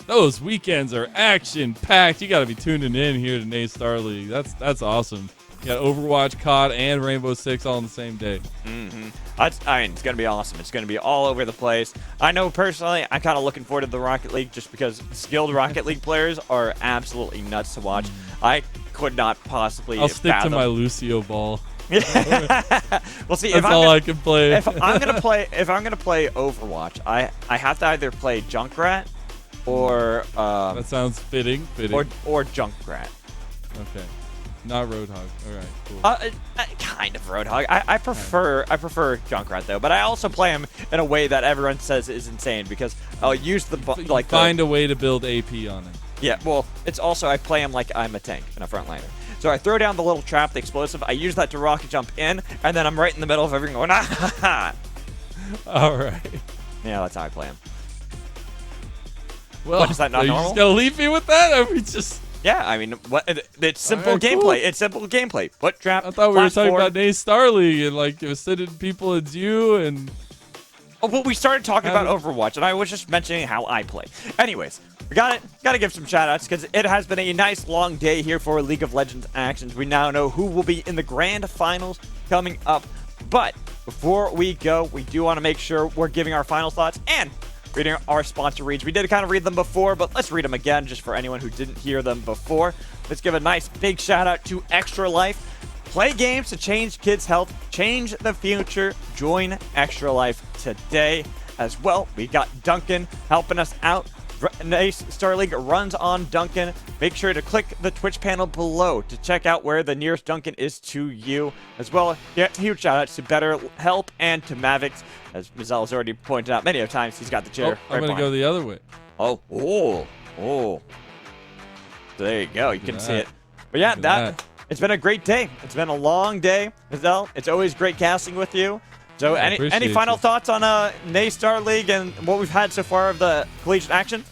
Those weekends are action-packed. You got to be tuning in here to NA Star League. That's awesome. You got Overwatch, COD, and Rainbow Six all on the same day. I mean, it's going to be awesome. It's going to be all over the place. I know personally, I'm kind of looking forward to the Rocket League just because skilled Rocket League players are absolutely nuts to watch. I could not possibly I'll stick fathom. to my Lucio ball. Well, see, That's all I can play. If I'm gonna play Overwatch, I have to either play Junkrat or that sounds fitting. or Junkrat. Okay. Not Roadhog. All right, cool. Kind of Roadhog. I prefer Junkrat though, but I also play him in a way that everyone says is insane because I'll use find a way to build AP on it. Yeah, well, it's also I play him like I'm a tank and a frontliner. So I throw down the little trap, the explosive. I use that to rocket jump in, and then I'm right in the middle of everything going, ah, ha, ha. All right. Yeah, that's how I play him. Well, What, is that not are you normal? just gonna leave me with that? Or we just. Yeah, I mean, it's simple Alright, gameplay. cool. It's simple gameplay. Foot trap. I thought we were flash talking forward. about NA Star League and like it was sending people as you and. Oh, well, we started talking about Overwatch, and I was just mentioning how I play. Anyways, we gotta give some shout-outs, because it has been a nice long day here for League of Legends actions. We now know who will be in the grand finals coming up. But before we go, we do want to make sure we're giving our final thoughts and reading our sponsor reads. We did kind of read them before, but let's read them again just for anyone who didn't hear them before. Let's give a nice big shout-out to Extra Life. Play games to change kids' health, change the future. Join Extra Life today. As well, we got Duncan helping us out. Nice Star League runs on Duncan. Make sure to click the Twitch panel below to check out where the nearest Duncan is to you. As well, yeah, huge shout outs to Better Help and to Mavix. As Mazel has already pointed out many times, he's got the chair. I'm gonna go the other way. Oh. So there you go. You can see it. But yeah, Look at that. It's been a great day. It's been a long day, Mazel. It's always great casting with you. So I any appreciate final you. thoughts on NA Star League and what we've had so far of the collegiate action?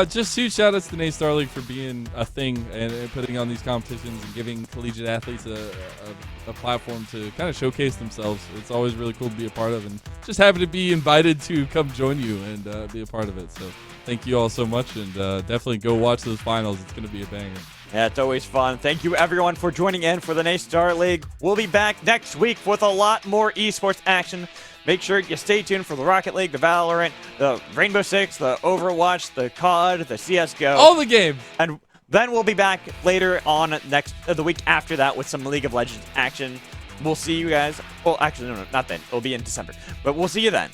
Just huge shout outs to NA Star League for being a thing and putting on these competitions and giving collegiate athletes a platform to kind of showcase themselves. It's always really cool to be a part of, and just happy to be invited to come join you and be a part of it. So thank you all so much, and definitely go watch those finals. It's going to be a banger. Yeah, it's always fun. Thank you, everyone, for joining in for the NA Star League. We'll be back next week with a lot more esports action. Make sure you stay tuned for the Rocket League, the Valorant, the Rainbow Six, the Overwatch, the COD, the CSGO. All the games. And then we'll be back later on the week after that with some League of Legends action. We'll see you guys. Well, actually, no, not then. It'll be in December. But we'll see you then.